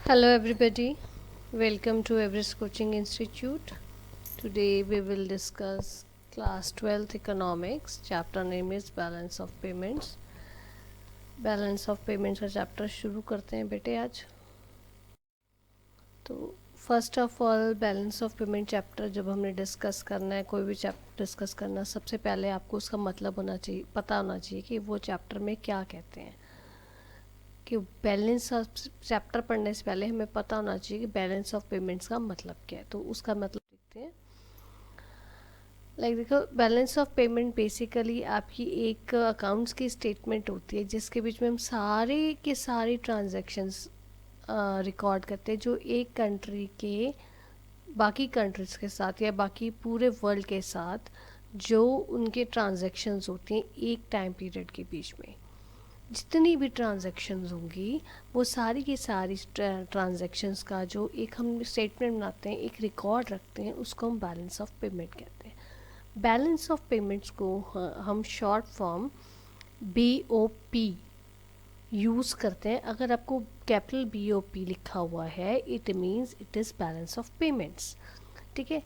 Hello, everybody. Welcome to Everest Coaching Institute. Today we will discuss class 12th economics. Chapter name is Balance of Payments. Balance of Payments का chapter शुरू करते हैं बेटे आज. तो first of all balance of payment chapter जब हमने discuss करना है, कोई भी चैप्टर डिस्कस करना, सबसे पहले आपको उसका मतलब होना चाहिए, पता होना चाहिए कि वो चैप्टर में क्या कहते हैं. कि बैलेंस ऑफ चैप्टर पढ़ने से पहले हमें पता होना चाहिए कि बैलेंस ऑफ पेमेंट्स का मतलब क्या है. तो उसका मतलब देखते हैं. देखो, बैलेंस ऑफ पेमेंट बेसिकली आपकी एक अकाउंट्स की स्टेटमेंट होती है जिसके बीच में हम सारे के सारे ट्रांजैक्शंस रिकॉर्ड करते हैं जो एक कंट्री के बाकी कंट्रीज़ के साथ या बाकी पूरे वर्ल्ड के साथ जो उनके ट्रांजैक्शंस होती हैं एक टाइम पीरियड के बीच में. जितनी भी ट्रांजैक्शंस होंगी वो सारी की सारी ट्रांजैक्शंस का जो एक हम स्टेटमेंट बनाते हैं, एक रिकॉर्ड रखते हैं, उसको हम बैलेंस ऑफ पेमेंट कहते हैं. बैलेंस ऑफ पेमेंट्स को हम शॉर्ट फॉर्म BOP यूज़ करते हैं. अगर आपको कैपिटल BOP लिखा हुआ है it means it is balance of payments. ठीक है.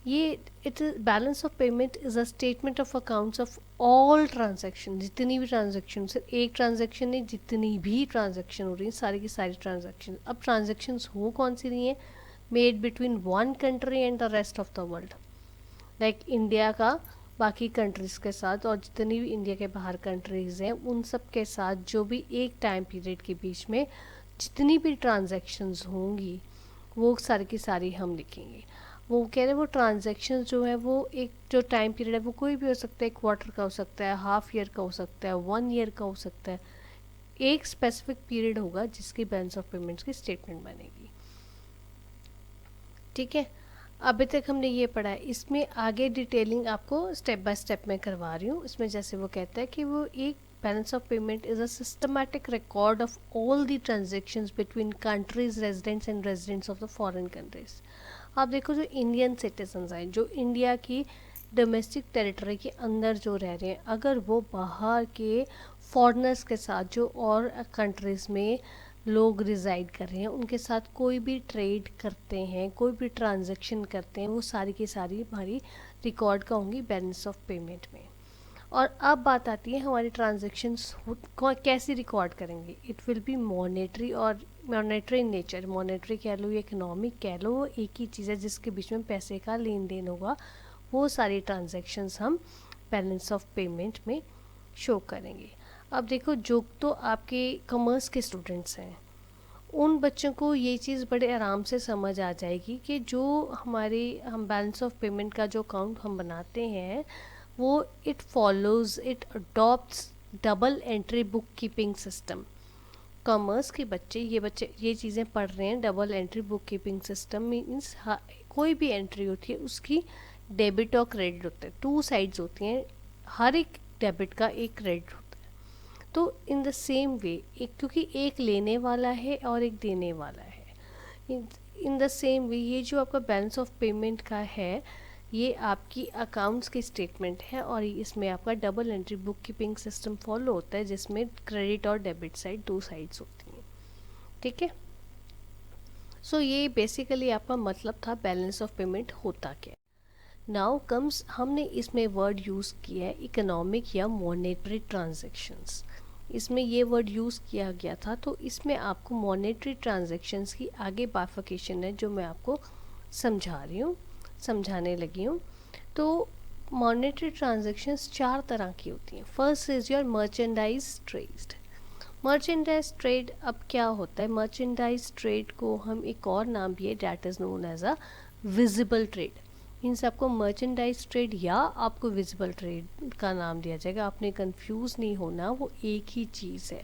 ये it is balance of payment is a statement of accounts of all transaction. जितनी भी ट्रांजैक्शन, सिर्फ एक ट्रांजैक्शन नहीं, जितनी भी ट्रांजैक्शन हो रही हैं सारी की सारी ट्रांजैक्शन. अब ट्रांजैक्शंस हो कौन सी रही हैं? Made between one country and the rest of the world. Like India का बाकी कंट्रीज़ के साथ और जितनी भी इंडिया के बाहर कंट्रीज़ हैं उन सब के साथ जो भी एक टाइम पीरियड के बीच में जितनी भी ट्रांजैक्शंस होंगी वो सारी की सारी हम लिखेंगे. वो कह रहे हैं वो ट्रांजैक्शन जो है वो एक जो टाइम पीरियड है वो कोई भी हो सकता है. क्वार्टर का हो सकता है, हाफ ईयर का हो सकता है, 1 ईयर का हो सकता है. एक स्पेसिफिक पीरियड होगा जिसकी बैलेंस ऑफ पेमेंट्स की स्टेटमेंट बनेगी. ठीक है. अभी तक हमने ये पढ़ा है. इसमें आगे डिटेलिंग आपको स्टेप बाय स्टेप में करवा रही हूँ. इसमें जैसे वो कहता है कि वो एक balance of payment is a systematic record of all the transactions between countries residents and residents of the foreign countries. आप देखो जो इंडियन सिटीजन्स हैं जो इंडिया की डोमेस्टिक टेरिटरी के अंदर जो रह रहे हैं, अगर वो बाहर के फॉरेनर्स के साथ जो और कंट्रीज़ में लोग रिजाइड कर रहे हैं उनके साथ कोई भी ट्रेड करते हैं, कोई भी ट्रांजैक्शन करते हैं, वो सारी की सारी हमारी रिकॉर्ड का होंगी बैलेंस ऑफ पेमेंट में. और अब बात आती है हमारी ट्रांजेक्शन्स कैसे रिकॉर्ड करेंगे. इट विल बी मॉनेटरी और मॉनेटरी इन नेचर. मॉनेटरी कह लो या इकोनॉमिक कह लो, वो एक ही चीज़ है जिसके बीच में पैसे का लेन देन होगा. वो सारी ट्रांजेक्शन्स हम बैलेंस ऑफ पेमेंट में शो करेंगे. अब देखो, जो तो आपके कॉमर्स के स्टूडेंट्स हैं उन बच्चों को ये चीज़ बड़े आराम से समझ आ जाएगी कि जो हम बैलेंस ऑफ पेमेंट का जो अकाउंट हम बनाते हैं वो it follows, it adopts double entry book keeping system. Commerce के बच्चे ये चीज़ें पढ़ रहे हैं. Double entry book keeping system means कोई भी एंट्री होती है उसकी डेबिट और क्रेडिट होते हैं. टू साइड्स होती हैं. हर एक डेबिट का एक क्रेडिट होता है. तो इन द सेम वे क्योंकि एक लेने वाला है और एक देने वाला है, इन द सेम वे ये जो आपका बैलेंस ऑफ पेमेंट का है ये आपकी अकाउंट्स की स्टेटमेंट है और इसमें आपका double entry book keeping system follow होता है जिसमें क्रेडिट और डेबिट साइड दो साइड्स होती हैं. ठीक है. सो ये बेसिकली आपका मतलब था बैलेंस ऑफ पेमेंट होता क्या. नाउ कम्स, हमने इसमें वर्ड यूज़ किया है इकोनॉमिक या मॉनेटरी ट्रांजैक्शंस. इसमें ये वर्ड यूज़ किया गया था. तो इसमें आपको मॉनेटरी ट्रांजैक्शंस की आगे बाइफर्केशन है जो मैं आपको समझाने लगी हूँ. तो मॉनेटरी ट्रांजैक्शंस 4 तरह की होती हैं. First is your merchandise trade. Merchandise trade अब क्या होता है? मर्चेंडाइज ट्रेड को हम एक और नाम भी है, that is known as a visible trade. Means आपको मर्चेंडाइज ट्रेड या आपको विजिबल ट्रेड का नाम दिया जाएगा. आपने कंफ्यूज नहीं होना, वो एक ही चीज़ है.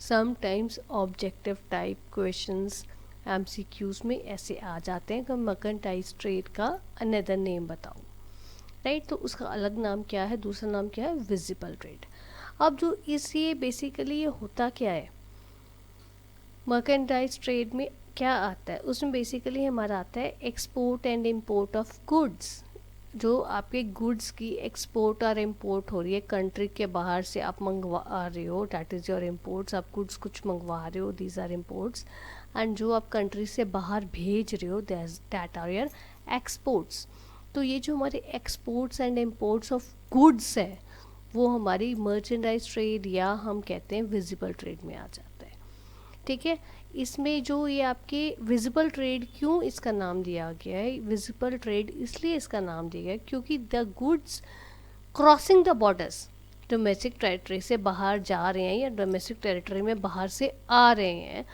Sometimes objective type questions MCQs में ऐसे आ जाते हैं कि मर्केंटाइज ट्रेड का अनदर नेम बताओ. राइट. तो उसका अलग नाम क्या है, दूसरा नाम क्या है? Visible trade. अब जो ये बेसिकली ये होता क्या है, मर्केंटाइज ट्रेड में क्या आता है? उसमें बेसिकली हमारा आता है export and import of goods. जो आपके गुड्स की एक्सपोर्ट और इम्पोर्ट हो रही है, कंट्री के बाहर से आप मंगवा रहे हो, डैट इज़ योर इम्पोर्ट्स। आप गुड्स कुछ मंगवा रहे हो, दीज आर इम्पोर्ट्स। एंड जो आप कंट्री से बाहर भेज रहे हो, दैट आर योर एक्सपोर्ट्स। तो ये जो हमारे exports and imports of goods है, वो हमारी मर्चेंडाइज ट्रेड या हम कहते हैं विजिबल ट्रेड में आ जाता है। ठीक है, इसमें जो ये आपके विजिबल ट्रेड, क्यों इसका नाम दिया गया है विजिबल ट्रेड, इसलिए इसका नाम दिया गया क्योंकि the goods crossing the borders, domestic territory से बाहर जा रहे हैं या डोमेस्टिक टेरिटरी में बाहर से आ रहे हैं,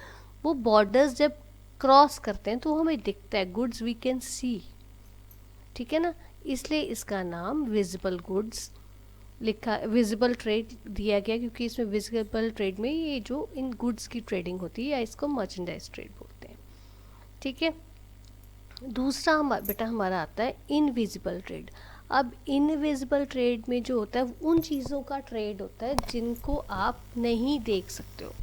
वो बॉर्डर्स जब क्रॉस करते हैं तो हमें दिखता है, गुड्स वी कैन सी। ठीक है ना, इसलिए इसका नाम विजिबल गुड्स लिखा, विजिबल ट्रेड दिया गया, क्योंकि इसमें विजिबल ट्रेड में ये जो इन गुड्स की ट्रेडिंग होती है, या इसको मर्चेंडाइज ट्रेड बोलते हैं। ठीक है, दूसरा बेटा हमारा आता है इनविजिबल ट्रेड। अब इनविजिबल ट्रेड में जो होता है, उन चीज़ों का ट्रेड होता है जिनको आप नहीं देख सकते हो।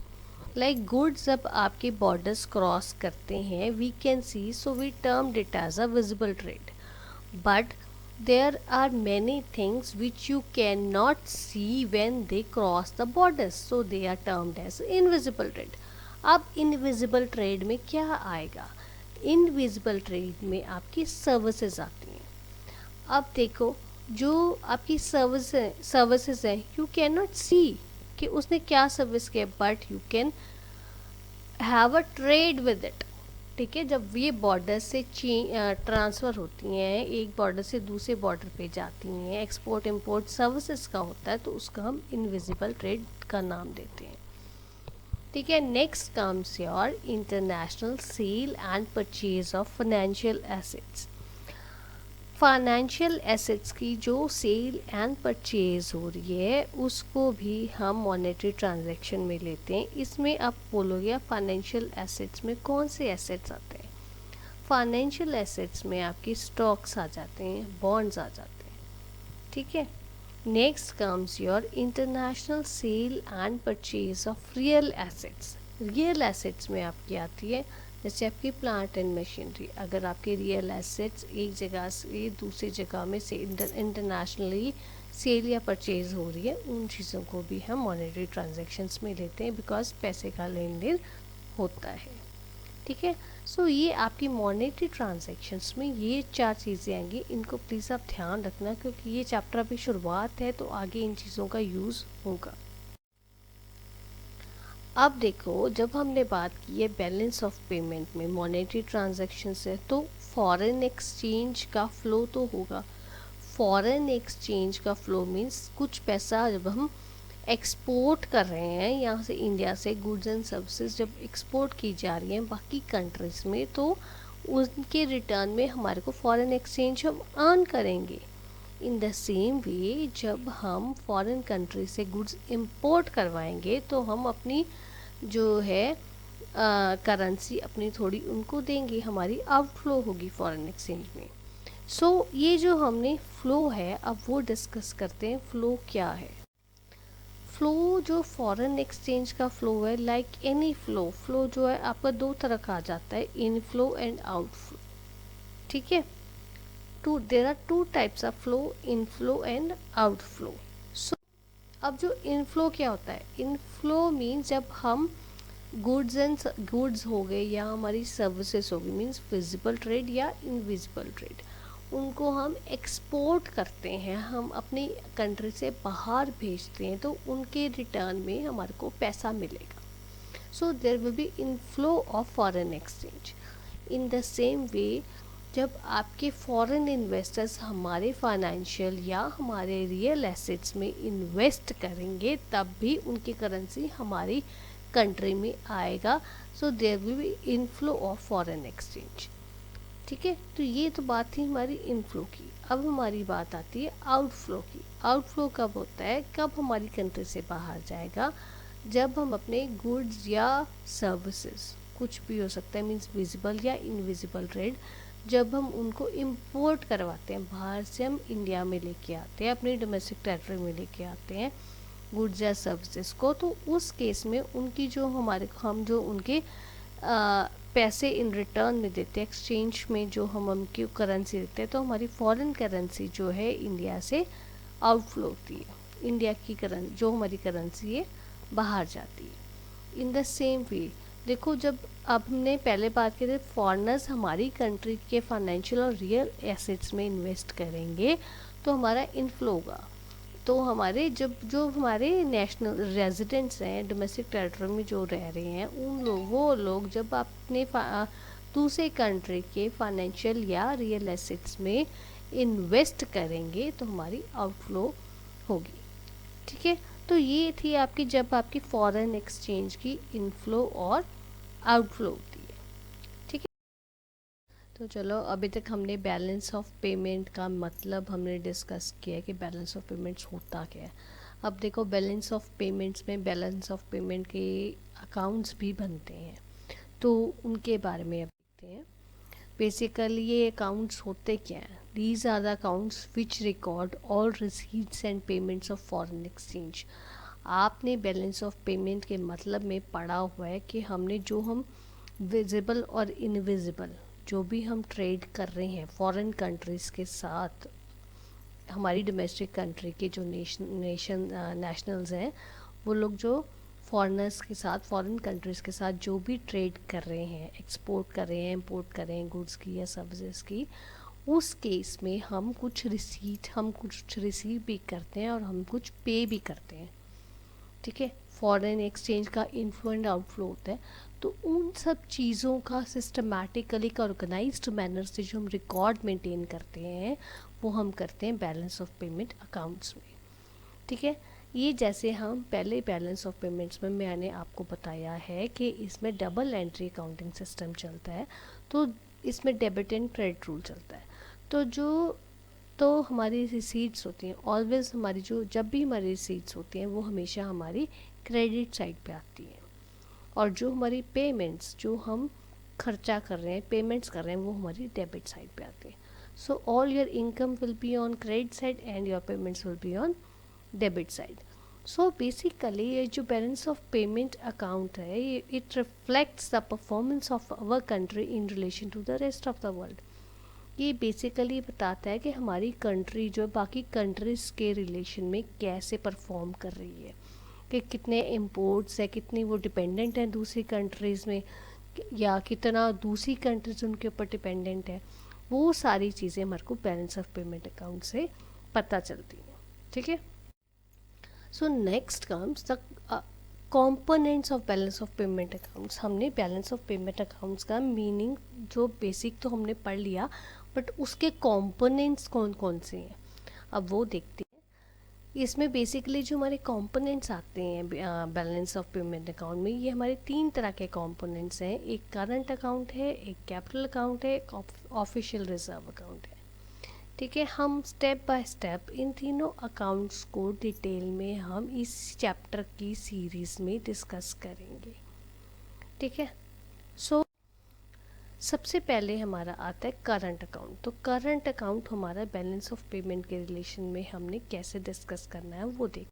लाइक गुड्स जब आपके बॉर्डर्स क्रॉस करते हैं, we can see, so we termed it as a visible trade. But there are many things which you cannot see when they cross the borders, so they are termed as invisible trade. अब invisible trade में क्या आएगा? invisible trade में आपकी services आती हैं। अब देखो, जो आपकी सर्विसेज है, यू कैन नॉट सी कि उसने क्या सर्विस किया, but you can have a trade with it. ठीक है, जब ये बॉर्डर से ट्रांसफ़र होती हैं, एक बॉर्डर से दूसरे बॉर्डर पे जाती हैं, एक्सपोर्ट इंपोर्ट सर्विसेज का होता है, तो उसका हम इनविजिबल ट्रेड का नाम देते हैं। ठीक है, next comes your international sale and purchase of financial assets. Financial assets की जो सेल एंड परचेज हो रही है, उसको भी हम मॉनेटरी ट्रांजैक्शन में लेते हैं। इसमें आप बोलोगे फाइनेंशियल एसेट्स में कौन से एसेट्स आते हैं? फाइनेंशियल एसेट्स में आपकी स्टॉक्स आ जाते हैं, बॉन्ड्स आ जाते हैं। ठीक है, next comes your international sale and purchase of real assets. Real assets में आपकी आती है जैसे आपकी प्लांट एंड मशीनरी। अगर आपके रियल एसेट्स एक जगह से दूसरी जगह में से इंटरनेशनली सेल या परचेज हो रही है, उन चीज़ों को भी हम मॉनेटरी ट्रांजैक्शंस में लेते हैं, बिकॉज पैसे का लेन देन होता है। ठीक है, सो ये आपकी मॉनेटरी ट्रांजैक्शंस में ये 4 चीज़ें आएंगी। इनको प्लीज़ आप ध्यान रखना, क्योंकि ये चैप्टर अभी शुरुआत है, तो आगे इन चीज़ों का यूज़ होगा। अब देखो, जब हमने बात की है बैलेंस ऑफ पेमेंट में मॉनेटरी ट्रांजैक्शन से, तो फॉरेन एक्सचेंज का फ़्लो तो होगा। फॉरेन एक्सचेंज का फ़्लो मीन्स कुछ पैसा जब हम एक्सपोर्ट कर रहे हैं यहाँ से, इंडिया से गुड्स एंड सर्विसेज जब एक्सपोर्ट की जा रही हैं बाकी कंट्रीज़ में, तो उनके रिटर्न में हमारे को फॉरेन एक्सचेंज हम अर्न करेंगे। इन द सेम वे, जब हम फॉरेन कंट्री से गुड्स इंपोर्ट करवाएंगे, तो हम अपनी जो है करेंसी अपनी थोड़ी उनको देंगे, हमारी आउटफ्लो होगी फॉरेन एक्सचेंज में। सो ये जो हमने फ़्लो है, अब वो डिस्कस करते हैं फ़्लो क्या है। फ़्लो जो फॉरेन एक्सचेंज का फ़्लो है, लाइक एनी फ़्लो जो है आपका 2 तरह का आ जाता है, इनफ्लो एंड आउटफ्लो। ठीक है, there are 2 types of flow, inflow and outflow. So अब जो इनफ्लो क्या होता है? इनफ्लो मीन्स जब हम गुड्स हो गए या हमारी सर्विसेज हो गई, मीन्स विजिबल ट्रेड या इनविजिबल ट्रेड, उनको हम एक्सपोर्ट करते हैं, हम अपनी कंट्री से बाहर भेजते हैं, तो उनके रिटर्न में हमारे को पैसा मिलेगा। So there will be inflow of foreign exchange. In the same way, जब आपके फॉरेन इन्वेस्टर्स हमारे फाइनेंशियल या हमारे रियल एसेट्स में इन्वेस्ट करेंगे, तब भी उनकी करेंसी हमारी कंट्री में आएगा। So there will be inflow of foreign exchange. ठीक है, तो ये तो बात थी हमारी इनफ्लो की। अब हमारी बात आती है आउटफ्लो की। आउटफ्लो कब होता है? कब हमारी कंट्री से बाहर जाएगा? जब हम अपने गुड्स या सर्विसेज, कुछ भी हो सकता है, मीन्स विजिबल या इनविजिबल ट्रेड, जब हम उनको इंपोर्ट करवाते हैं, बाहर से हम इंडिया में लेके आते हैं, अपनी डोमेस्टिक टेरिटरी में लेके आते हैं गुड्स या सर्विसेज को, तो उस केस में उनकी जो हम जो उनके पैसे इन रिटर्न में देते हैं, एक्सचेंज में जो हम उनकी करेंसी देते हैं, तो हमारी फॉरेन करेंसी जो है इंडिया से आउटफ्लो होती है, इंडिया की जो हमारी करेंसी है बाहर जाती है। इन द सेम वे देखो, जब अब हमने पहले बात की थी फॉरेनर्स हमारी कंट्री के फाइनेंशियल और रियल एसेट्स में इन्वेस्ट करेंगे तो हमारा इनफ्लो होगा। तो हमारे जब जो हमारे नेशनल रेजिडेंट्स हैं डोमेस्टिक टेरिटरी में जो रह रहे हैं वो लोग जब अपने दूसरे कंट्री के फाइनेंशियल या रियल एसेट्स में इन्वेस्ट करेंगे तो हमारी आउटफ्लो होगी। ठीक है, तो ये थी आपकी जब आपकी फॉरेन एक्सचेंज की इनफ्लो और आउटफ्लो होती है। ठीक है, तो चलो अभी तक हमने बैलेंस ऑफ पेमेंट का मतलब हमने डिस्कस किया है कि बैलेंस ऑफ पेमेंट्स होता क्या है। अब देखो बैलेंस ऑफ पेमेंट्स में बैलेंस ऑफ पेमेंट के अकाउंट्स भी बनते हैं, तो उनके बारे में अब देखते हैं। बेसिकली ये अकाउंट्स होते क्या हैं? These are the accounts which record all receipts and payments of foreign exchange. आपने बैलेंस ऑफ पेमेंट के मतलब में पढ़ा हुआ है कि हमने जो हम विजिबल और इनविजिबल जो भी हम ट्रेड कर रहे हैं फॉरेन कंट्रीज़ के साथ, हमारी डोमेस्टिक कंट्री के जो नेशनल्स हैं वो लोग जो फॉरेनर्स के साथ फॉरेन कंट्रीज़ के साथ जो भी ट्रेड कर रहे हैं, एक्सपोर्ट कर रहे हैं, इंपोर्ट कर रहे हैं गुड्स की या सर्विसेज की, उस केस में हम कुछ रिसीव भी करते हैं और हम कुछ पे भी करते हैं। ठीक है, फॉरेन एक्सचेंज का इनफ्लो एंड आउटफ्लो होता है, तो उन सब चीज़ों का सिस्टमैटिकली ऑर्गेनाइज्ड मैनर से जो हम रिकॉर्ड मेंटेन करते हैं वो हम करते हैं बैलेंस ऑफ पेमेंट अकाउंट्स में। ठीक है, ये जैसे हम पहले बैलेंस ऑफ पेमेंट्स में मैंने आपको बताया है कि इसमें डबल एंट्री अकाउंटिंग सिस्टम चलता है, तो इसमें डेबिट एंड क्रेडिट रूल चलता है। तो हमारी रिसीट्स होती हैं ऑलवेज, हमारी जो जब भी हमारी रिसीट्स होती हैं वो हमेशा हमारी क्रेडिट साइड पे आती हैं, और जो हमारी पेमेंट्स जो हम खर्चा कर रहे हैं पेमेंट्स कर रहे हैं वो हमारी डेबिट साइड पे आती हैं। So all your income will be on credit side and your payments will be on debit side. So basically ये जो बैलेंस ऑफ पेमेंट अकाउंट है it reflects the performance of our country in relation to the rest of the world. ये basically बताता है कि हमारी country जो बाकी कंट्रीज़ के रिलेशन में कैसे परफॉर्म कर रही है, कि कितने इम्पोर्ट्स है, कितनी वो डिपेंडेंट हैं दूसरी कंट्रीज़ में, या कितना दूसरी कंट्रीज उनके ऊपर डिपेंडेंट है। वो सारी चीज़ें हमारे को बैलेंस ऑफ पेमेंट अकाउंट से पता चलती हैं। ठीक है, so next comes the components of balance of payment accounts. हमने बैलेंस ऑफ पेमेंट अकाउंट्स का मीनिंग जो बेसिक तो हमने पढ़ लिया, बट उसके कंपोनेंट्स कौन कौन से हैं अब वो देखते हैं। इसमें बेसिकली जो हमारे कंपोनेंट्स आते हैं बैलेंस ऑफ पेमेंट अकाउंट में, ये हमारे 3 तरह के कंपोनेंट्स हैं। एक करंट अकाउंट है, एक कैपिटल अकाउंट है, एक ऑफिशियल रिजर्व अकाउंट है। ठीक है, हम स्टेप बाय स्टेप इन तीनों अकाउंट्स को डिटेल में हम इस चैप्टर की सीरीज़ में डिस्कस करेंगे। ठीक है, सो सबसे पहले हमारा आता है करंट अकाउंट। तो करंट अकाउंट हमारा बैलेंस ऑफ पेमेंट के रिलेशन में हमने कैसे डिस्कस करना है वो देखते हैं।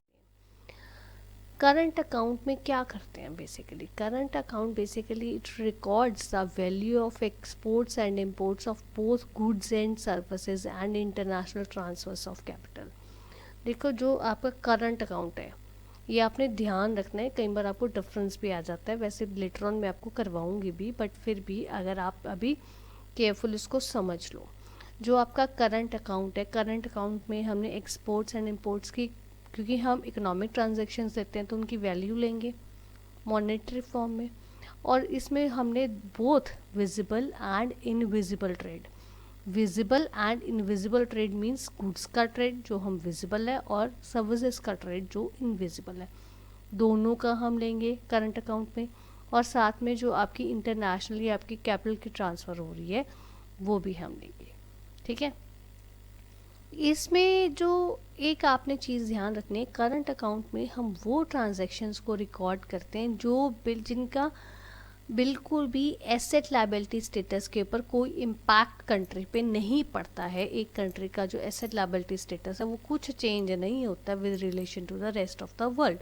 करंट अकाउंट में क्या करते हैं basically? Current account basically it records the value of exports and imports of both goods and services and international transfers of capital. देखो, जो आपका करंट अकाउंट है ये आपने ध्यान रखना है, कई बार आपको डिफरेंस भी आ जाता है, वैसे लेटर ऑन मैं आपको करवाऊंगी भी, बट फिर भी अगर आप अभी केयरफुल इसको समझ लो। जो आपका करंट अकाउंट है, करंट अकाउंट में हमने एक्सपोर्ट्स एंड इम्पोर्ट्स की, क्योंकि हम इकोनॉमिक ट्रांजैक्शंस देते हैं तो उनकी वैल्यू लेंगे मॉनेटरी फॉर्म में, और इसमें हमने both visible and invisible trade, visible and invisible trade means goods का ट्रेड जो हम विजिबल है और सर्विसेज का ट्रेड जो इनविजिबल है, दोनों का हम लेंगे करंट अकाउंट में। और साथ में जो आपकी इंटरनेशनली आपकी कैपिटल की ट्रांसफ़र हो रही है वो भी हम लेंगे। ठीक है, इसमें जो एक आपने चीज़ ध्यान रखनी है, करंट अकाउंट में हम वो ट्रांजैक्शंस को रिकॉर्ड करते हैं जो जिनका बिल्कुल भी एसेट लायबिलिटी स्टेटस के ऊपर कोई इम्पैक्ट कंट्री पे नहीं पड़ता है। एक कंट्री का जो एसेट लायबिलिटी स्टेटस है वो कुछ चेंज नहीं होता with relation to the rest of the world.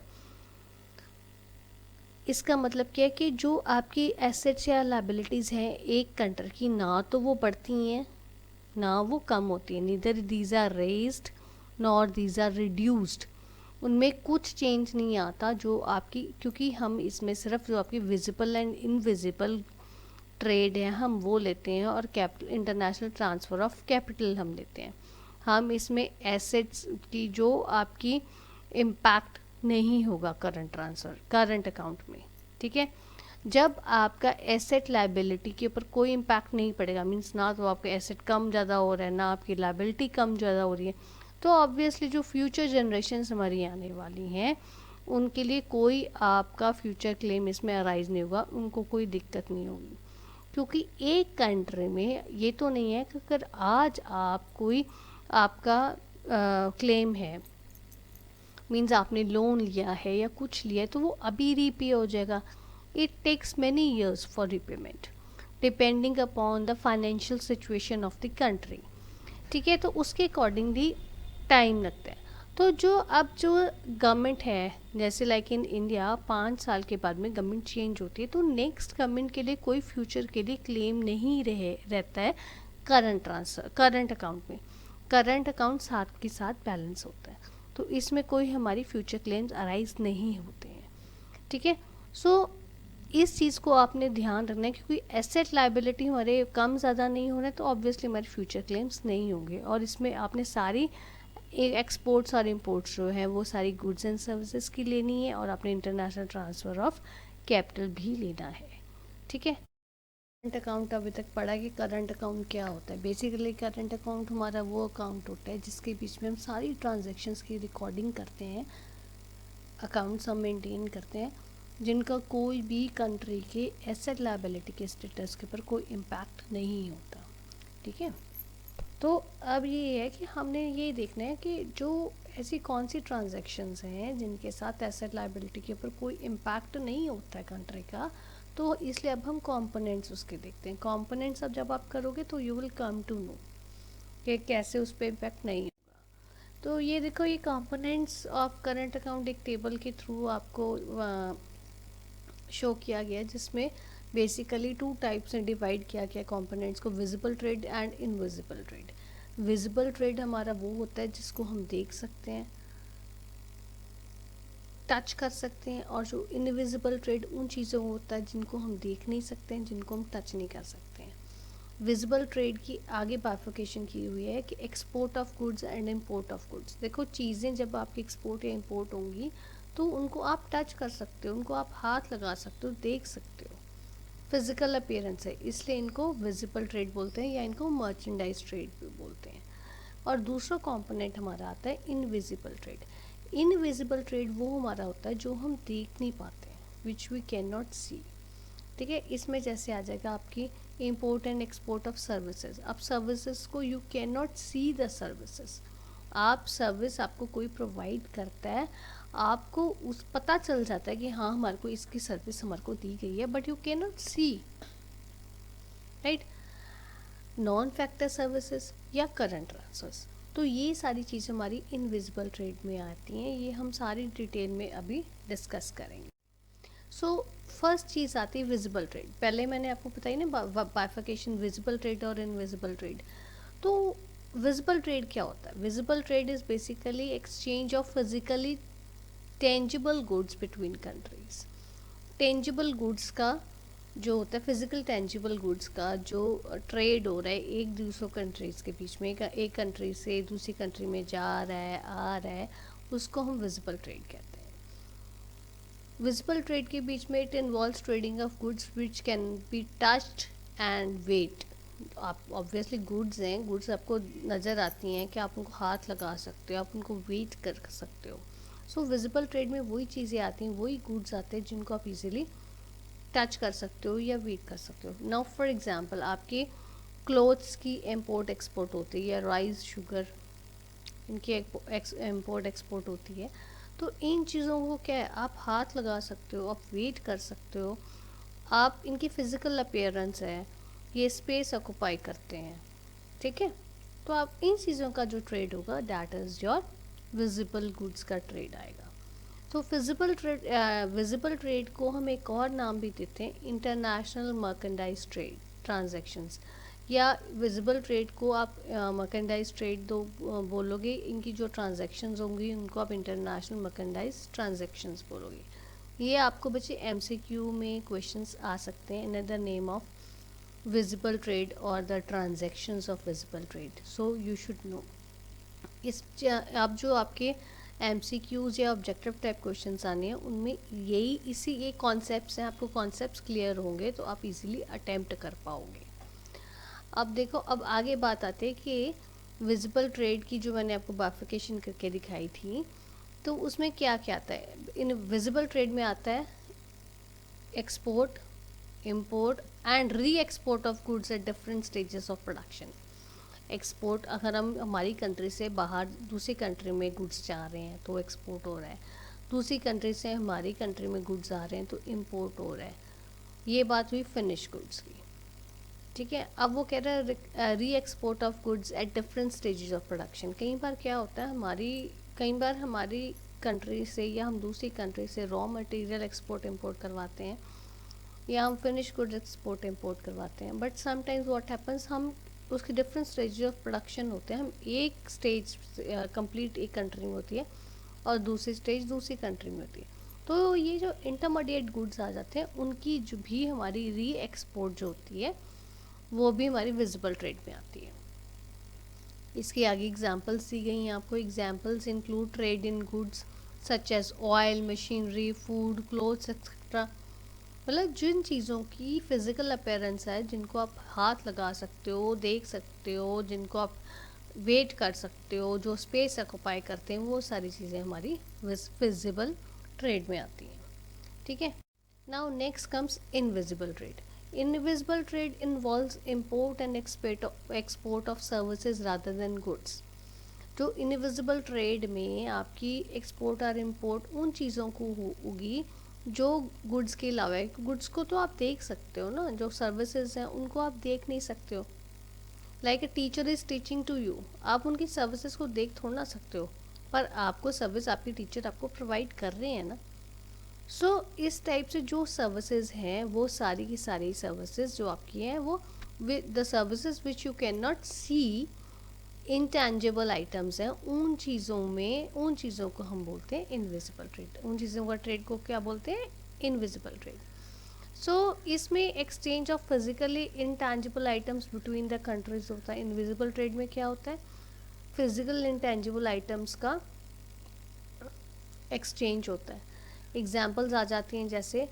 इसका मतलब क्या है कि जो आपकी एसेट्स या लाइबिलिटीज़ हैं एक कंट्री की, ना तो वो बढ़ती हैं ना वो कम होती हैं, neither these are raised nor these are reduced, उनमें कुछ चेंज नहीं आता जो आपकी, क्योंकि हम इसमें सिर्फ जो आपकी विजिबल एंड इनविजिबल ट्रेड है हम वो लेते हैं, और capital international transfer of capital हम लेते हैं। हम इसमें एसेट्स की जो आपकी इम्पैक्ट नहीं होगा करंट अकाउंट में, ठीक है। जब आपका एसेट लाइबिलिटी के ऊपर कोई इम्पैक्ट नहीं पड़ेगा, मीन्स ना तो आपका एसेट कम ज़्यादा हो रहा है ना आपकी लाइबिलिटी कम ज़्यादा हो रही है, तो ऑब्वियसली जो फ्यूचर जनरेशंस हमारी आने वाली हैं उनके लिए कोई आपका फ्यूचर क्लेम इसमें अराइज नहीं होगा, उनको कोई दिक्कत नहीं होगी। क्योंकि एक कंट्री में ये तो नहीं है कि अगर आज आप कोई आपका क्लेम है, मीन्स आपने लोन लिया है या कुछ लिया है, तो वो अभी रीपे हो जाएगा। It takes many years for repayment depending upon the financial situation of the country, ठीक है। तो उसके अकॉर्डिंगली टाइम लगता है। तो जो अब जो गवर्नमेंट है, जैसे लाइक इन इंडिया 5 साल के बाद में गवर्नमेंट चेंज होती है, तो नेक्स्ट गवर्नमेंट के लिए कोई फ्यूचर के लिए क्लेम नहीं रहता है करंट अकाउंट में। करंट अकाउंट साथ के साथ बैलेंस होता है, तो इसमें कोई हमारी फ्यूचर क्लेम्स अराइज नहीं होते हैं, ठीक है। सो इस चीज़ को आपने ध्यान रखना है, क्योंकि एसेट लाइबिलिटी हमारे कम ज़्यादा नहीं हो रहे तो ऑब्वियसली हमारे फ्यूचर क्लेम्स नहीं होंगे, और इसमें आपने सारी एक्सपोर्ट्स और इम्पोर्ट्स जो हैं वो सारी गुड्स एंड सर्विसेज की लेनी है, और आपने इंटरनेशनल ट्रांसफ़र ऑफ कैपिटल भी लेना है, ठीक है। करंट अकाउंट अभी तक पढ़ा कि करंट अकाउंट क्या होता है। बेसिकली करंट अकाउंट हमारा वो अकाउंट होता है जिसके बीच में हम सारी ट्रांजैक्शंस की रिकॉर्डिंग करते हैं, अकाउंट्स हम मेंटेन करते हैं, जिनका कोई भी कंट्री के एसेट लायबिलिटी के स्टेटस के ऊपर कोई इम्पैक्ट नहीं होता, ठीक है। तो अब ये है कि हमने ये देखना है कि जो ऐसी कौन सी ट्रांजैक्शंस हैं जिनके साथ एसेट लायबिलिटी के ऊपर कोई इम्पैक्ट नहीं होता है कंट्री का, तो इसलिए अब हम कंपोनेंट्स उसके देखते हैं। कंपोनेंट्स अब जब आप करोगे तो you will come to know कि कैसे उस पर इम्पैक्ट नहीं होगा। तो ये देखो, ये कंपोनेंट्स ऑफ करंट अकाउंट एक टेबल के थ्रू आपको शो किया गया, जिसमें बेसिकली 2 टाइप्स में डिवाइड किया गया कंपोनेंट्स को, visible trade and invisible trade. Visible trade हमारा वो होता है जिसको हम देख सकते हैं, टच कर सकते हैं, और जो इनविजिबल ट्रेड उन चीज़ों को होता है जिनको हम देख नहीं सकते हैं, जिनको हम टच नहीं कर सकते हैं। विजिबल ट्रेड की आगे बाइफर्केशन की हुई है कि export of goods and import of goods. देखो, चीज़ें जब आपकी एक्सपोर्ट या इंपोर्ट होंगी तो उनको आप टच कर सकते हो, उनको आप हाथ लगा सकते हो, देख सकते हो, फिजिकल अपीयरेंस है, इसलिए इनको विजिबल ट्रेड बोलते हैं या इनको मर्चेंडाइज ट्रेड भी बोलते हैं। और दूसरा कंपोनेंट हमारा आता है इनविजिबल ट्रेड। इनविजिबल ट्रेड वो हमारा होता है जो हम देख नहीं पाते हैं, विच वी कैन नॉट सी, ठीक है। इसमें जैसे आ जाएगा आपकी import and export of services. अब सर्विसेज को you can not see the services, आप सर्विस आपको कोई प्रोवाइड करता है, आपको उस पता चल जाता है कि हाँ हमारे को इसकी सर्विस हमारे को दी गई है, but you can not see, right. Non factor services या करंट ट्रांसफर्स, तो ये सारी चीज़ें हमारी इनविजिबल ट्रेड में आती हैं, ये हम सारी डिटेल में अभी डिस्कस करेंगे। सो फर्स्ट चीज़ आती है विजिबल ट्रेड। पहले मैंने आपको बताई ना बाइफर्केशन विजिबल ट्रेड और इनविजिबल ट्रेड। तो विजिबल ट्रेड क्या होता है? Visible trade is basically exchange of physically tangible goods between countries. Tangible goods का जो होता है, फिजिकल टेंजिबल गुड्स का जो ट्रेड हो रहा है एक दूसरों कंट्रीज़ के बीच में, एक कंट्री से दूसरी कंट्री में जा रहा है आ रहा है, उसको हम विजिबल ट्रेड कहते हैं। विजिबल ट्रेड के बीच में it involves trading of goods which can be touched and weight. आप ऑब्वियसली गुड्स हैं, गुड्स आपको नज़र आती हैं कि आप उनको हाथ लगा सकते हो, आप उनको वेट कर सकते हो। सो विजिबल ट्रेड में वही चीज़ें आती हैं, वही गुड्स आते हैं जिनको आप इजीली टच कर सकते हो या वेट कर सकते हो। नाउ फॉर एग्जांपल, आपके क्लोथ्स की इंपोर्ट एक्सपोर्ट होती है, या राइस शुगर इनकी इंपोर्ट एक्सपोर्ट होती है, तो इन चीज़ों को क्या है, आप हाथ लगा सकते हो, आप वेट कर सकते हो, आप इनकी फ़िज़िकल अपीयरेंस है, ये स्पेस ऑक्यूपाई करते हैं, ठीक है। तो आप इन चीज़ों का जो ट्रेड होगा that is your visible goods का ट्रेड आएगा। तो विजिबल ट्रेड को हम एक और नाम भी देते हैं, इंटरनेशनल मर्केंडाइज ट्रेड ट्रांजैक्शंस, या विजिबल ट्रेड को आप मर्केंडाइज ट्रेड दो बोलोगे, इनकी जो ट्रांजैक्शंस होंगी उनको आप इंटरनेशनल मर्केंडाइज ट्रांजैक्शंस बोलोगे। ये आपको बच्चे एमसीक्यू में क्वेश्चंस आ सकते हैं, in the name of visible trade or the transactions of visible trade, so you should know। इस आप जो आपके MCQs या ऑब्जेक्टिव टाइप क्वेश्चंस आने हैं उनमें यही इसी ये कॉन्सेप्ट्स हैं, आपको कॉन्सेप्ट्स क्लियर होंगे तो आप इजीली अटेम्प्ट कर पाओगे। अब देखो, अब आगे बात आते है कि विजिबल ट्रेड की जो मैंने आपको बाइफिकेशन करके दिखाई थी, तो उसमें क्या क्या आता है। इन विजिबल ट्रेड में आता है export, import and re-export of goods at different stages of production। Export, अगर हम हमारी कंट्री से बाहर दूसरी कंट्री में गुड्स जा रहे हैं तो एक्सपोर्ट हो रहा है, दूसरी कंट्री से हमारी कंट्री में गुड्स आ रहे हैं तो इम्पोर्ट हो रहा है। ये बात हुई फिनिश गुड्स की, ठीक है। अब वो कह रहा है री export of goods at different stages of production. कई बार क्या होता है, कई बार हमारी कंट्री से या हम दूसरी कंट्री से रॉ मटेरियल एक्सपोर्ट इम्पोर्ट करवाते हैं या हम फिनिश गुड्स एक्सपोर्ट इम्पोर्ट करवाते हैं, बट समटाइम्स व्हाट हैपन्स, हम उसके डिफरेंट स्टेज ऑफ प्रोडक्शन होते हैं। हम एक स्टेज कंप्लीट एक कंट्री में होती है और दूसरी स्टेज दूसरी कंट्री में होती है, तो ये जो इंटरमीडिएट गुड्स आ जाते हैं उनकी जो भी हमारी री एक्सपोर्ट जो होती है वो भी हमारी विजिबल ट्रेड में आती है। इसके आगे एग्जांपल्स दी गई हैं आपको। Examples include trade in goods such as oil, machinery, food, clothes etcetera. मतलब जिन चीज़ों की फ़िज़िकल अपीयरेंस है, जिनको आप हाथ लगा सकते हो, देख सकते हो, जिनको आप वेट कर सकते हो, जो स्पेस ऑक्यूपाई करते हैं, वो सारी चीज़ें हमारी विजिबल ट्रेड में आती हैं, ठीक है। Now next comes invisible trade. Invisible trade involves import and export of services rather than goods. जो इनविजिबल ट्रेड में आपकी एक्सपोर्ट और इम्पोर्ट उन चीज़ों को होगी जो गुड्स के अलावा है। गुड्स को तो आप देख सकते हो ना, जो सर्विसेज हैं उनको आप देख नहीं सकते हो। Like a teacher is teaching to you, आप उनकी सर्विसेज को देख थोड़ा ना सकते हो, पर आपको सर्विस आपकी टीचर आपको प्रोवाइड कर रहे हैं ना। सो इस टाइप से जो सर्विसेज हैं वो सारी की सारी सर्विसेज जो आपकी हैं वो the services which you can not see, intangible items हैं। उन चीज़ों को हम बोलते हैं इनविजिबल ट्रेड। उन चीज़ों का ट्रेड को क्या बोलते हैं? Invisible trade. सो इसमें exchange of physically intangible items between the countries होता है। इनविजिबल ट्रेड में क्या होता है? फिजिकल इनटैंजिबल आइटम्स का एक्सचेंज होता है। एग्जाम्पल्स आ जाती हैं जैसे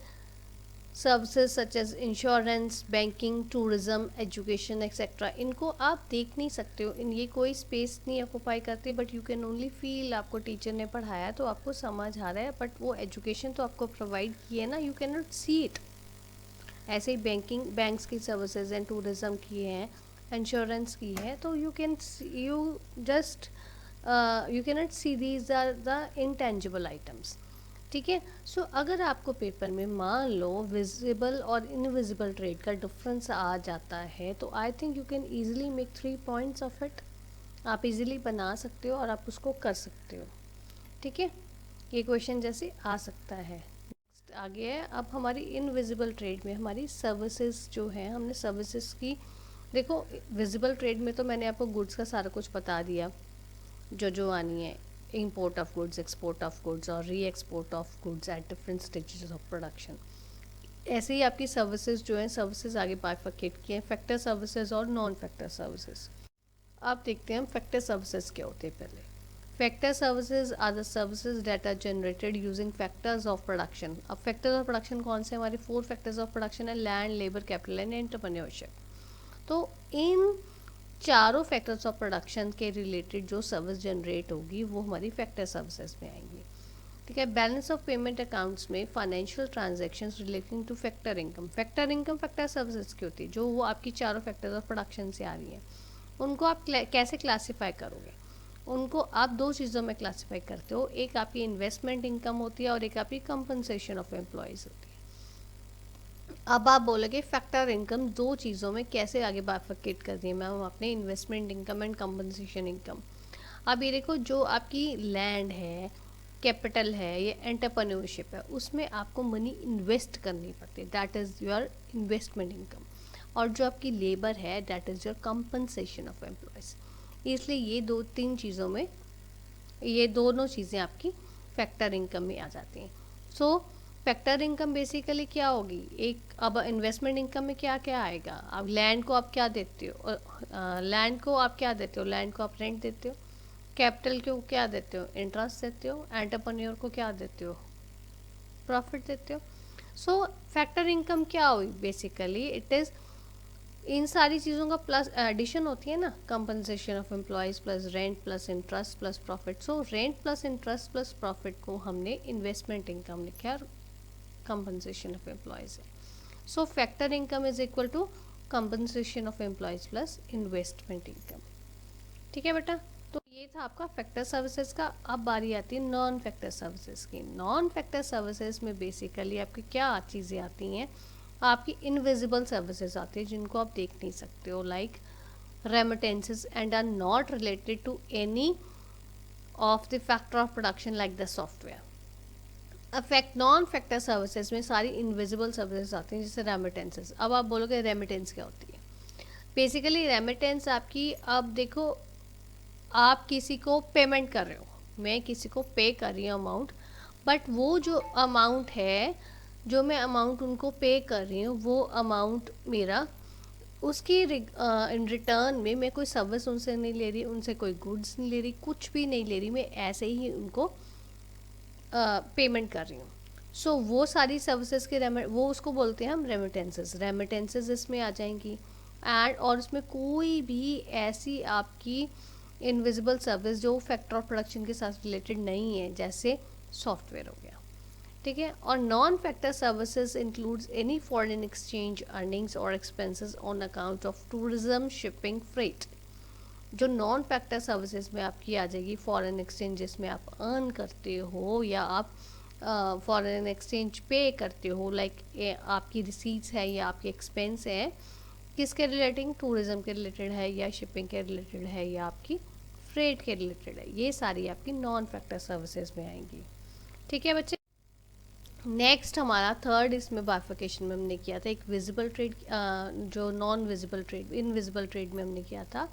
services such as insurance, banking, tourism, education etcetera. इनको आप देख नहीं सकते हो, इन ये कोई स्पेस नहीं ऑक्यूपाई करते, but you can only feel. आपको टीचर ने पढ़ाया तो आपको समझ आ रहा है, बट वो एजुकेशन तो आपको प्रोवाइड की है ना, you can not see it. ऐसे ही बैंक्स की सर्विसेज हैं, टूरिज्म की हैं, इंश्योरेंस की है, तो you can not see these are the intangible items, ठीक है। सो अगर आपको पेपर में मान लो विजिबल और इनविजिबल ट्रेड का डिफरेंस आ जाता है, तो I think you can easily make 3 points of it. आप इजीली बना सकते हो और आप उसको कर सकते हो, ठीक है। ये क्वेश्चन जैसे आ सकता है। नेक्स्ट आगे है, अब हमारी इनविजिबल ट्रेड में हमारी सर्विसेज जो है, हमने सर्विसेज की, देखो विजिबल ट्रेड में तो मैंने आपको गुड्स का सारा कुछ बता दिया, जो आनी है, import of goods, export of goods और re-export of goods at different stages of production। ऐसे ही आपकी सर्विसेज जो हैं, सर्विसेज आगे बाइफरकेट किए हैं, फैक्टर सर्विसेज और नॉन फैक्टर सर्विसेज। आप देखते हैं फैक्टर सर्विसेज क्या होते हैं पहले। Factor services are the services that are generated using factors of production. अब फैक्टर्स ऑफ प्रोडक्शन कौन से? हमारे 4 फैक्टर्स ऑफ प्रोडक्शन है, land, labour, capital and entrepreneurship. तो इन चारों फैक्टर्स ऑफ प्रोडक्शन के रिलेटेड जो सर्विस जनरेट होगी वो हमारी फैक्टर सर्विसेज में आएंगी, ठीक है। बैलेंस ऑफ पेमेंट अकाउंट्स में financial transactions relating two factor income. Factor income factor services की होती है, जो वो आपकी चारों फैक्टर्स ऑफ प्रोडक्शन से आ रही हैं। उनको आप कैसे क्लासीफाई करोगे? उनको आप 2 चीज़ों में क्लासीफाई करते हो, एक आपकी इन्वेस्टमेंट इनकम होती है और एक आपकी कंपनसेशन ऑफ एम्प्लॉयज़ होती है। अब आप बोलोगे फैक्टर इनकम 2 चीज़ों में कैसे आगे बाइफरकेट कर दी है मैम आपने, investment income and compensation income. अब ये देखो, जो आपकी लैंड है, कैपिटल है या एंटरप्रेन्योरशिप है, उसमें आपको मनी इन्वेस्ट करनी पड़ती है, that is your investment income. और जो आपकी लेबर है that is your compensation of employees. इसलिए ये दो तीन चीज़ों में ये दोनों चीज़ें आपकी फैक्टर इनकम में आ जाती हैं। सो फैक्टर इनकम बेसिकली क्या होगी, एक अब इन्वेस्टमेंट इनकम में क्या क्या आएगा, अब लैंड को आप क्या देते हो, लैंड को आप क्या देते हो, लैंड को आप रेंट देते हो, कैपिटल को क्या देते हो, इंटरेस्ट देते हो, एंटरप्रेन्योर को क्या देते हो, प्रॉफिट देते हो। सो फैक्टर इनकम क्या हुई, बेसिकली इट इज़ इन सारी चीज़ों का प्लस एडिशन होती है ना, compensation of employees plus rent plus interest plus profit. So rent plus interest plus profit को हमने इन्वेस्टमेंट इनकम लिखा है, कंपनसेशन ऑफ एम्प्लॉयज़ है। So factor income is equal to compensation of employees plus investment income. ठीक है बेटा, तो ये था आपका फैक्टर सर्विसेज का। अब बारी आती है नॉन फैक्टर सर्विसेज की। नॉन फैक्टर सर्विसेज में बेसिकली आपकी क्या चीज़ें आती हैं, आपकी इनविजिबल सर्विसेज आती है जिनको आप देख नहीं सकते हो, like remittances and are not related to any of the factor of production like the software. Affect non factor services में सारी इनविजिबल सर्विसेज आती हैं, जैसे रेमिटेंसेज। अब आप बोलोगे रेमिटेंस क्या होती है, बेसिकली रेमिटेंस आपकी, अब देखो आप किसी को पेमेंट कर रहे हो, मैं किसी को पे कर रही हूँ अमाउंट, बट वो जो अमाउंट है, जो मैं अमाउंट उनको पे कर रही हूँ, वो अमाउंट मेरा उसकी इन रिटर्न में मैं कोई सर्विस उनसे नहीं ले रही, उनसे कोई गुड्स नहीं ले रही, कुछ भी नहीं ले रही, मैं ऐसे ही उनको पेमेंट कर रही हूँ। सो वो सारी सर्विसेज के वो उसको बोलते हैं हम रेमिटेंसेस। रेमिटेंसेस इसमें आ जाएंगी एंड और उसमें कोई भी ऐसी आपकी इनविजिबल सर्विस जो फैक्टर ऑफ प्रोडक्शन के साथ रिलेटेड नहीं है, जैसे सॉफ्टवेयर हो गया। ठीक है, और non factor services includes any foreign exchange earnings और expenses on account of tourism, shipping, freight. जो नॉन फैक्टर सर्विसेज में आपकी आ जाएगी फॉरेन एक्सचेंज, जिसमें आप अर्न करते हो या आप फॉरेन एक्सचेंज पे करते हो, लाइक आपकी रिसीट्स है या आपके एक्सपेंस है, किसके रिलेटिंग, टूरिज्म के रिलेटेड है या शिपिंग के रिलेटेड है या आपकी फ्रेट के रिलेटेड है, ये सारी आपकी नॉन फैक्टर सर्विसेज में आएंगी। ठीक है बच्चे, नेक्स्ट हमारा थर्ड इसमें बाइफिकेशन में हमने किया था, एक विजिबल ट्रेड, जो non visible trade, invisible trade में हमने किया था।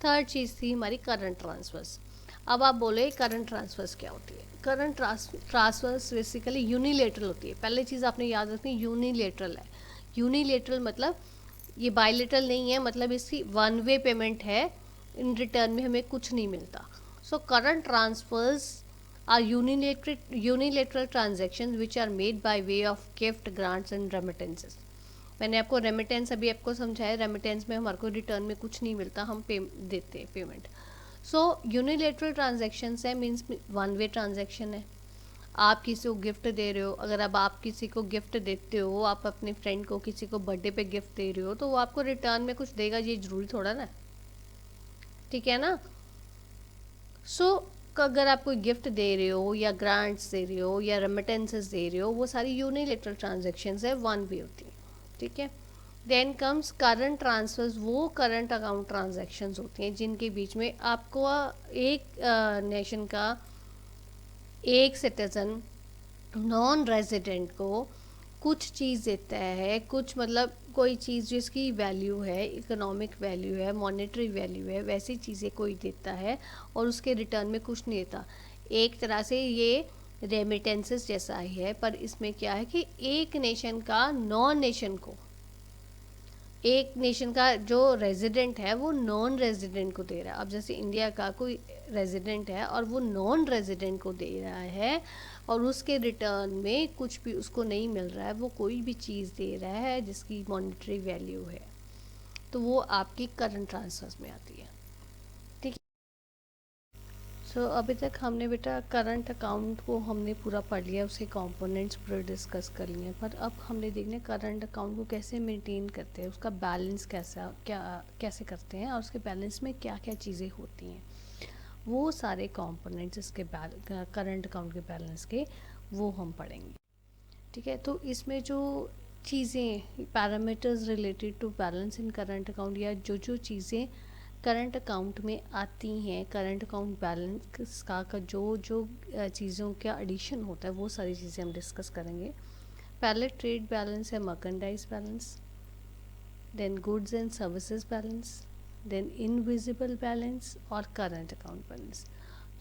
थर्ड चीज़ थी हमारी करंट ट्रांसफर्स। अब आप बोले करंट ट्रांसफर्स क्या होती है, करंट ट्रांसफर्स बेसिकली यूनिलेटरल होती है। पहले चीज़ आपने याद रखनी, यूनिलेटरल है। यूनिलेटरल मतलब ये बायलेटरल नहीं है, मतलब इसकी वन वे पेमेंट है, इन रिटर्न में हमें कुछ नहीं मिलता। So current transfers are unilateral transactions which are made by way of gift, grants and remittances। मैंने आपको रेमिटेंस अभी आपको समझाया, रेमिटेंस में हमारे को रिटर्न में कुछ नहीं मिलता, हम देते हैं पेमेंट। सो यूनिलेटरल ट्रांजेक्शन्स है, मीन्स वन वे ट्रांजेक्शन है। आप किसी को गिफ्ट दे रहे हो, अगर अब आप किसी को गिफ्ट देते हो, आप अपने फ्रेंड को किसी को बर्थडे पे गिफ्ट दे रहे हो, तो वो आपको रिटर्न में कुछ देगा, ये ज़रूरी थोड़ा ना, ठीक है ना। सो अगर आप कोई गिफ्ट दे रहे हो या ग्रांट्स दे रहे हो या रेमिटेंसेस दे रहे हो, वो सारी यूनिलेटरल ट्रांजेक्शन्स है, वन वे होती है। ठीक है, देन कम्स करंट ट्रांसफर्स। वो करंट अकाउंट ट्रांजैक्शंस होती हैं जिनके बीच में आपको एक नेशन का एक सिटीज़न नॉन रेजिडेंट को कुछ चीज़ देता है, कुछ मतलब कोई चीज़ जिसकी वैल्यू है, इकोनॉमिक वैल्यू है, मॉनेटरी वैल्यू है, वैसी चीज़ें कोई देता है और उसके रिटर्न में कुछ नहीं देता। एक तरह से ये रेमिटेंसेस जैसा ही है, पर इसमें क्या है कि एक नेशन का नॉन नेशन को, एक नेशन का जो रेजिडेंट है वो नॉन रेजिडेंट को दे रहा है। अब जैसे इंडिया का कोई रेजिडेंट है और वो नॉन रेजिडेंट को दे रहा है और उसके रिटर्न में कुछ भी उसको नहीं मिल रहा है, वो कोई भी चीज़ दे रहा है जिसकी मॉनेटरी वैल्यू है, तो वो आपकी करंट ट्रांसफर्स में आती है। ठीक है, सो अभी तक हमने बेटा करंट अकाउंट को हमने पूरा पढ़ लिया, उसके कंपोनेंट्स पूरे डिस्कस कर लिए, पर अब हमने देखना करंट अकाउंट को कैसे मेंटेन करते हैं, उसका बैलेंस कैसे करते हैं और उसके बैलेंस में क्या क्या चीज़ें होती हैं, वो सारे कंपोनेंट्स इसके करंट अकाउंट के बैलेंस के वो हम पढ़ेंगे। ठीक है, तो इसमें जो चीज़ें parameters related to balance in current account या जो जो चीज़ें करंट अकाउंट में आती हैं करंट अकाउंट बैलेंस का जो जो चीज़ों का एडिशन होता है वो सारी चीज़ें हम डिस्कस करेंगे। पहले ट्रेड बैलेंस है merchandise balance, then goods and services balance, then invisible balance और करंट अकाउंट बैलेंस।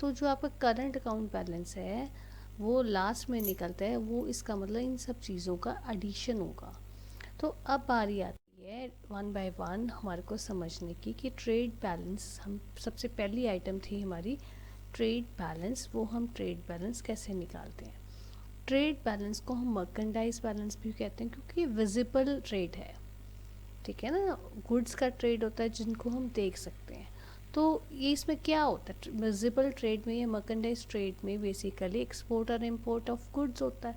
तो जो आपका करंट अकाउंट बैलेंस है वो लास्ट में निकलता है, वो इसका मतलब इन सब चीज़ों का एडिशन होगा। तो अब बारी आती है वन बाय वन हमारे को समझने की कि ट्रेड बैलेंस, हम सबसे पहली आइटम थी हमारी ट्रेड बैलेंस, वो हम ट्रेड बैलेंस कैसे निकालते हैं। ट्रेड बैलेंस को हम मर्केंडाइज बैलेंस भी कहते हैं क्योंकि विजिबल ट्रेड है, ठीक है ना। गुड्स का ट्रेड होता है जिनको हम देख सकते हैं। तो ये इसमें क्या होता है, विजिबल ट्रेड में या मर्केंडाइज ट्रेड में बेसिकली एक्सपोर्ट और इम्पोर्ट ऑफ गुड्स होता है।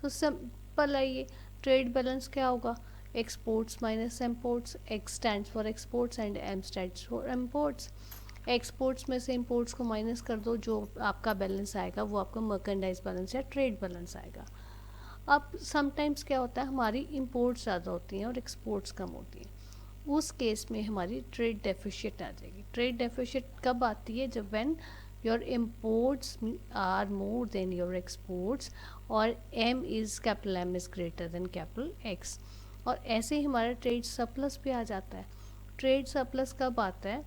तो सिंपल है ये, ट्रेड बैलेंस क्या होगा, exports minus imports, X stands for exports and M stands for imports. Exports में से इम्पोर्ट्स को माइनस कर दो, जो आपका बैलेंस आएगा वो आपका मर्केंडाइज बैलेंस या ट्रेड बैलेंस आएगा। अब समटाइम्स क्या होता है, हमारी इंपोर्ट्स ज़्यादा होती हैं और एक्सपोर्ट्स कम होती हैं, उस केस में हमारी ट्रेड डेफिशिएट आ जाएगी। ट्रेड डेफिशिएट कब आती है, जब when your imports are more than your exports और M is capital M is greater than capital X. और ऐसे ही हमारा ट्रेड सरप्लस भी आ जाता है। ट्रेड सरप्लस कब आता है,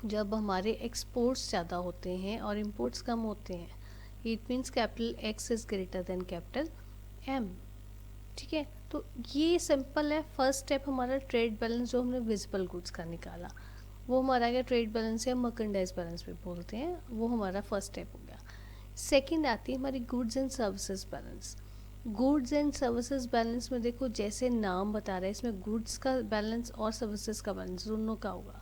जब हमारे एक्सपोर्ट्स ज़्यादा होते हैं और इम्पोर्ट्स कम होते हैं। It means capital X is greater than capital M, ठीक है। तो ये सिंपल है। फर्स्ट स्टेप हमारा ट्रेड बैलेंस जो हमने विजिबल गुड्स का निकाला वो हमारा गया ट्रेड बैलेंस या मर्केंडाइज बैलेंस भी बोलते हैं, वो हमारा फर्स्ट स्टेप हो गया। सेकंड आती है हमारी goods and services balance. Goods and services balance में देखो जैसे नाम बता रहा है, इसमें गुड्स का बैलेंस और सर्विसेज का बैलेंस दोनों का होगा।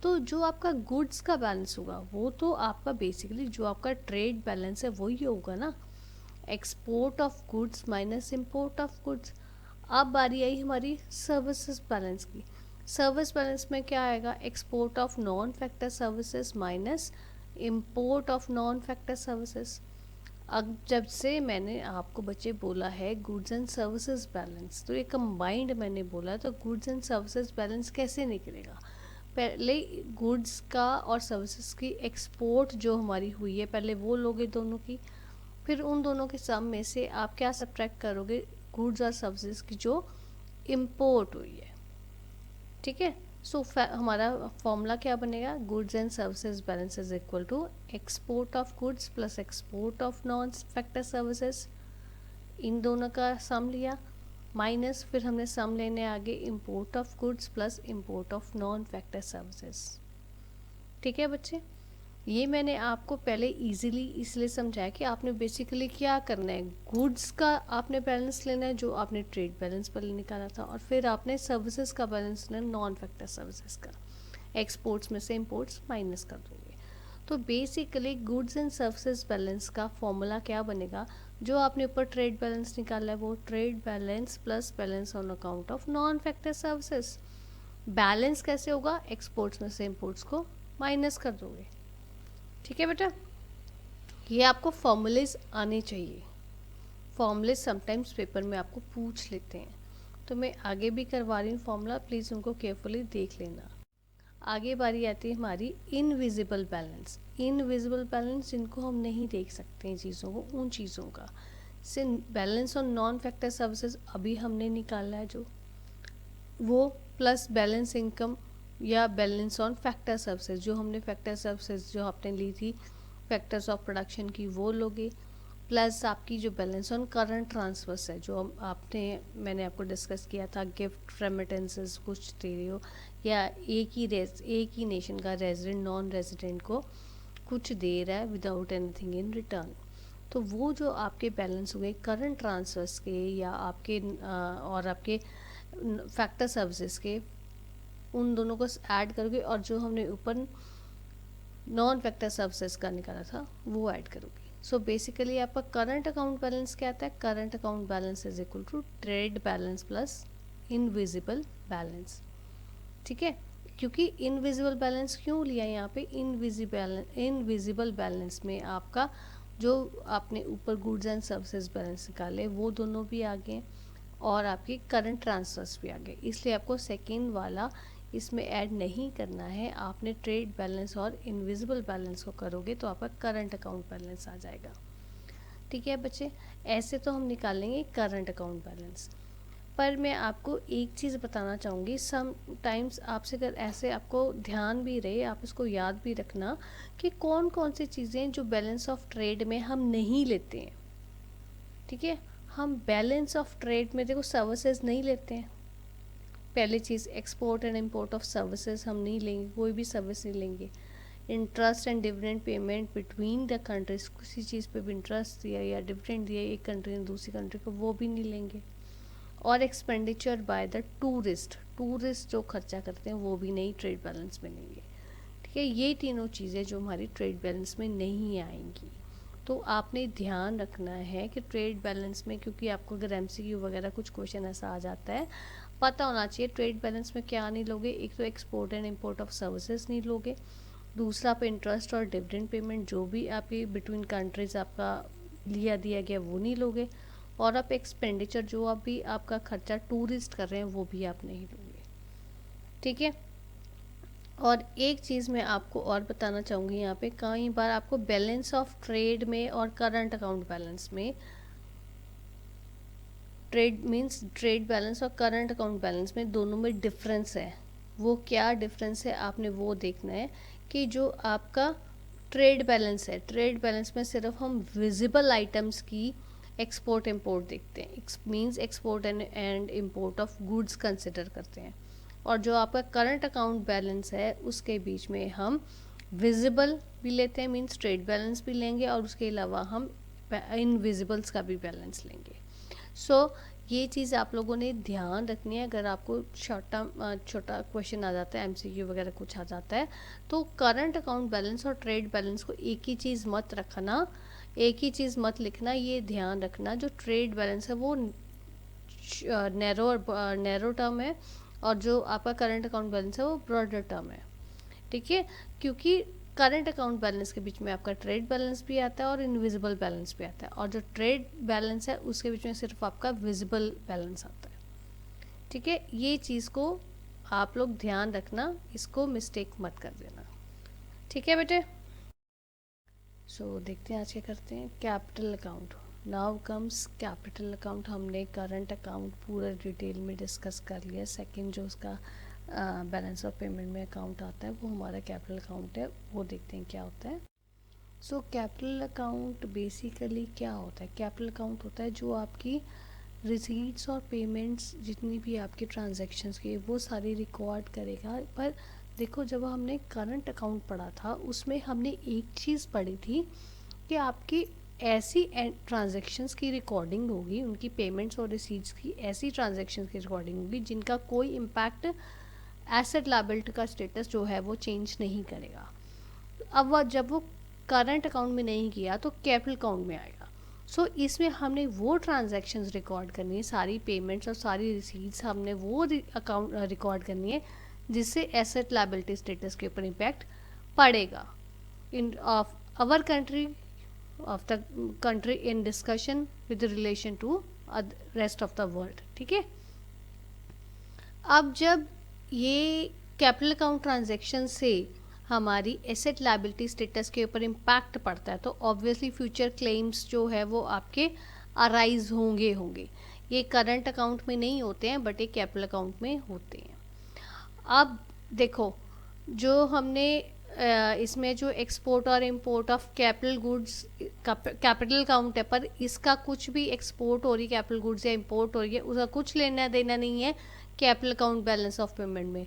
तो जो आपका गुड्स का बैलेंस होगा वो तो आपका बेसिकली जो आपका ट्रेड बैलेंस है वही होगा ना, export of goods minus import of goods. अब बारी आई हमारी सर्विसेज बैलेंस की। सर्विस बैलेंस में क्या आएगा, export of non factor services minus import of non factor services. अब जब से मैंने आपको बच्चे बोला है गुड्स एंड सर्विसेज बैलेंस, तो ये कंबाइंड मैंने बोला, तो गुड्स एंड सर्विसेज बैलेंस कैसे निकलेगा, पहले गुड्स का और सर्विसेज की एक्सपोर्ट जो हमारी हुई है पहले वो लोगे दोनों की, फिर उन दोनों के सम में से आप क्या सब्ट्रैक्ट करोगे, गुड्स और सर्विसेज की जो इम्पोर्ट हुई है, ठीक है। सो हमारा फॉर्मूला क्या बनेगा, goods and services balance is equal to export of goods plus export of non factor services, इन दोनों का सम लिया, माइनस फिर हमने सम लेने आगे import of goods plus import of non factor services, ठीक है बच्चे। ये मैंने आपको पहले इजीली इसलिए समझाया कि आपने बेसिकली क्या करना है, गुड्स का आपने बैलेंस लेना है जो आपने ट्रेड बैलेंस पर निकाला था, और फिर आपने सर्विसेज का बैलेंस लेना नॉन फैक्टर सर्विसेज का, एक्सपोर्ट्स में से इम्पोर्ट्स माइनस कर दोगे। तो basically goods and services balance का फॉर्मूला क्या बनेगा, जो आपने ऊपर ट्रेड बैलेंस निकाला है वो trade balance plus balance on account of non factor services. Balance कैसे होगा, एक्सपोर्ट्स में से इम्पोर्ट्स को माइनस कर दोगे, ठीक है बेटा। ये आपको फॉर्मूलेज आने चाहिए, फॉर्मूलेज समटाइम्स पेपर में आपको पूछ लेते हैं, तो मैं आगे भी करवा रही हूँ फॉर्मूला, प्लीज़ उनको केयरफुली देख लेना। आगे बारी आती है हमारी इनविजिबल बैलेंस। इनविजिबल बैलेंस जिनको हम नहीं देख सकते हैं चीज़ों को, उन चीज़ों का से balance on non factor services अभी हमने निकाला है जो, वो प्लस बैलेंस इनकम या बैलेंस ऑन फैक्टर सर्विसेज, जो हमने फैक्टर सर्विसेज जो आपने ली थी फैक्टर्स ऑफ प्रोडक्शन की वो लोगे, प्लस आपकी जो बैलेंस ऑन करंट ट्रांसफर्स है जो आपने मैंने आपको डिस्कस किया था, गिफ्ट रेमिटेंसेस कुछ दे रहे हो या एक ही नेशन का रेजिडेंट नॉन रेजिडेंट को कुछ दे रहा है विदाउट एनीथिंग इन रिटर्न, तो वो जो आपके बैलेंस हुए करंट ट्रांसफर्स के या आपके और आपके फैक्टर सर्विसेज के, उन दोनों को ऐड करोगे और जो हमने ऊपर नॉन फैक्टर सर्विसेज का निकाला था वो ऐड करोगे। सो बेसिकली आपका करंट अकाउंट बैलेंस क्या आता है, current account balance is equal to trade balance plus invisible balance, ठीक है। क्योंकि इनविजिबल बैलेंस क्यों लिया यहाँ पे, इनविजिबल बैलेंस में आपका जो आपने ऊपर गुड्स एंड सर्विसेज बैलेंस निकाले वो दोनों भी आ गए और आपकी करंट ट्रांसफर्स भी आ गए, इसलिए आपको सेकेंड वाला इसमें ऐड नहीं करना है। आपने ट्रेड बैलेंस और इनविजिबल बैलेंस को करोगे तो आपका करंट अकाउंट बैलेंस आ जाएगा। ठीक है बच्चे, ऐसे तो हम निकालेंगे करंट अकाउंट बैलेंस। पर मैं आपको एक चीज़ बताना चाहूँगी, सम टाइम्स आपसे अगर ऐसे आपको ध्यान भी रहे, आप इसको याद भी रखना कि कौन कौन सी चीज़ें जो बैलेंस ऑफ ट्रेड में हम नहीं लेते हैं। ठीक है, हम बैलेंस ऑफ ट्रेड में देखो सर्विसेज नहीं लेते हैं। पहली चीज़, export and import of services हम नहीं लेंगे, कोई भी सर्विस नहीं लेंगे। Interest and dividend payment between the countries, किसी चीज़ पे भी इंटरेस्ट दिया या डिविडेंड दिया एक कंट्री ने दूसरी कंट्री को, वो भी नहीं लेंगे। और एक्सपेंडिचर बाय द टूरिस्ट जो खर्चा करते हैं वो भी नहीं ट्रेड बैलेंस में लेंगे। ठीक है, ये तीनों चीज़ें जो हमारी ट्रेड बैलेंस में नहीं आएंगी। तो आपने ध्यान रखना है कि ट्रेड बैलेंस में, क्योंकि आपको अगर एमसीक्यू वगैरह कुछ क्वेश्चन ऐसा आ जाता है, पता होना चाहिए ट्रेड बैलेंस में क्या नहीं लोगे। एक तो export and import of services नहीं लोगे, दूसरा आप इंटरेस्ट और डिविडेंड पेमेंट जो भी आपकी बिटवीन कंट्रीज आपका लिया दिया गया वो नहीं लोगे, और आप एक्सपेंडिचर जो आप भी आपका खर्चा टूरिस्ट कर रहे हैं वो भी आप नहीं लोगे। ठीक है, और एक चीज़ मैं आपको और बताना चाहूँगी, यहाँ पे कई बार आपको बैलेंस ऑफ ट्रेड में और करंट अकाउंट बैलेंस में, ट्रेड मीन्स ट्रेड बैलेंस और करंट अकाउंट बैलेंस में दोनों में डिफरेंस है। वो क्या डिफरेंस है आपने वो देखना है कि जो आपका ट्रेड बैलेंस है, ट्रेड बैलेंस में सिर्फ हम विजिबल आइटम्स की एक्सपोर्ट इंपोर्ट देखते हैं, means export and import of goods consider करते हैं। और जो आपका करंट अकाउंट बैलेंस है उसके बीच में हम विजिबल भी लेते हैं, मीन्स ट्रेड बैलेंस भी लेंगे, और उसके अलावा हम इनविजिबल्स का भी बैलेंस लेंगे। सो ये चीज़ आप लोगों ने ध्यान रखनी है। अगर आपको छोटा क्वेश्चन आ जाता है, एमसीक्यू वगैरह कुछ आ जाता है, तो करंट अकाउंट बैलेंस और ट्रेड बैलेंस को एक ही चीज़ मत रखना, एक ही चीज़ मत लिखना। ये ध्यान रखना जो ट्रेड बैलेंस है वो नैरो टर्म है, और जो आपका करंट अकाउंट बैलेंस है वो ब्रॉडर टर्म है। ठीक है, क्योंकि करंट अकाउंट बैलेंस के बीच में आपका ट्रेड बैलेंस भी आता है और इनविजिबल बैलेंस भी आता है, और जो ट्रेड बैलेंस है उसके बीच में सिर्फ आपका विजिबल बैलेंस आता है। ठीक है, ये चीज़ को आप लोग ध्यान रखना, इसको मिस्टेक मत कर देना। ठीक है बेटे, सो देखते हैं आज क्या करते हैं। Capital account, now comes capital account. हमने करंट अकाउंट पूरा डिटेल में डिस्कस कर लिया। सेकंड जो उसका बैलेंस ऑफ पेमेंट में अकाउंट आता है वो हमारा कैपिटल अकाउंट है, वो देखते हैं क्या होता है। सो कैपिटल अकाउंट बेसिकली क्या होता है? कैपिटल अकाउंट होता है जो आपकी रिसीट्स और पेमेंट्स जितनी भी आपकी ट्रांजैक्शंस की वो सारी रिकॉर्ड करेगा। पर देखो, जब हमने करंट अकाउंट पढ़ा था उसमें हमने एक चीज़ पढ़ी थी कि आपकी ऐसी ट्रांजैक्शंस की रिकॉर्डिंग होगी, उनकी पेमेंट्स और रिसीट्स की ऐसी ट्रांजैक्शंस की रिकॉर्डिंग होगी जिनका कोई इम्पैक्ट एसेट लायबिलिटी का स्टेटस जो है वो चेंज नहीं करेगा। अब वह जब वो करंट अकाउंट में नहीं किया तो कैपिटल अकाउंट में आएगा। सो इसमें हमने वो ट्रांजैक्शंस रिकॉर्ड करनी है, सारी पेमेंट्स और सारी रिसीट्स हमने वो अकाउंट रिकॉर्ड करनी है जिससे एसेट लायबिलिटी स्टेटस के ऊपर इम्पैक्ट पड़ेगा in of our country, of the country in discussion with relation to rest of the world. ठीक है, अब जब ये कैपिटल अकाउंट ट्रांजैक्शन से हमारी एसेट लायबिलिटी स्टेटस के ऊपर इम्पैक्ट पड़ता है तो ऑब्वियसली फ्यूचर क्लेम्स जो है वो आपके अराइज होंगे। ये करंट अकाउंट में नहीं होते हैं बट ये कैपिटल अकाउंट में होते हैं। अब देखो, जो हमने इसमें जो एक्सपोर्ट और import of capital goods capital account है, पर इसका कुछ भी एक्सपोर्ट हो रही है कैपिटल गुड्स या इंपोर्ट हो रही है उसका कुछ लेना देना नहीं है capital account balance of payment में।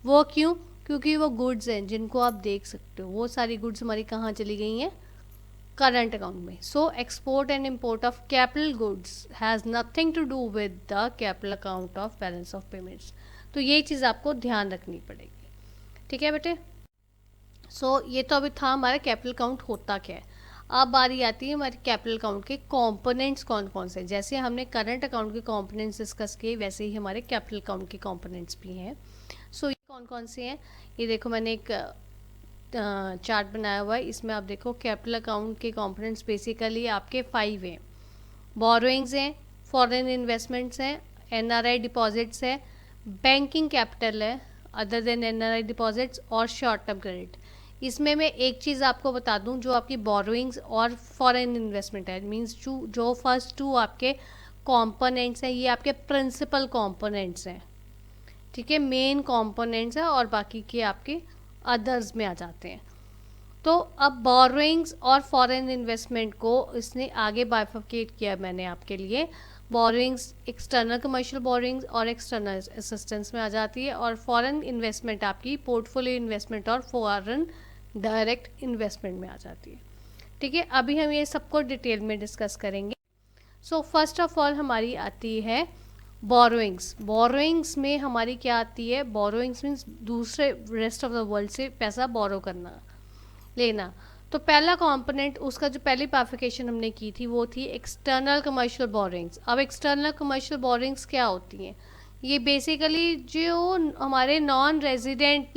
वो क्यों? क्योंकि वो गुड्स हैं जिनको आप देख सकते हो, वो सारी गुड्स हमारी कहाँ चली गई हैं? करंट अकाउंट में। So export and import of capital goods has nothing to do with the capital account of balance of payments. तो ये चीज़ आपको ध्यान रखनी पड़ेगी। ठीक है बेटे, सो ये तो अभी था हमारा कैपिटल अकाउंट होता क्या है। अब बारी आती है हमारे कैपिटल अकाउंट के कंपोनेंट्स कौन कौन से। जैसे हमने करंट अकाउंट के कंपोनेंट्स डिस्कस किए वैसे ही हमारे कैपिटल अकाउंट के कंपोनेंट्स भी हैं। सो ये कौन कौन से हैं ये देखो, मैंने एक चार्ट बनाया हुआ है, इसमें आप देखो कैपिटल अकाउंट के कंपोनेंट्स बेसिकली आपके 5 हैं। बोरोइंग्स हैं, फॉरेन इन्वेस्टमेंट्स हैं, एनआरआई डिपॉजिट्स है, बैंकिंग कैपिटल है, अदर देन एनआरआई डिपॉजिट्स और शॉर्ट टर्म क्रेडिट। इसमें मैं एक चीज़ आपको बता दूं, जो आपकी बोरोइंग्स और फॉरेन इन्वेस्टमेंट है, मींस जो फर्स्ट टू आपके कंपोनेंट्स हैं ये आपके प्रिंसिपल कंपोनेंट्स हैं, ठीक है, मेन कंपोनेंट्स हैं, और बाकी के आपके अदर्स में आ जाते हैं। तो अब बोरोइंग्स और फॉरेन इन्वेस्टमेंट को इसने आगे बाइफर्केट किया मैंने आपके लिए। बोरोइंग्स एक्सटर्नल कमर्शियल बोरोइंग्स और एक्सटर्नल असिस्टेंस में आ जाती है, और फॉरेन इन्वेस्टमेंट आपकी पोर्टफोलियो इन्वेस्टमेंट और फॉरेन डायरेक्ट इन्वेस्टमेंट में आ जाती है, ठीक है। अभी हम ये सबको डिटेल में डिस्कस करेंगे। सो फर्स्ट ऑफ ऑल हमारी आती है बोरोइंग्स। बोरोइंग्स में हमारी क्या आती है? बोरोइंग्स मीन्स दूसरे रेस्ट ऑफ द वर्ल्ड से पैसा बोरो करना, लेना। तो पहला कंपोनेंट उसका जो पहली बाइफर्केशन हमने की थी वो थी एक्सटर्नल कमर्शियल बोरोइंग्स। अब एक्सटर्नल कमर्शियल बोरोइंग्स क्या होती हैं? ये बेसिकली जो हमारे नॉन रेजिडेंट्स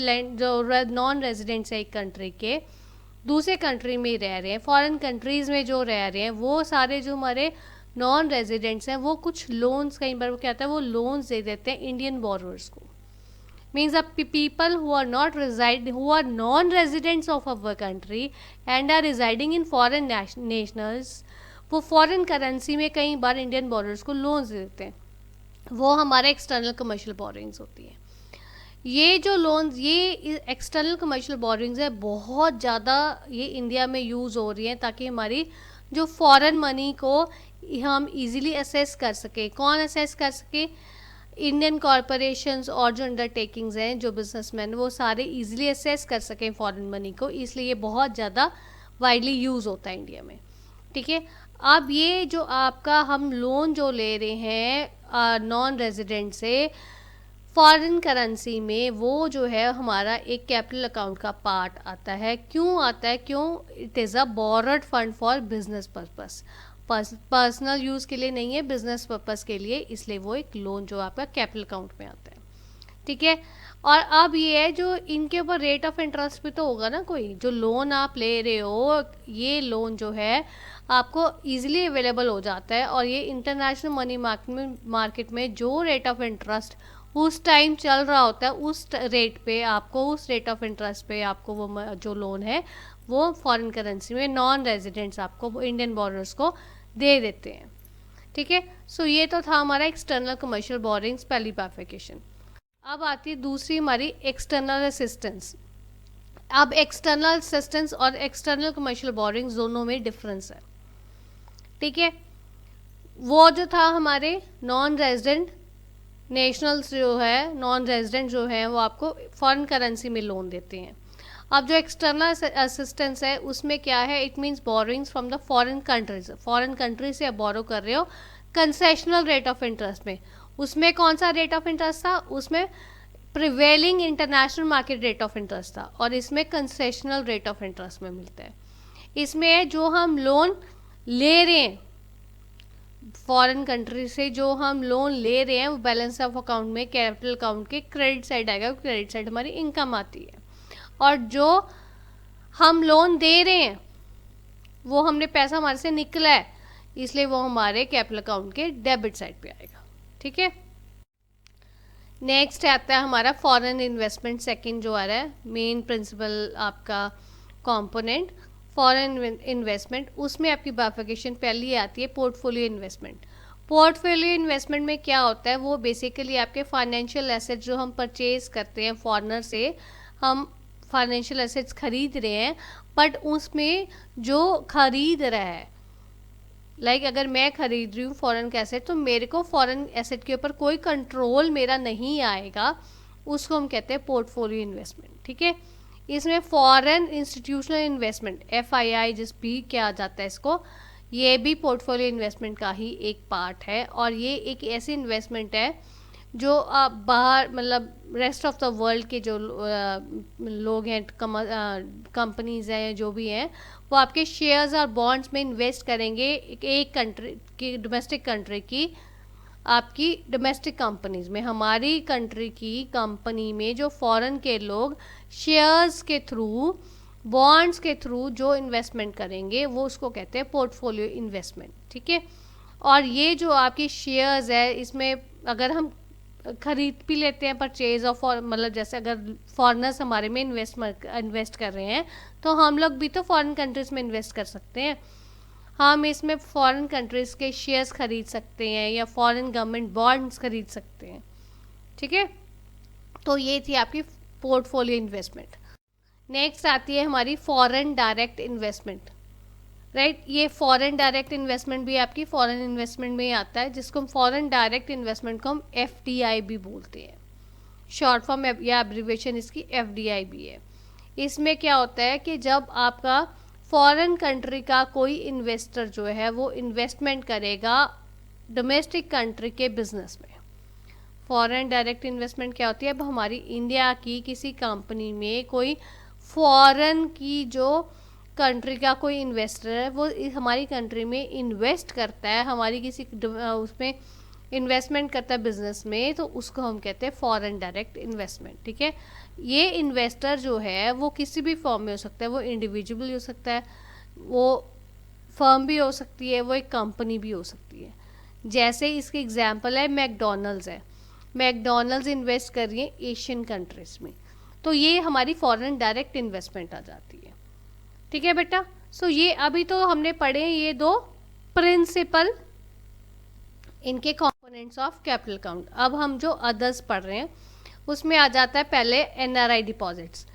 है एक कंट्री के, दूसरे कंट्री में रह रहे हैं, फॉरेन कंट्रीज़ में जो रह रहे हैं, वो सारे जो हमारे नॉन रेजिडेंट्स हैं वो कुछ लोन्स, कई बार वो क्या होता है, वो लोन्स दे देते हैं इंडियन बोरोअर्स को। Means the people who are not who are non-residents of our country and are residing in foreign nationals, वो फॉरेन करेंसी में कई बार इंडियन बोरोअर्स को लोन्स देते हैं, वो हमारे एक्सटर्नल कमर्शियल बोरोइंग्स होती है। ये जो लोन्स, ये एक्सटर्नल कमर्शियल बोरोइंग्स है, बहुत ज़्यादा ये इंडिया में यूज़ हो रही हैं ताकि हमारी जो फॉरेन मनी को हम इजीली असेस कर सके। कौन असेस कर सके? इंडियन कॉरपोरेशंस और जो अंडरटेकिंग्स हैं, जो बिजनेसमैन, वो सारे इजीली असेस कर सकें फॉरेन मनी को, इसलिए ये बहुत ज़्यादा वाइडली यूज़ होता है इंडिया में, ठीक है। अब ये जो आपका हम लोन जो ले रहे हैं नॉन रेजिडेंट से फॉरेन करेंसी में, वो जो है हमारा एक कैपिटल अकाउंट का पार्ट आता है। क्यों आता है? क्यों? It is a borrowed fund for business purpose, personal use के लिए नहीं है, बिजनेस पर्पस के लिए, इसलिए वो एक लोन जो आपका कैपिटल अकाउंट में आता है, ठीक है। और अब ये है जो इनके ऊपर रेट ऑफ इंटरेस्ट भी तो होगा ना, कोई जो लोन आप ले रहे हो, ये लोन जो है आपको इजीली अवेलेबल हो जाता है, और ये इंटरनेशनल मनी मार्केट में जो रेट ऑफ इंटरेस्ट उस टाइम चल रहा होता है, उस रेट पे आपको, उस रेट ऑफ इंटरेस्ट पे आपको वो जो लोन है वो फॉरेन करेंसी में नॉन रेजिडेंट्स आपको, इंडियन बोरोअर्स को दे देते हैं, ठीक है। सो ये तो था हमारा एक्सटर्नल कमर्शियल बोरोइंग्स पहली बाइफर्केशन। अब आती है दूसरी हमारी एक्सटर्नल असिस्टेंस। अब एक्सटर्नल असिस्टेंस और एक्सटर्नल कमर्शियल बोरोइंग्स दोनों में डिफरेंस है, ठीक है। वो जो था हमारे नॉन रेजिडेंट नेशनल्स जो है, नॉन रेजिडेंट जो है, वो आपको फॉरेन करेंसी में लोन देते हैं। अब जो एक्सटर्नल असिस्टेंस है उसमें क्या है? It means borrowings from the foreign countries. Foreign country से आप बोरो कर रहे हो कंसेशनल रेट ऑफ इंटरेस्ट में। उसमें कौन सा रेट ऑफ इंटरेस्ट था? उसमें prevailing international market rate of interest था, और इसमें कंसेशनल रेट ऑफ इंटरेस्ट में मिलता है। इसमें जो हम लोन ले रहे हैं फॉरेन कंट्री से, जो हम लोन ले रहे हैं, वो बैलेंस ऑफ अकाउंट में कैपिटल अकाउंट के क्रेडिट साइड आएगा। क्रेडिट साइड हमारी इनकम आती है, और जो हम लोन दे रहे हैं वो हमने पैसा हमारे से निकला है, इसलिए वो हमारे कैपिटल अकाउंट के डेबिट साइड पे आएगा, ठीक है। नेक्स्ट आता है हमारा फॉरेन इन्वेस्टमेंट, सेकंड जो आ रहा है मेन प्रिंसिपल आपका कंपोनेंट फॉरेन इन्वेस्टमेंट। उसमें आपकी बाइफर्केशन पहली आती है पोर्टफोलियो इन्वेस्टमेंट। पोर्टफोलियो इन्वेस्टमेंट में क्या होता है? वो बेसिकली आपके फाइनेंशियल एसेट जो हम परचेज करते हैं फॉरेनर से, हम फाइनेंशियल एसेट्स खरीद रहे हैं, बट उसमें जो खरीद रहा है, लाइक अगर मैं खरीद रही हूँ फॉरेन का एसेट, तो मेरे को फॉरेन एसेट के ऊपर कोई कंट्रोल मेरा नहीं आएगा, उसको हम कहते हैं पोर्टफोलियो इन्वेस्टमेंट, ठीक है। इसमें फॉरेन इंस्टीट्यूशनल इन्वेस्टमेंट FII जिस भी क्या जाता है इसको, ये भी पोर्टफोलियो इन्वेस्टमेंट का ही एक पार्ट है, और ये एक ऐसी इन्वेस्टमेंट है जो बाहर, मतलब रेस्ट ऑफ द वर्ल्ड के जो लोग हैं, कंपनीज हैं, जो भी हैं, वो आपके शेयर्स और बॉन्ड्स में इन्वेस्ट करेंगे एक कंट्री की, डोमेस्टिक कंट्री की, आपकी डोमेस्टिक कंपनीज में। हमारी कंट्री की कंपनी में जो फॉरेन के लोग शेयर्स के थ्रू, बॉन्ड्स के थ्रू जो इन्वेस्टमेंट करेंगे, वो उसको कहते हैं पोर्टफोलियो इन्वेस्टमेंट, ठीक है। और ये जो आपकी शेयर्स है, इसमें अगर हम खरीद भी लेते हैं, परचेज ऑफ, मतलब जैसे अगर फॉरेनर्स हमारे में इन्वेस्ट कर रहे हैं तो हम लोग भी तो फॉरेन कंट्रीज़ में इन्वेस्ट कर सकते हैं। हम इसमें फॉरेन कंट्रीज़ के शेयर्स खरीद सकते हैं या फॉरेन गवर्नमेंट बॉन्ड्स खरीद सकते हैं। ठीक है, तो ये थी आपकी पोर्टफोलियो इन्वेस्टमेंट। नेक्स्ट आती है हमारी फॉरेन डायरेक्ट इन्वेस्टमेंट, राइट। ये फॉरेन डायरेक्ट इन्वेस्टमेंट भी आपकी फॉरेन इन्वेस्टमेंट में ही आता है, जिसको हम फॉरेन डायरेक्ट इन्वेस्टमेंट को हम FDI भी बोलते हैं। शॉर्ट फॉर्म या एब्रीविएशन इसकी FDI भी है। इसमें क्या होता है कि जब आपका फॉरेन कंट्री का कोई इन्वेस्टर जो है वो इन्वेस्टमेंट करेगा डोमेस्टिक कंट्री के बिजनेस में। फॉरेन डायरेक्ट इन्वेस्टमेंट क्या होती है, अब हमारी इंडिया की किसी कंपनी में कोई फॉरेन की जो कंट्री का कोई इन्वेस्टर है वो हमारी कंट्री में इन्वेस्ट करता है, हमारी किसी उसमें इन्वेस्टमेंट करता है बिजनेस में, तो उसको हम कहते हैं फॉरेन डायरेक्ट इन्वेस्टमेंट। ठीक है, ये इन्वेस्टर जो है वो किसी भी फॉर्म में हो सकता है, वो इंडिविजुअल हो सकता है, वो फर्म भी हो सकती है, वो एक कंपनी भी हो सकती है। जैसे इसकी एग्जांपल है मैकडॉनल्ड्स है, मैकडॉनल्ड्स इन्वेस्ट कर रही है एशियन कंट्रीज़ में, तो ये हमारी फॉरेन डायरेक्ट इन्वेस्टमेंट आ जाती है। ठीक है बेटा, सो ये अभी तो हमने पढ़े ये दो प्रिंसिपल इनके कंपोनेंट्स ऑफ कैपिटल अकाउंट। अब हम जो अदर्स पढ़ रहे हैं उसमें आ जाता है पहले NRI डिपॉजिट्स।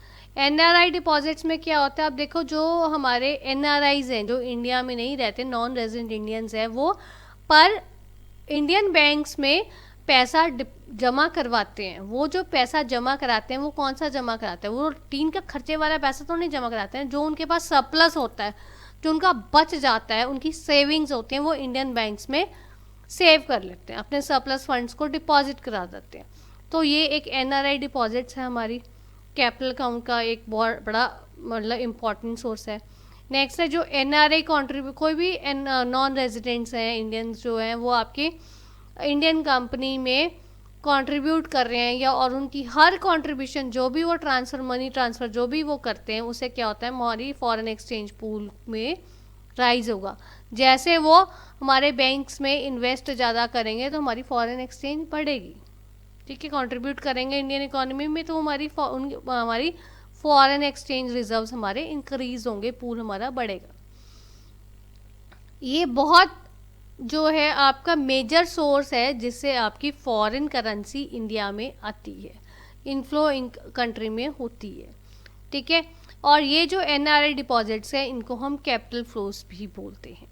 NRI डिपॉजिट्स में क्या होता है, अब देखो जो हमारे NRIs हैं जो इंडिया में नहीं रहते, नॉन रेजिडेंट इंडियंस हैं, वो पर इंडियन बैंक्स में पैसा जमा करवाते हैं। वो जो पैसा जमा कराते हैं वो कौन सा जमा कराते हैं, वो टीन का खर्चे वाला पैसा तो नहीं जमा कराते हैं, जो उनके पास सरप्लस होता है, जो उनका बच जाता है, उनकी सेविंग्स होती हैं, वो इंडियन बैंक्स में सेव कर लेते हैं, अपने सरप्लस फंड्स को डिपॉजिट करा देते हैं। तो ये एक NRI डिपॉजिट्स है हमारी कैपिटल अकाउंट का एक बहुत बड़ा मतलब इम्पॉर्टेंट सोर्स है। नेक्स्ट है जो NRI कॉन्ट्रीब्यूट, कोई भी नॉन रेजिडेंट्स हैं इंडियंस जो हैं वो आपके इंडियन कंपनी में कंट्रीब्यूट कर रहे हैं, या और उनकी हर कंट्रीब्यूशन जो भी वो ट्रांसफ़र, मनी ट्रांसफ़र जो भी वो करते हैं, उससे क्या होता है हमारी फॉरेन एक्सचेंज पूल में राइज होगा। जैसे वो हमारे बैंक्स में इन्वेस्ट ज़्यादा करेंगे तो हमारी फॉरेन एक्सचेंज बढ़ेगी। ठीक है, कंट्रीब्यूट करेंगे इंडियन इकोनॉमी में तो हमारी फॉरेन एक्सचेंज रिजर्व्स हमारे इंक्रीज होंगे, पूल हमारा बढ़ेगा। ये बहुत जो है आपका मेजर सोर्स है जिससे आपकी फॉरेन करेंसी इंडिया में आती है, इनफ्लो कंट्री में होती है। ठीक है, और ये जो NRI डिपॉजिट्स हैं इनको हम कैपिटल फ्लोज भी बोलते हैं,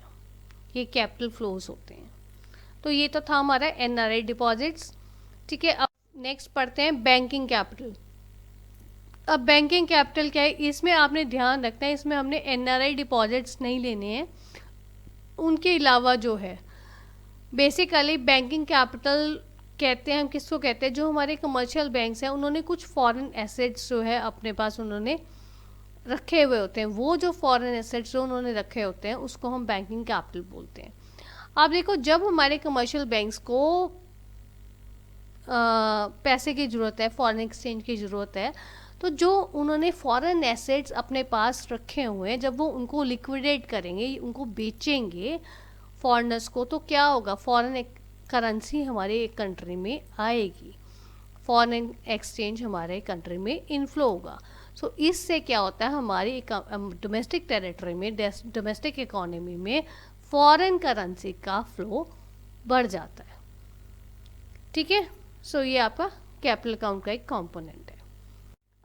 ये कैपिटल फ्लोज होते हैं। तो ये तो था हमारा NRI डिपॉजिट्स। ठीक है, अब नेक्स्ट पढ़ते हैं बैंकिंग कैपिटल। अब बैंकिंग कैपिटल क्या है, इसमें आपने ध्यान रखना है, इसमें हमने NRI डिपॉजिट्स नहीं लेने हैं, उनके अलावा जो है बेसिकली बैंकिंग कैपिटल कहते हैं हम किसको कहते हैं, जो हमारे कमर्शियल बैंक्स हैं उन्होंने कुछ फॉरेन एसेट्स जो है अपने पास उन्होंने रखे हुए होते हैं, वो जो फॉरेन एसेट्स जो उन्होंने रखे होते हैं उसको हम बैंकिंग कैपिटल बोलते हैं। अब देखो जब हमारे कमर्शियल बैंक्स को पैसे की ज़रूरत है, फॉरेन एक्सचेंज की ज़रूरत है, तो जो उन्होंने फॉरेन एसेट्स अपने पास रखे हुए हैं जब वो उनको लिक्विडेट करेंगे, उनको बेचेंगे फॉरेनर्स को, तो क्या होगा, फॉरेन करेंसी हमारे कंट्री में आएगी, फॉरेन एक्सचेंज हमारे कंट्री में इनफ्लो होगा। सो इससे क्या होता है हमारी डोमेस्टिक टेरिटरी में, डोमेस्टिक इकोनॉमी में फॉरेन करेंसी का फ्लो बढ़ जाता है। ठीक है, सो ये आपका कैपिटल अकाउंट का एक कंपोनेंट है।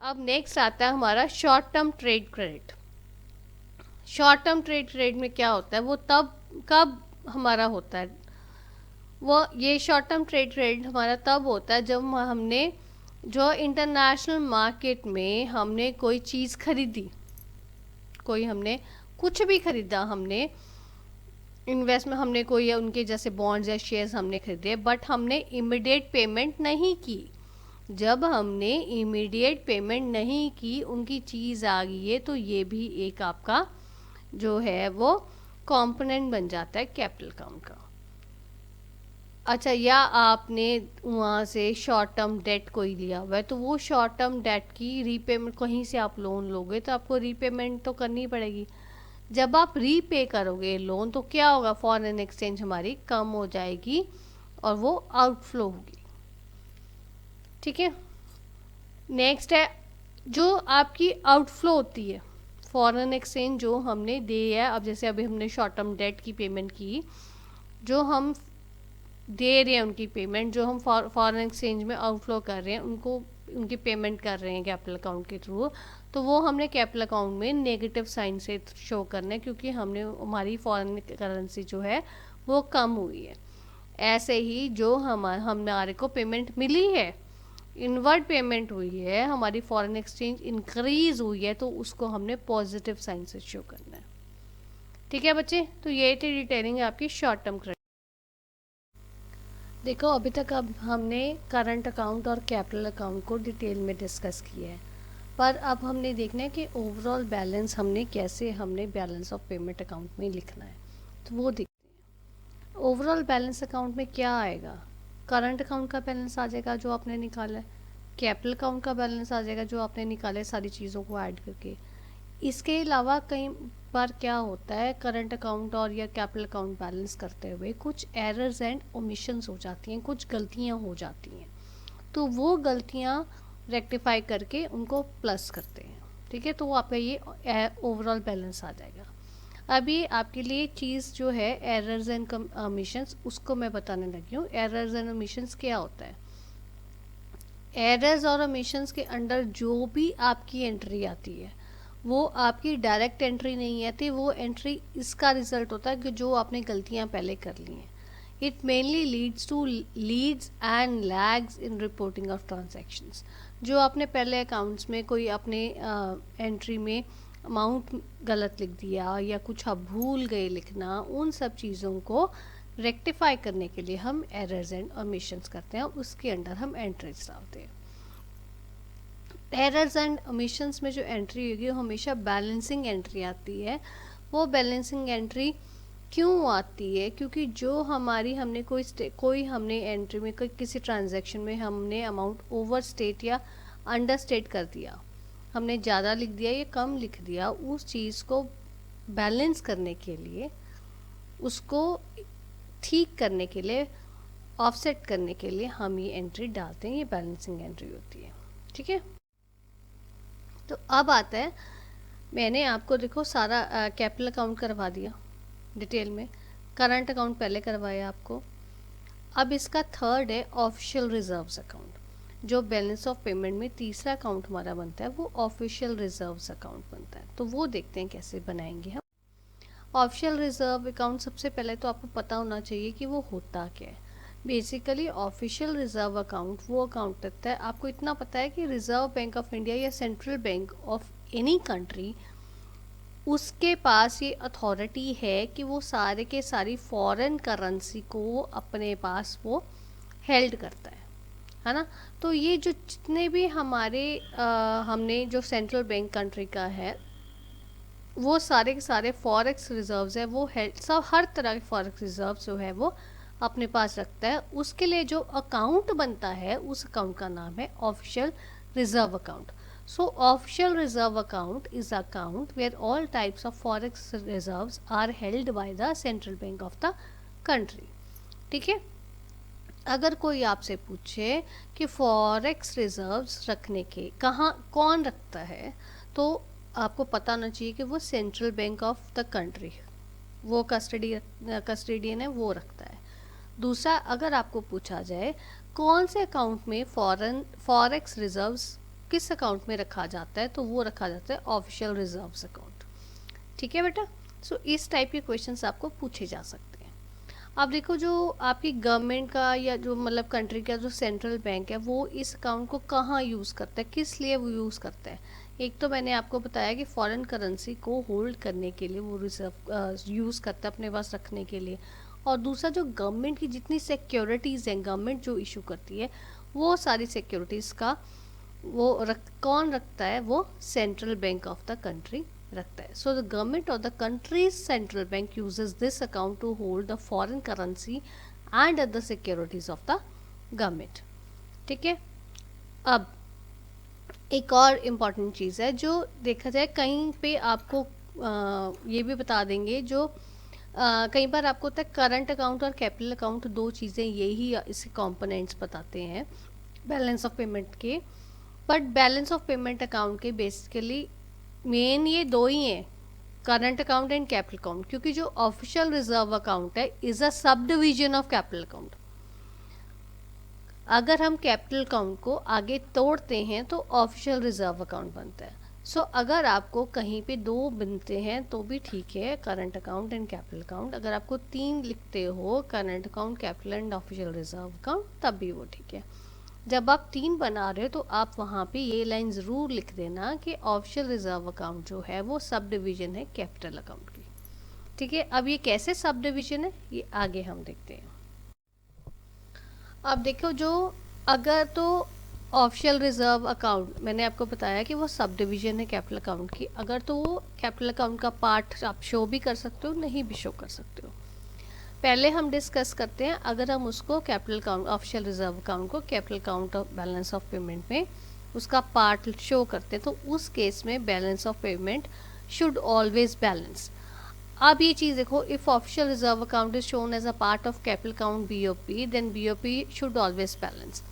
अब नेक्स्ट आता है हमारा short term trade credit. Short term trade credit में क्या होता है, वो तब कब हमारा होता है, वो ये शॉर्ट टर्म ट्रेड क्रेडिट हमारा तब होता है जब हमने जो इंटरनेशनल मार्केट में हमने कोई चीज़ खरीदी, कोई हमने कुछ भी खरीदा, हमने इन्वेस्टमेंट हमने कोई उनके जैसे बॉन्ड्स या शेयर्स हमने खरीदे, बट हमने इमीडिएट पेमेंट नहीं की। जब हमने इमीडिएट पेमेंट नहीं की, उनकी चीज़ आ गई है, तो ये भी एक आपका जो है वो कंपोनेंट बन जाता है कैपिटल अकाउंट का। अच्छा, या आपने वहाँ से शॉर्ट टर्म डेट कोई लिया हुआ है, तो वो शॉर्ट टर्म डेट की रीपेमेंट, कहीं से आप लोन लोगे तो आपको रीपेमेंट तो करनी पड़ेगी। जब आप रीपे करोगे लोन तो क्या होगा, फॉरेन एक्सचेंज हमारी कम हो जाएगी और वो आउटफ्लो होगी। ठीक है। नेक्स्ट है जो आपकी आउटफ्लो होती है, फॉरेन एक्सचेंज जो हमने दी है, अब जैसे अभी हमने शॉर्ट टर्म डेट की पेमेंट की, जो हम दे रहे हैं उनकी पेमेंट, जो हम फॉरेन एक्सचेंज में आउटफ्लो कर रहे हैं उनको, उनकी पेमेंट कर रहे हैं कैपिटल अकाउंट के थ्रू, तो वो हमने कैपिटल अकाउंट में नेगेटिव साइन से शो करना है, क्योंकि हमने हमारी फॉरेन करेंसी जो है वो कम हुई है। ऐसे ही जो हमारे को पेमेंट मिली है, इनवर्ड पेमेंट हुई है, हमारी फॉरेन एक्सचेंज इंक्रीज हुई है, तो उसको हमने पॉजिटिव साइन से शो करना है। ठीक है बच्चे, तो ये थी डिटेलिंग आपकी शॉर्ट टर्म क्रेडिट। देखो अभी तक अब हमने करंट अकाउंट और कैपिटल अकाउंट को डिटेल में डिस्कस किया है, पर अब हमने देखना है कि ओवरऑल बैलेंस हमने बैलेंस ऑफ पेमेंट अकाउंट में लिखना है, तो वो देखते हैं। ओवरऑल बैलेंस अकाउंट में क्या आएगा, करंट अकाउंट का बैलेंस आ जाएगा जो आपने निकाला है, कैपिटल अकाउंट का बैलेंस आ जाएगा जो आपने निकाला है सारी चीज़ों को ऐड करके। इसके अलावा कई बार क्या होता है, करंट अकाउंट और या कैपिटल अकाउंट बैलेंस करते हुए कुछ एरर्स एंड ओमिशंस हो जाती हैं, कुछ गलतियां हो जाती हैं, तो वो गलतियां रेक्टिफाई करके उनको प्लस करते हैं। ठीक है, तो आपका ये ओवरऑल बैलेंस आ जाएगा। अभी आपके लिए चीज़ जो है एरर्स एंड ओमिशंस, उसको मैं बताने लगी हूँ। एरर्स एंड ओमिशंस क्या होता है, एरर्स और ओमिशंस के अंडर जो भी आपकी एंट्री आती है वो आपकी डायरेक्ट एंट्री नहीं आती, वो एंट्री इसका रिजल्ट होता है कि जो आपने गलतियां पहले कर ली हैं। It mainly leads and lags in reporting of transactions. जो आपने पहले अकाउंट्स में कोई अपने एंट्री में अमाउंट गलत लिख दिया या कुछ आप भूल गए लिखना, उन सब चीज़ों को रेक्टिफाई करने के लिए हम एरर्स एंड ओमिशंस करते हैं, उसके अंडर हम एंट्रीज डालते हैं। एरर्स एंड ओमिशंस में जो एंट्री होगी वो हमेशा बैलेंसिंग एंट्री आती है। वो बैलेंसिंग एंट्री क्यों आती है, क्योंकि जो हमने कोई हमने एंट्री में किसी ट्रांजैक्शन में हमने अमाउंट ओवर स्टेट या अंडर स्टेट कर दिया, हमने ज़्यादा लिख दिया या कम लिख दिया, उस चीज़ को बैलेंस करने के लिए, उसको ठीक करने के लिए, ऑफसेट करने के लिए हम ये एंट्री डालते हैं, ये बैलेंसिंग एंट्री होती है। ठीक है, तो अब आता है, मैंने आपको देखो सारा कैपिटल अकाउंट करवा दिया डिटेल में, करंट अकाउंट पहले करवाया आपको। अब इसका थर्ड है ऑफिशियल रिजर्व्स अकाउंट, जो बैलेंस ऑफ पेमेंट में तीसरा अकाउंट हमारा बनता है, वो ऑफिशियल रिजर्व्स अकाउंट बनता है। तो वो देखते हैं कैसे बनाएंगे हम। ऑफिशियल रिजर्व अकाउंट सबसे पहले तो आपको पता होना चाहिए कि वो होता क्या है। बेसिकली ऑफिशियल रिजर्व अकाउंट वो अकाउंट रहता है, आपको इतना पता है कि रिजर्व बैंक ऑफ इंडिया या central bank of any country, उसके पास ये अथॉरिटी है कि वो सारे के सारी फॉरेन करेंसी को अपने पास वो हेल्ड करता है ना। तो ये जो जितने भी हमने जो सेंट्रल बैंक कंट्री का है, वो सारे के सारे फॉरेक्स रिजर्व्स है, वो सब हर तरह के फॉरेक्स रिजर्व्स जो है वो अपने पास रखता है। उसके लिए जो अकाउंट बनता है, उस अकाउंट का नाम है official reserve account. So official reserve account is account where all types of forex reserves are held by the central bank of the country. ठीक है, अगर कोई आपसे पूछे कि फॉरेक्स रिजर्व्स रखने के कौन रखता है, तो आपको पता होना चाहिए कि वो central bank of the country, वो कस्टडियन है, वो रखता है। दूसरा, अगर आपको पूछा जाए कौन से अकाउंट में फॉरेक्स रिजर्व्स किस अकाउंट में रखा जाता है, तो वो रखा जाता है ऑफिशियल रिजर्व्स अकाउंट। ठीक है बेटा, सो इस टाइप के क्वेश्चंस आपको पूछे जा सकते हैं। अब देखो, जो आपकी गवर्नमेंट का या जो मतलब कंट्री का जो सेंट्रल बैंक है, वो इस अकाउंट को कहाँ यूज़ करता है, किस लिए वो यूज़ करता है। एक तो मैंने आपको बताया कि फॉरेन करेंसी को होल्ड करने के लिए वो रिजर्व यूज़ करता है, अपने पास रखने के लिए। और दूसरा, जो गवर्नमेंट की जितनी सिक्योरिटीज़ हैं, गवर्नमेंट जो इशू करती है, वो सारी सिक्योरिटीज़ का कौन रखता है, वो central bank of the country रखता है। So the government of the country's central bank uses this account to hold the foreign currency and other securities of the government. ठीक है, अब एक और इम्पॉर्टेंट चीज़ है, जो देखा जाए कहीं पे आपको ये भी बता देंगे, जो कई बार आपको होता है करंट अकाउंट और कैपिटल अकाउंट, दो चीज़ें यही इसके कंपोनेंट्स बताते हैं। बैलेंस ऑफ पेमेंट के, but balance of payment account के बेसिकली मेन ये दो ही हैं, current account and capital account, क्योंकि जो ऑफिशियल रिजर्व अकाउंट है is a sub division of capital account. अगर हम कैपिटल अकाउंट को आगे तोड़ते हैं तो ऑफिशियल रिजर्व अकाउंट बनता है। सो अगर आपको कहीं पे दो बनते हैं तो भी ठीक है, current account and capital account. अगर आपको तीन लिखते हो, current account, capital and official reserve account, तब भी वो ठीक है। जब आप तीन बना रहे हो तो आप वहाँ पे ये लाइन ज़रूर लिख देना कि ऑफिशियल रिजर्व अकाउंट जो है वो सब डिवीजन है कैपिटल अकाउंट की। ठीक है, अब ये कैसे सब डिवीजन है ये आगे हम देखते हैं। अब देखो, जो अगर तो ऑफिशियल रिजर्व अकाउंट मैंने आपको बताया कि वो सब डिवीजन है कैपिटल अकाउंट की, अगर तो वो कैपिटल अकाउंट का पार्ट आप शो भी कर सकते हो, नहीं भी शो कर सकते हो। पहले हम डिस्कस करते हैं, अगर हम उसको capital account, official reserve account को capital account of balance of payment में उसका पार्ट शो करते हैं, तो उस केस में balance of payment should always balance. अब ये चीज़ देखो, if official reserve account is shown as a part of capital account BOP, then BOP should always balance.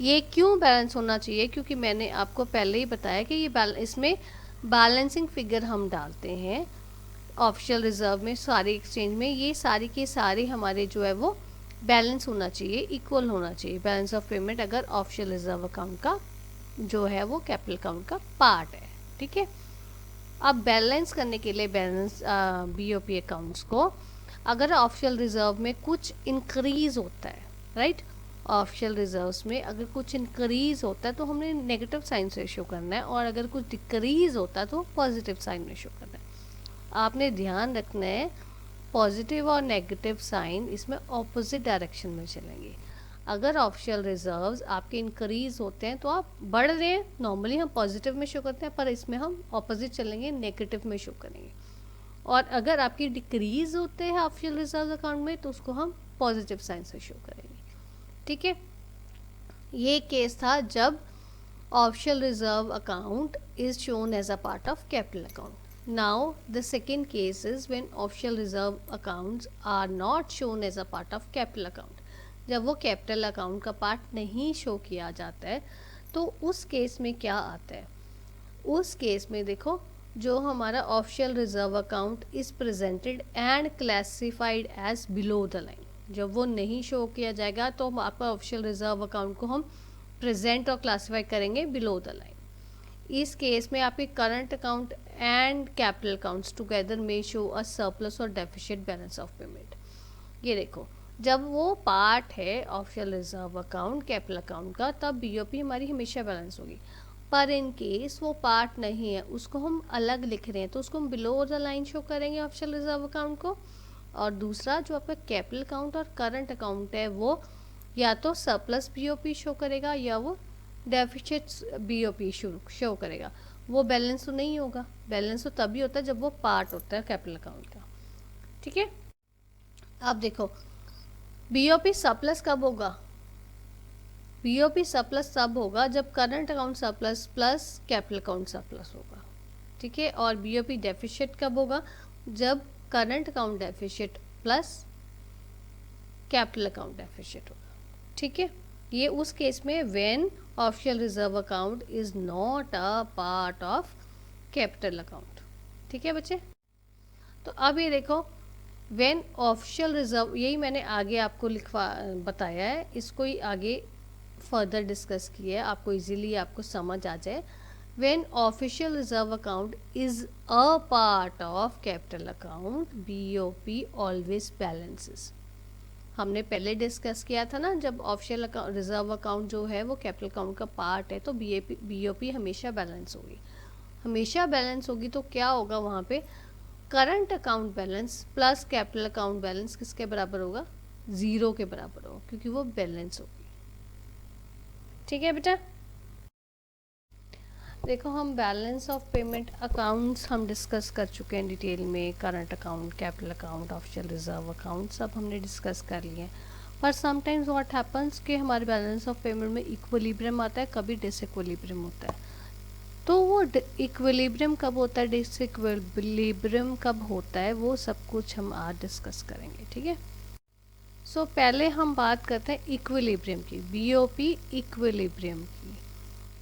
ये क्यों बैलेंस होना चाहिए? क्योंकि मैंने आपको पहले ही बताया कि ये इसमें बैलेंसिंग फिगर हम डालते हैं ऑफिशियल रिजर्व में, सारे एक्सचेंज में, ये सारी के सारे हमारे जो है वो बैलेंस होना चाहिए, इक्वल होना चाहिए बैलेंस ऑफ पेमेंट, अगर ऑफिशियल रिजर्व अकाउंट का जो है वो कैपिटल अकाउंट का पार्ट है। ठीक है, अब बैलेंस करने के लिए बैलेंस बीओपी अकाउंट्स को, अगर ऑफिशियल रिजर्व में कुछ इंक्रीज होता है, राइट, ऑफिशियल रिजर्व्स में अगर कुछ इंक्रीज होता है तो हमने नेगेटिव साइन से शो करना है, और अगर कुछ डिक्रीज होता है तो पॉजिटिव साइन में शो करना है। आपने ध्यान रखना है, पॉजिटिव और नेगेटिव साइन इसमें ऑपोजिट डायरेक्शन में चलेंगे। अगर ऑफिशियल रिजर्व्स आपके इंक्रीज होते हैं तो आप बढ़ रहे हैं, नॉर्मली हम पॉजिटिव में शो करते हैं, पर इसमें हम ऑपोजिट चलेंगे, नेगेटिव में शो करेंगे। और अगर आपकी डिक्रीज होते हैं ऑफिशियल रिजर्व अकाउंट में तो उसको हम पॉजिटिव साइन से शो करेंगे। ठीक है, ये केस था जब official reserve account is shown as a part of capital account. Now the second case is when official reserve accounts are not shown as a part of capital account। जब वो capital account का part नहीं show किया जाता है तो उस case में क्या आता है? उस केस में देखो, जो हमारा official reserve account is presented and classified as below the line, जब वो नहीं शो किया जाएगा तो हम आपका ऑफिशियल रिजर्व अकाउंट को हम प्रेजेंट और क्लासीफाई करेंगे बिलो द लाइन। इस केस में आपके current account and capital accounts together में शो अ सरप्लस और डेफिशिएंट बैलेंस ऑफ पेमेंट। ये देखो, जब वो पार्ट है official reserve account capital account का, तब बीओपी हमारी हमेशा बैलेंस होगी। पर इन केस वो पार्ट नहीं है, उसको हम अलग लिख रहे हैं, तो उसको हम बिलो द लाइन शो करेंगे ऑफिशियल रिजर्व अकाउंट को। और दूसरा जो आपका कैपिटल अकाउंट और करंट अकाउंट है वो या तो सरप्लस बीओपी शो करेगा या वो डेफिशिएंट बीओपी शो करेगा। वो बैलेंस तो नहीं होगा, बैलेंस तो तभी होता है जब वो पार्ट होता है कैपिटल अकाउंट का। ठीक है, अब देखो, बीओपी सरप्लस कब होगा? बीओपी सरप्लस तब होगा जब current account surplus plus capital account surplus होगा। ठीक है, और बीओपी डेफिशिएंट कब होगा? जब current account deficient plus capital account deficient होगा। ठीक है, ये उस केस में when official reserve account is not a part of capital account. ठीक है बच्चे, तो अब ये देखो, व्हेन ऑफिशियल रिजर्व, यही मैंने आगे आपको लिखवा बताया है, इसको ही आगे फर्दर डिस्कस किया है, आपको इजीली आपको समझ आ जाए। When official reserve account is a part of capital account, BOP always balances. हमने पहले डिस्कस किया था ना, जब ऑफिशियल रिजर्व अकाउंट जो है वो कैपिटल अकाउंट का पार्ट है तो बीओपी हमेशा बैलेंस होगी। हमेशा बैलेंस होगी तो क्या होगा वहाँ पे? Current account balance plus capital account balance किसके बराबर होगा? ज़ीरो के बराबर होगा, क्योंकि वो बैलेंस होगी। ठीक है बेटा, देखो, हम बैलेंस ऑफ पेमेंट अकाउंट्स हम डिस्कस कर चुके हैं डिटेल में, current account, capital account, official reserve account सब हमने डिस्कस कर लिए हैं। पर समटाइम्स व्हाट हैपन्स कि हमारे बैलेंस ऑफ पेमेंट में इक्विलिब्रियम आता है, कभी डिसइक्विलिब्रियम होता है। तो वो इक्विलिब्रियम कब होता है, डिसइक्विलिब्रियम कब होता है, वो सब कुछ हम आज डिस्कस करेंगे। ठीक है, सो पहले हम बात करते हैं इक्विलिब्रियम की, बीओपी इक्विलिब्रियम की।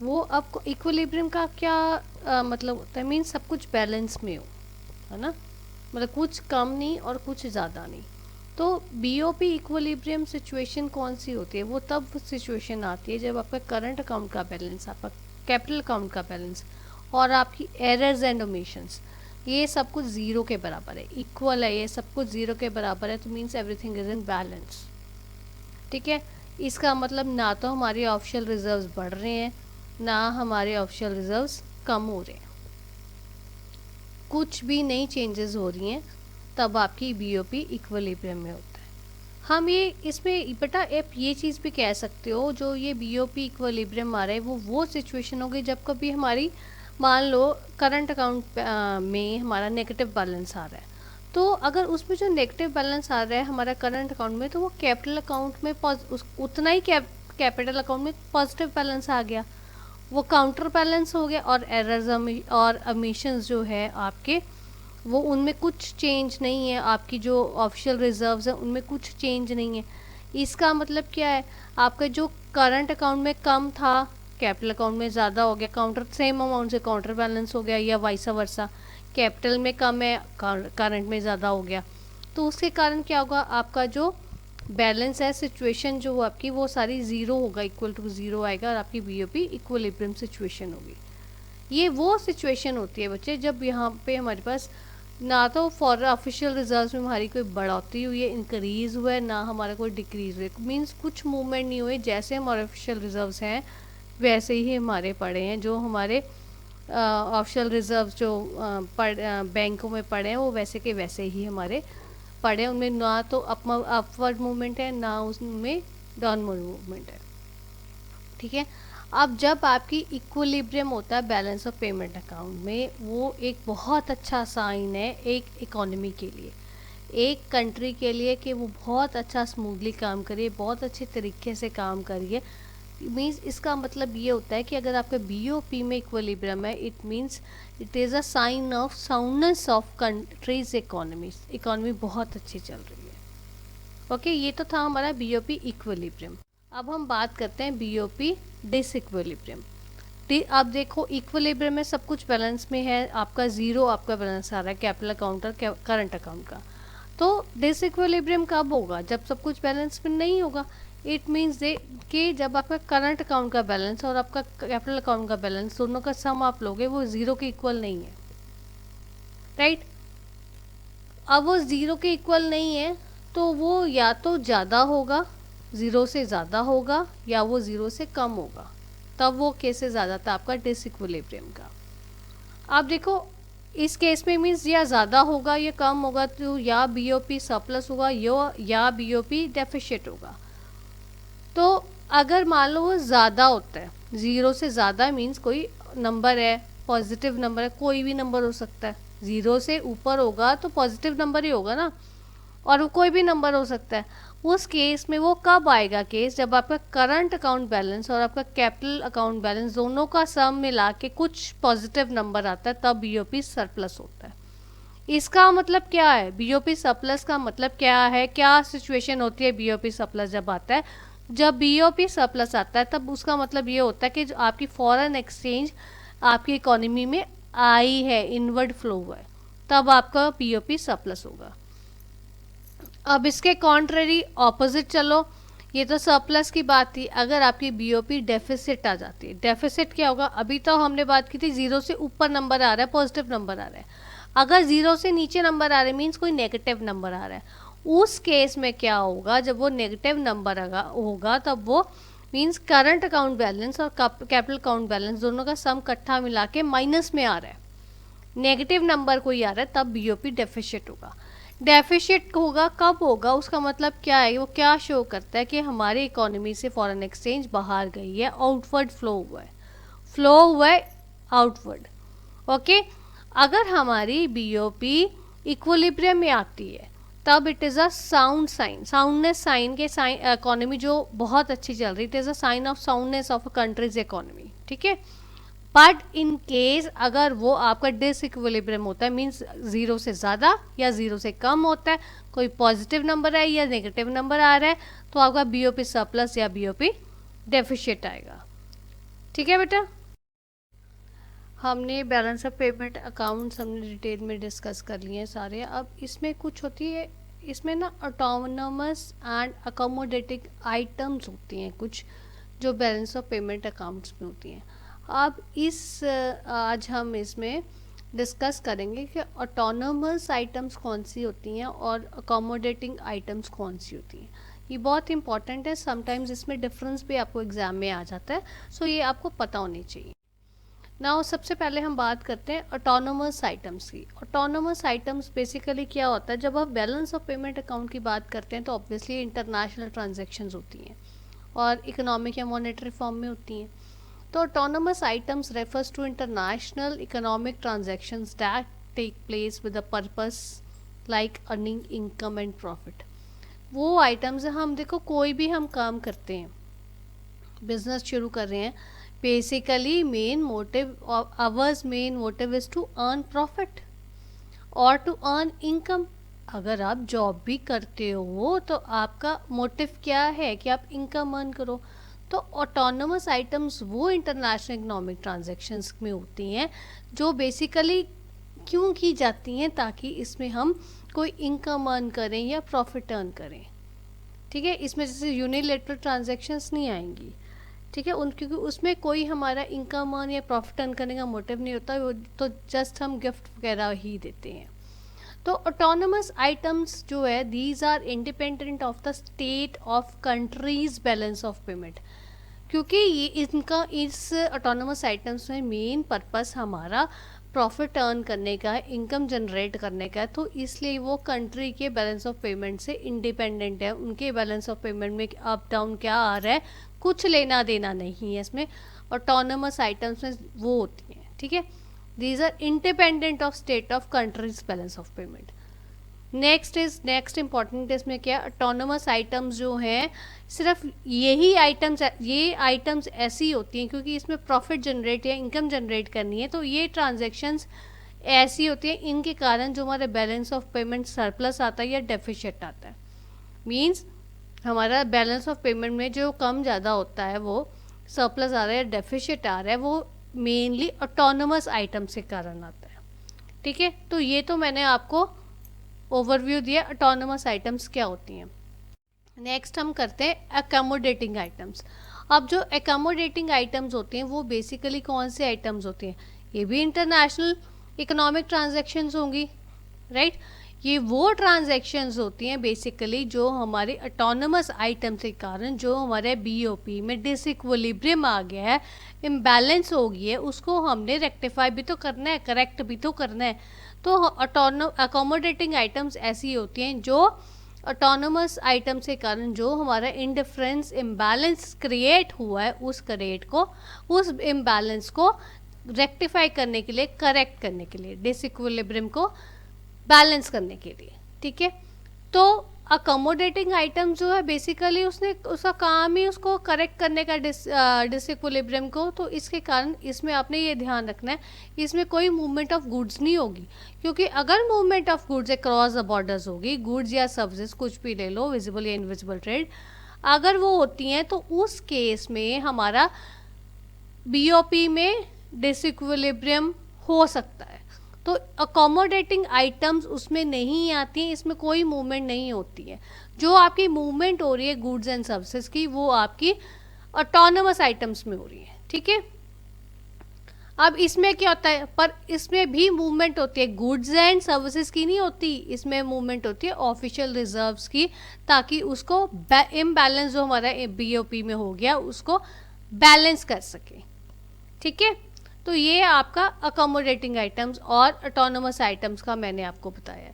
वो अब इक्विलिब्रियम का क्या मतलब होता है, मीन सब कुछ बैलेंस में हो, है ना, मतलब कुछ कम नहीं और कुछ ज़्यादा नहीं। तो बीओपी इक्विलिब्रियम सिचुएशन कौन सी होती है, वो तब सिचुएशन आती है जब आपका करंट अकाउंट का बैलेंस, आपका कैपिटल अकाउंट का बैलेंस और आपकी एरर्स एंड ओमिशंस, ये सब कुछ ज़ीरो के बराबर है, इक्वल है, ये सब कुछ ज़ीरो के बराबर है, तो means everything is in balance. ठीक है, इसका मतलब ना तो हमारे ऑफिशियल रिजर्व्स बढ़ रहे हैं, ना हमारे ऑफिशियल रिजर्व्स कम हो रहे हैं, कुछ भी नई चेंजेस हो रही हैं, तब आपकी बीओपी इक्विलिब्रियम में होता है। हम ये इसमें बेटा आप ये चीज़ भी कह सकते हो, जो ये बीओपी इक्विलिब्रियम आ रहा है वो सिचुएशन होगी जब कभी हमारी, मान लो करंट अकाउंट में हमारा नेगेटिव बैलेंस आ रहा है, तो अगर उसमें जो नेगेटिव बैलेंस आ रहा है हमारा करंट अकाउंट में, तो वो कैपिटल अकाउंट में उतना ही कैपिटल अकाउंट में पॉजिटिव बैलेंस आ गया, वो काउंटर बैलेंस हो गया, और एरर्स और ओमिशंस जो है आपके, वो उनमें कुछ चेंज नहीं है, आपकी जो ऑफिशियल रिजर्व्स है उनमें कुछ चेंज नहीं है। इसका मतलब क्या है, आपका जो करंट अकाउंट में कम था कैपिटल अकाउंट में ज़्यादा हो गया, काउंटर सेम अमाउंट से काउंटर बैलेंस हो गया, या वाइस वर्सा, कैपिटल में कम है करंट में ज़्यादा हो गया, तो उसके कारण क्या होगा, आपका जो बैलेंस है, सिचुएशन जो आपकी वो सारी ज़ीरो होगा, इक्वल टू ज़ीरो आएगा, और आपकी बीओपी इक्विलिब्रियम सिचुएशन होगी। ये वो सिचुएशन होती है बच्चे जब यहाँ पे हमारे पास ना तो फॉर ऑफिशियल रिजर्व्स में हमारी कोई बढ़ोतरी हुई है, इंक्रीज़ हुआ है, ना हमारा कोई डिक्रीज़ हुआ है, मीन्स कुछ मूवमेंट नहीं हुए, जैसे हमारे ऑफिशियल रिजर्व्स हैं वैसे ही हमारे पड़े हैं, जो हमारे ऑफिशियल रिजर्व्स जो बैंकों में पड़े हैं वो वैसे के वैसे ही हमारे पड़े हैं, उनमें ना तो अपवर्ड मूवमेंट है, ना उसमें डाउनवर्ड मूवमेंट है। ठीक है, अब जब आपकी इक्विलिब्रियम होता है बैलेंस ऑफ पेमेंट अकाउंट में, वो एक बहुत अच्छा साइन है एक इकोनॉमी के लिए, एक कंट्री के लिए, कि वो बहुत अच्छा स्मूथली काम करिए, बहुत अच्छे तरीके से काम करिए। मीन्स इसका मतलब ये होता है कि अगर आपका बीओपी में इक्विलिब्रियम है, it means it is a sign of soundness of country's economy बहुत अच्छी चल रही है। ओके, ये तो था हमारा बीओपी इक्विलिब्रियम। अब हम बात करते हैं बीओपी डिसइक्विलिब्रियम। आप देखो इक्विलिब्रियम में सब कुछ बैलेंस में है, आपका ज़ीरो आपका बैलेंस आ रहा है कैपिटल अकाउंट और करंट अकाउंट का, तो डिसइक्विलिब्रियम कब होगा, जब सब कुछ बैलेंस में नहीं होगा। इट मीन्स कि जब आपका करंट अकाउंट का बैलेंस और आपका कैपिटल अकाउंट का बैलेंस दोनों का सम आप लोगे, वो ज़ीरो के इक्वल नहीं है, राइट। अब वो ज़ीरो के इक्वल नहीं है, तो वो या तो ज़्यादा होगा, ज़ीरो से ज़्यादा होगा, या वो ज़ीरो से कम होगा, तब वो केसेस आ जाता है आपका डिसइक्विलिब्रियम का। आप देखो इस केस में मीन्स या ज़्यादा होगा या कम होगा, तो या बीओपी सरप्लस होगा या बीओपी डेफिशिट होगा। तो अगर मान लो वो ज़्यादा होता है, ज़ीरो से ज़्यादा मीन्स कोई नंबर है, पॉजिटिव नंबर है, कोई भी नंबर हो सकता है, ज़ीरो से ऊपर होगा तो पॉजिटिव नंबर ही होगा ना, और वो कोई भी नंबर हो सकता है। उस केस में वो कब आएगा केस, जब आपका करंट अकाउंट बैलेंस और आपका कैपिटल अकाउंट बैलेंस दोनों का सम मिला के कुछ पॉजिटिव नंबर आता है, तब बीओपी सरप्लस होता है। इसका मतलब क्या है, बीओपी सरप्लस का मतलब क्या है, क्या सिचुएशन होती है बीओपी सरप्लस जब आता है, जब बीओपी सरप्लस आता है तब उसका मतलब ये होता है कि जो आपकी फॉरेन एक्सचेंज आपकी इकोनॉमी में आई है, इनवर्ड फ्लो हुआ है, तब आपका बीओपी सरप्लस होगा। अब इसके कॉन्ट्ररी ऑपोजिट चलो, ये तो सरप्लस की बात थी, अगर आपकी बीओपी डेफिसिट आ जाती है, डेफिसिट क्या होगा, अभी तो हमने बात की थी ज़ीरो से ऊपर नंबर आ रहा है, पॉजिटिव नंबर आ रहा है, अगर ज़ीरो से नीचे नंबर आ रहे हैं मीन्स कोई नेगेटिव नंबर आ रहा है, उस केस में क्या होगा, जब वो नेगेटिव नंबर होगा तब वो मीन्स करंट अकाउंट बैलेंस और कैपिटल अकाउंट बैलेंस दोनों का सम इकट्ठा मिला के माइनस में आ रहा है, नेगेटिव नंबर कोई आ रहा है, तब बीओपी डेफिशिट होगा। डेफिशिट होगा कब होगा, उसका मतलब क्या है, वो क्या शो करता है कि हमारी इकोनॉमी से फॉरेन एक्सचेंज बाहर गई है, आउटवर्ड फ्लो हुआ है आउटवर्ड। ओके, अगर हमारी बीओपी इक्विलिब्रियम में आती है तब it is a sound sign, soundness sign के साइन, इकोनॉमी जो बहुत अच्छी चल रही, it is a sign of soundness of a country's economy. ठीक है, बट इन केस अगर वो आपका डिसइक्विलिब्रियम होता है, मीन्स ज़ीरो से ज़्यादा या ज़ीरो से कम होता है, कोई पॉजिटिव नंबर है या नेगेटिव नंबर आ रहा है, तो आपका बीओपी सरप्लस या बीओपी डेफिशिएट आएगा। ठीक है बेटा, हमने बैलेंस ऑफ पेमेंट अकाउंट्स हमने डिटेल में डिस्कस कर लिए हैं सारे। अब इसमें कुछ होती है, इसमें ना ऑटोनोमस एंड अकोमोडेटिंग आइटम्स होती हैं कुछ, जो बैलेंस ऑफ पेमेंट अकाउंट्स में होती हैं। अब आज हम इसमें डिस्कस करेंगे कि ऑटोनोमस आइटम्स कौन सी होती हैं और अकोमोडेटिंग आइटम्स कौन सी होती हैं। ये बहुत इंपॉर्टेंट है, समटाइम्स इसमें डिफरेंस भी आपको एग्जाम में आ जाता है, सो ये आपको पता होनी चाहिए। नाउ सबसे पहले हम बात करते हैं ऑटोनोमस आइटम्स की। ऑटोनोमस आइटम्स बेसिकली क्या होता है, जब आप बैलेंस ऑफ पेमेंट अकाउंट की बात करते हैं तो ऑब्वियसली इंटरनेशनल ट्रांजैक्शंस होती हैं और इकोनॉमिक या मॉनेटरी फॉर्म में होती हैं। तो autonomous items refers to international economic transactions that take place with a purpose like earning income and profit. वो आइटम्स हम देखो, कोई भी हम काम करते हैं, बिजनेस शुरू कर रहे हैं, basically main motive, ours main motive is to earn profit और टू अर्न इनकम। अगर आप जॉब भी करते हो तो आपका मोटिव क्या है कि आप इनकम अर्न करो। तो ऑटोनोमस आइटम्स वो इंटरनेशनल इकोनॉमिक ट्रांजैक्शंस में होती हैं जो बेसिकली क्यों की जाती हैं, ताकि इसमें हम कोई इनकम अर्न करें या प्रॉफिट अर्न करें। ठीक है, इसमें जैसे यूनिलेटरल ट्रांजैक्शंस नहीं आएंगी। ठीक है, क्योंकि उसमें कोई हमारा इनकम अर्न या प्रॉफिट अर्न करने का मोटिव नहीं होता, वो तो जस्ट हम गिफ्ट वगैरह ही देते हैं। तो ऑटोनोमस आइटम्स जो है, these are independent of the state of country's balance of payment, क्योंकि ये इनका इस ऑटोनोमस आइटम्स में मेन पर्पस हमारा प्रॉफिट अर्न करने का है, इनकम जनरेट करने का है, तो इसलिए वो कंट्री के बैलेंस ऑफ पेमेंट से इंडिपेंडेंट है। उनके बैलेंस ऑफ पेमेंट में अप डाउन क्या आ रहा है, कुछ लेना देना नहीं है इसमें। ऑटोनोमस आइटम्स में वो होती हैं। ठीक है, these are independent of state of country's balance of payment. Next important इसमें क्या, ऑटोनोमस आइटम्स जो हैं सिर्फ ये आइटम्स ऐसी होती हैं क्योंकि इसमें प्रॉफिट जनरेट या इनकम जनरेट करनी है, तो ये ट्रांजैक्शंस ऐसी होती हैं, इनके कारण जो हमारे बैलेंस ऑफ पेमेंट सरप्लस आता है या डेफिशिएट आता है। मींस हमारा बैलेंस ऑफ पेमेंट में जो कम ज़्यादा होता है, वो सरप्लस आ रहा है या डेफिशिएट आ रहा है, वो मेनली ऑटोनोमस आइटम्स के कारण आता है। ठीक है, तो ये तो मैंने आपको ओवरव्यू दिया ऑटोनोमस आइटम्स क्या होती हैं। नेक्स्ट हम करते हैं अकोमोडेटिंग आइटम्स। अब जो अकोमोडेटिंग आइटम्स होते हैं वो बेसिकली कौन से आइटम्स होते हैं, ये भी इंटरनेशनल इकोनॉमिक ट्रांजैक्शंस होंगी, राइट। ये वो ट्रांजैक्शंस होती हैं बेसिकली जो हमारे ऑटोनोमस आइटम के कारण जो हमारे बीओपी में डिसइक्विलिब्रियम आ गया है, इम्बैलेंस हो गई है, उसको हमने रेक्टिफाई भी तो करना है, करेक्ट भी तो करना है। तो अकोमोडेटिंग आइटम्स ऐसी होती हैं जो ऑटोनोमस आइटम्स के कारण जो हमारा इंडिफरेंस इम्बैलेंस क्रिएट हुआ है, उस इम्बैलेंस को रेक्टिफाई करने के लिए, करेक्ट करने के लिए, डिसइक्विलिब्रियम को बैलेंस करने के लिए। ठीक है, तो अकोमोडेटिंग आइटम जो है बेसिकली उसका काम ही उसको करेक्ट करने का, डिसइक्विलिब्रियम को। तो इसके कारण इसमें आपने ये ध्यान रखना है, इसमें कोई मूवमेंट ऑफ गुड्स नहीं होगी, क्योंकि अगर movement of goods across the borders होगी, गुड्स या सर्विसेज कुछ भी ले लो, विजिबल या इनविजिबल ट्रेड, अगर वो होती हैं तो उस केस में हमारा बीओपी में डिसइक्विलिब्रियम हो सकता है। तो अकोमोडेटिंग आइटम्स उसमें नहीं आती हैं, इसमें कोई मूवमेंट नहीं होती है। जो आपकी मूवमेंट हो रही है गुड्स एंड सर्विसेज की, वो आपकी ऑटोनोमस आइटम्स में हो रही है। ठीक है, अब इसमें क्या होता है, पर इसमें भी मूवमेंट होती है, गुड्स एंड सर्विसेज की नहीं होती, इसमें मूवमेंट होती है ऑफिशियल रिजर्व्स की, ताकि उसको इम्बैलेंस जो हमारा बीओपी में हो गया उसको बैलेंस कर सके। ठीक है, तो ये आपका अकोमोडेटिंग आइटम्स और ऑटोनोमस आइटम्स का मैंने आपको बताया।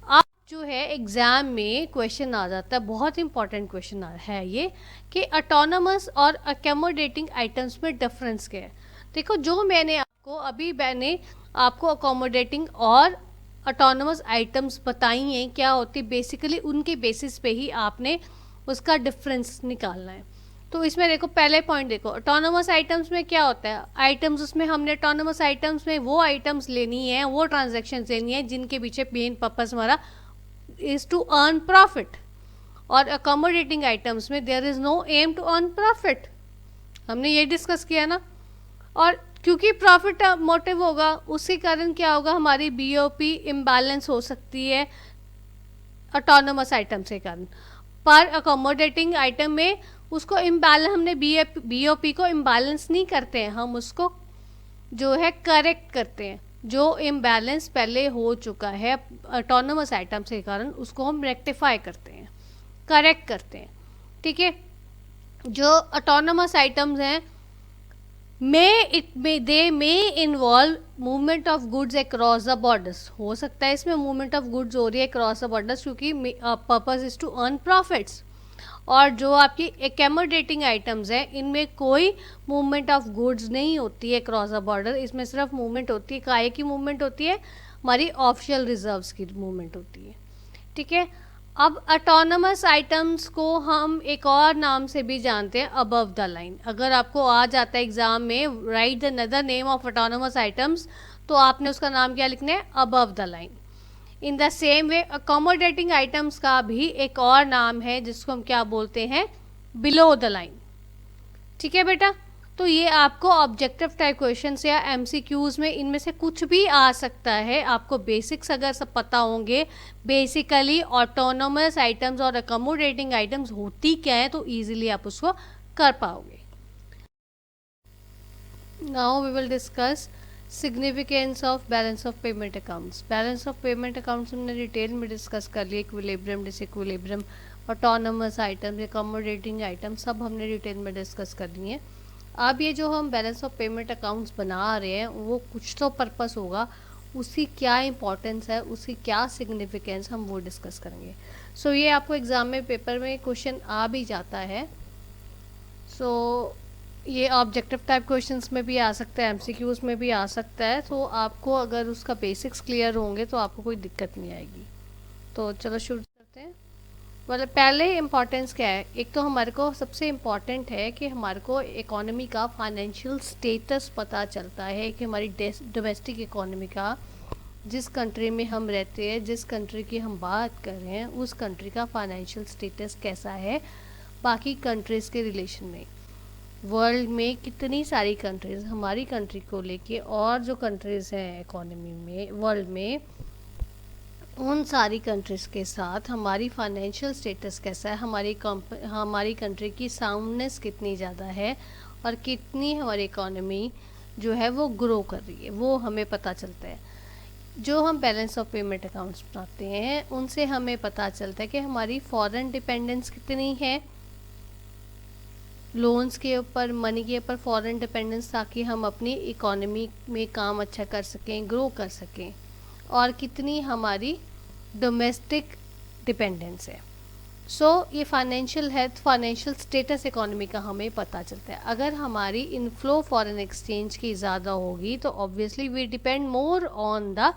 अब जो है एग्जाम में क्वेश्चन आ जाता है, बहुत इंपॉर्टेंट क्वेश्चन है ये, कि ऑटोनोमस और अकोमोडेटिंग आइटम्स में डिफरेंस क्या है। देखो, जो मैंने आपको अकोमोडेटिंग और ऑटोनोमस आइटम्स बताई हैं क्या होती, बेसिकली उनके बेसिस पे ही आपने उसका डिफरेंस निकालना है। तो इसमें देखो पहले पॉइंट देखो, ऑटोनोमस आइटम्स में क्या होता है, आइटम्स उसमें हमने ऑटोनोमस आइटम्स में वो आइटम्स लेनी है, वो ट्रांजैक्शंस लेनी है जिनके पीछे मेन पर्पस हमारा इज टू अर्न प्रॉफिट। और अकोमोडेटिंग आइटम्स में there is no aim to earn profit, हमने ये डिस्कस किया ना। और क्योंकि प्रॉफिट मोटिव होगा उसके कारण क्या होगा, हमारी बीओपी इम्बैलेंस हो सकती है ऑटोनोमस आइटम्स के कारण। पर अकोमोडेटिंग आइटम में उसको इम्बैलेंस, हमने बीओपी को इम्बैलेंस नहीं करते हैं, हम उसको जो है करेक्ट करते हैं। जो इम्बैलेंस पहले हो चुका है ऑटोनोमस आइटम्स के कारण उसको हम रेक्टिफाई करते हैं, करेक्ट करते हैं। ठीक है, जो ऑटोनोमस आइटम्स हैं they may involve movement of goods across the borders, हो सकता है इसमें मूवमेंट ऑफ गुड्स हो रही है अक्रॉस द बॉर्डर्स क्योंकि purpose is to earn profits. और जो आपकी एकमोडेटिंग आइटम्स हैं इनमें कोई मूवमेंट ऑफ गुड्स नहीं होती है क्रॉस द बॉर्डर, इसमें सिर्फ मूवमेंट होती है, काय की मूवमेंट होती है, हमारी ऑफिशियल रिजर्व्स की मूवमेंट होती है। ठीक है, अब ऑटोनोमस आइटम्स को हम एक और नाम से भी जानते हैं, अबव द लाइन। अगर आपको आ जाता है एग्जाम में right the another name of autonomous items, तो आपने उसका नाम क्या लिखना है, above the line. In the same way accommodating items का भी एक और नाम है जिसको हम क्या बोलते हैं, बिलो द लाइन। ठीक है बेटा, तो ये आपको ऑब्जेक्टिव टाइप क्वेश्चंस या एमसीक्यूज में इनमें से कुछ भी आ सकता है। आपको बेसिक्स अगर सब पता होंगे, बेसिकली ऑटोनोमस आइटम्स और अकोमोडेटिंग आइटम्स होती क्या है, तो इजीली आप उसको कर पाओगे। Now we will discuss significance of balance of payment accounts. Balance of payment accounts हमने डिटेल में डिस्कस कर लिया, equilibrium, disequilibrium, autonomous items, accommodating item सब हमने डिटेल में डिस्कस कर लिए हैं। अब ये जो हम बैलेंस ऑफ पेमेंट अकाउंट्स बना रहे हैं वो कुछ तो पर्पस होगा, उसकी क्या इंपॉर्टेंस है, उसकी क्या सिग्निफिकेंस, हम वो डिस्कस करेंगे। सो ये आपको एग्ज़ाम में पेपर में क्वेश्चन आ भी जाता है। सो ये ऑब्जेक्टिव टाइप क्वेश्चंस में भी आ सकता है, एमसीक्यूज में भी आ सकता है। तो आपको अगर उसका बेसिक्स क्लियर होंगे तो आपको कोई दिक्कत नहीं आएगी। तो चलो शुरू करते हैं। मतलब पहले इम्पॉर्टेंस क्या है, एक तो हमारे को सबसे इम्पॉर्टेंट है कि हमारे को इकोनॉमी का फाइनेंशियल स्टेटस पता चलता है कि हमारी डोमेस्टिक इकोनॉमी का, जिस कंट्री में हम रहते हैं, जिस कंट्री की हम बात कर रहे हैं, उस कंट्री का फाइनेंशियल स्टेटस कैसा है बाकी कंट्रीज़ के रिलेशन में। वर्ल्ड में कितनी सारी कंट्रीज़ हमारी कंट्री को लेके और जो कंट्रीज़ हैं इकोनॉमी में वर्ल्ड में, उन सारी कंट्रीज़ के साथ हमारी फाइनेंशियल स्टेटस कैसा है, हमारी कंट्री की साउंडनेस कितनी ज़्यादा है और कितनी हमारी इकोनॉमी जो है वो ग्रो कर रही है, वो हमें पता चलता है। जो हम बैलेंस ऑफ पेमेंट अकाउंट्स बनाते हैं उनसे हमें पता चलता है कि हमारी फॉरेन डिपेंडेंस कितनी है, लोन्स के ऊपर, मनी के ऊपर फॉरेन डिपेंडेंस, ताकि हम अपनी इकोनॉमी में काम अच्छा कर सकें, ग्रो कर सकें, और कितनी हमारी डोमेस्टिक डिपेंडेंस है। सो ये financial health, financial status economy का हमें पता चलता है। अगर हमारी इनफ्लो फॉरेन एक्सचेंज की ज़्यादा होगी तो obviously we depend more on the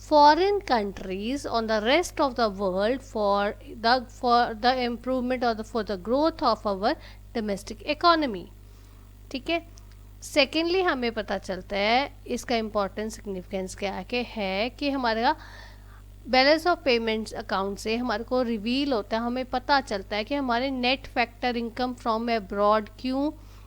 foreign countries, on the rest of the world for the improvement or for the growth of our domestic economy। ठीक है, सेकेंडली हमें पता चलता है इसका इम्पोर्टेंट सिग्निफिकेंस क्या है कि हमारा बैलेंस ऑफ पेमेंट्स अकाउंट से हमारे को रिवील होता है, हमें पता चलता है कि हमारे net factor income from abroad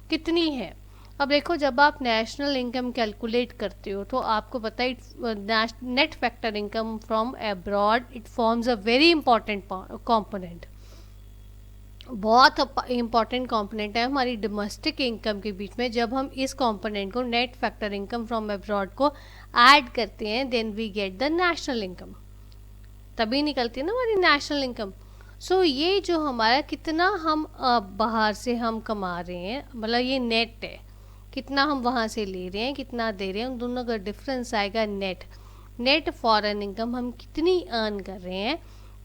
कितनी है। अब देखो, जब आप नेशनल इनकम कैलकुलेट करते हो तो आपको पता है net factor income from abroad it forms a very important component, बहुत इंपॉर्टेंट कंपोनेंट है हमारी डोमेस्टिक इनकम के बीच में। जब हम इस कंपोनेंट को, net factor income from abroad को ऐड करते हैं, then we get the national income, तभी निकलती है ना हमारी नेशनल इनकम। सो ये जो हमारा कितना हम बाहर से हम कमा रहे हैं, मतलब ये नेट है, कितना हम वहाँ से ले रहे हैं, कितना दे रहे हैं, उन दोनों का डिफरेंस आएगा नेट फॉरेन इनकम हम कितनी अर्न कर रहे हैं,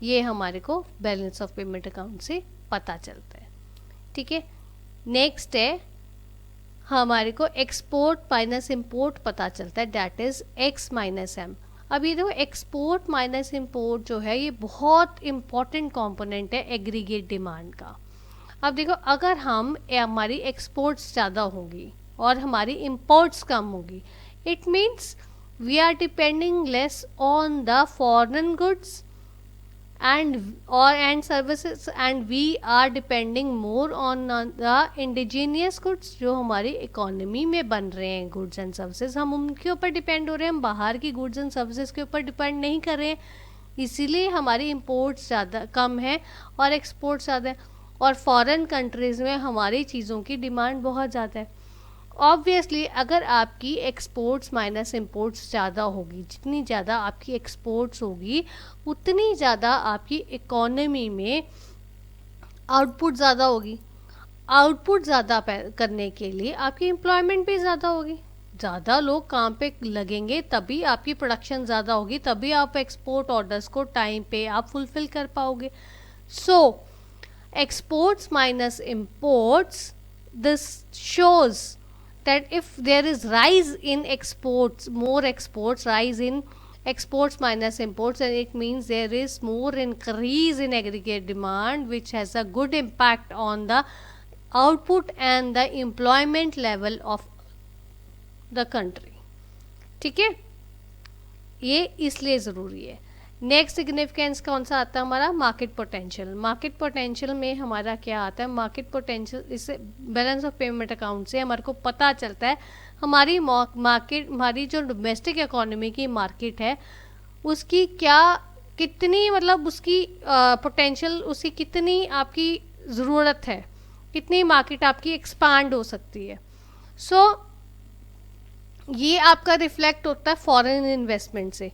ये हमारे को बैलेंस ऑफ पेमेंट अकाउंट से पता चलता है। ठीक है, नेक्स्ट है हमारे को एक्सपोर्ट माइनस इम्पोर्ट पता चलता है, that is X minus M. अब ये देखो, एक्सपोर्ट माइनस इम्पोर्ट जो है ये बहुत इम्पॉर्टेंट कंपोनेंट है एग्रीगेट डिमांड का। अब देखो, अगर हमारी एक्सपोर्ट्स ज़्यादा होंगी और हमारी इंपोर्ट्स कम होगी, it means we are depending less on the foreign goods and services, and we are depending more on the indigenous goods जो हमारी इकोनॉमी में बन रहे हैं, गुड्स एंड सर्विसेज, हम उनके ऊपर डिपेंड हो रहे हैं, हम बाहर की गुड्स एंड सर्विसेज के ऊपर डिपेंड नहीं कर रहे हैं, इसीलिए हमारी इंपोर्ट्स ज़्यादा कम है और एक्सपोर्ट्स ज़्यादा है, और फॉरेन कंट्रीज़ में हमारी चीज़ों की डिमांड बहुत ज़्यादा है। ऑब्वियसली अगर आपकी एक्सपोर्ट्स माइनस इंपोर्ट्स ज़्यादा होगी, जितनी ज़्यादा आपकी एक्सपोर्ट्स होगी उतनी ज़्यादा आपकी इकोनॉमी में आउटपुट ज़्यादा होगी। आउटपुट ज़्यादा करने के लिए आपकी एम्प्लॉयमेंट भी ज़्यादा होगी, ज़्यादा लोग काम पे लगेंगे, तभी आपकी प्रोडक्शन ज़्यादा होगी, तभी आप एक्सपोर्ट ऑर्डर्स को टाइम पे आप फुलफिल कर पाओगे। So exports minus imports, this shows that if there is rise in exports, more exports, rise in exports minus imports, and it means there is more increase in aggregate demand, which has a good impact on the output and the employment level of the country। ठीक है, ये इसलिए ज़रूरी है। Next significance कौन सा आता है हमारा, मार्केट पोटेंशियल। मार्केट पोटेंशियल में हमारा क्या आता है, मार्केट पोटेंशियल, इससे बैलेंस ऑफ पेमेंट अकाउंट से हमारे को पता चलता है हमारी मार्केट, हमारी जो डोमेस्टिक इकोनॉमी की मार्केट है उसकी क्या, कितनी, मतलब उसकी पोटेंशियल, उसकी कितनी आपकी ज़रूरत है, कितनी मार्केट आपकी एक्सपांड हो सकती है। सो ये आपका रिफ्लेक्ट होता है फॉरेन इन्वेस्टमेंट से।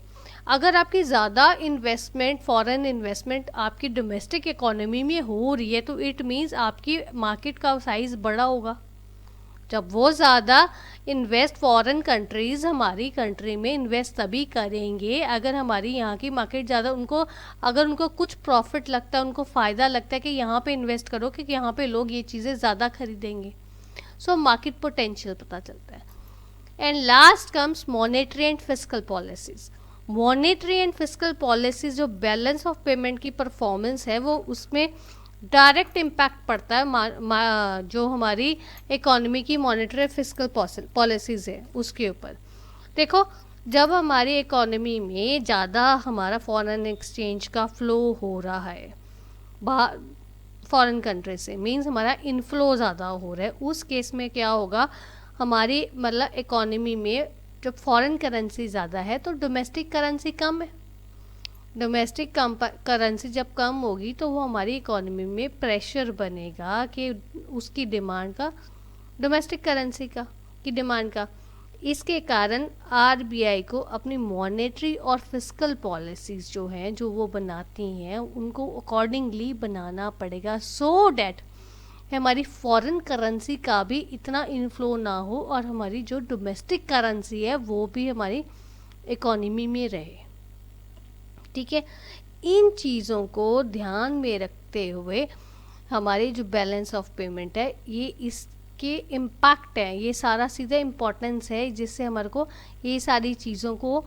अगर आपकी ज़्यादा इन्वेस्टमेंट, फॉरेन इन्वेस्टमेंट आपकी डोमेस्टिक इकोनॉमी में हो रही है, तो इट मीन्स आपकी मार्केट का साइज़ बड़ा होगा। जब वो ज़्यादा इन्वेस्ट, फॉरेन कंट्रीज़ हमारी कंट्री में इन्वेस्ट तभी करेंगे अगर हमारी यहाँ की मार्केट ज़्यादा, उनको अगर उनको कुछ प्रॉफिट लगता है, उनको फ़ायदा लगता है कि यहाँ पे इन्वेस्ट करो क्योंकि यहाँ पे लोग ये चीज़ें ज़्यादा खरीदेंगे। सो मार्केट पोटेंशियल पता चलता है। And last comes monetary and fiscal policies. Monetary and fiscal policies, जो बैलेंस ऑफ पेमेंट की परफॉर्मेंस है, वो उसमें डायरेक्ट इम्पैक्ट पड़ता है जो हमारी इकोनॉमी की मॉनेटरी फिस्कल पॉलिसीज है उसके ऊपर। देखो, जब हमारी इकोनॉमी में ज़्यादा हमारा फॉरेन एक्सचेंज का फ्लो हो रहा है बाहर फॉरेन कंट्री से, मीन्स हमारा इनफ्लो ज़्यादा हो रहा है, उस केस में क्या होगा, हमारी मतलब इकोनॉमी में जब फॉरेन करेंसी ज़्यादा है तो डोमेस्टिक करेंसी कम है। डोमेस्टिक करेंसी जब कम होगी तो वो हमारी इकोनॉमी में प्रेशर बनेगा कि उसकी डिमांड का, डोमेस्टिक करेंसी का की डिमांड का। इसके कारण आरबीआई को अपनी मॉनेटरी और फिस्कल पॉलिसीज़ जो हैं, जो वो बनाती हैं, उनको अकॉर्डिंगली बनाना पड़ेगा, सो डैट हमारी फॉरेन करेंसी का भी इतना इन्फ्लो ना हो और हमारी जो डोमेस्टिक करेंसी है वो भी हमारी इकोनॉमी में रहे। ठीक है, इन चीज़ों को ध्यान में रखते हुए हमारे जो बैलेंस ऑफ पेमेंट है, ये इसके इम्पैक्ट है, ये सारा सीधा इम्पोर्टेंस है, जिससे हमारे को ये सारी चीज़ों को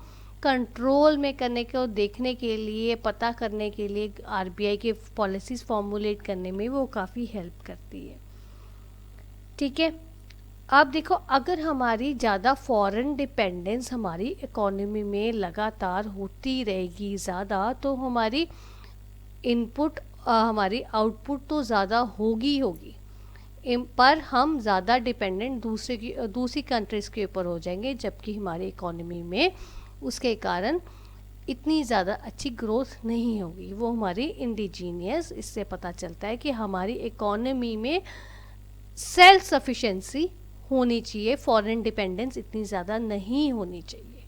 कंट्रोल में करने को, देखने के लिए, पता करने के लिए आरबीआई के पॉलिसीज़ फॉर्मुलेट करने में वो काफ़ी हेल्प करती है। ठीक है, अब देखो, अगर हमारी ज़्यादा फॉरेन डिपेंडेंस हमारी इकोनॉमी में लगातार होती रहेगी ज़्यादा, तो हमारी इनपुट, हमारी आउटपुट तो ज़्यादा होगी पर हम ज़्यादा डिपेंडेंट दूसरी कंट्रीज़ के ऊपर हो जाएंगे, जबकि हमारी इकोनॉमी में उसके कारण इतनी ज़्यादा अच्छी ग्रोथ नहीं होगी, वो हमारी इंडिजीनियस। इससे पता चलता है कि हमारी इकोनॉमी में सेल्फ सफिशिएंसी होनी चाहिए, फॉरेन डिपेंडेंस इतनी ज़्यादा नहीं होनी चाहिए।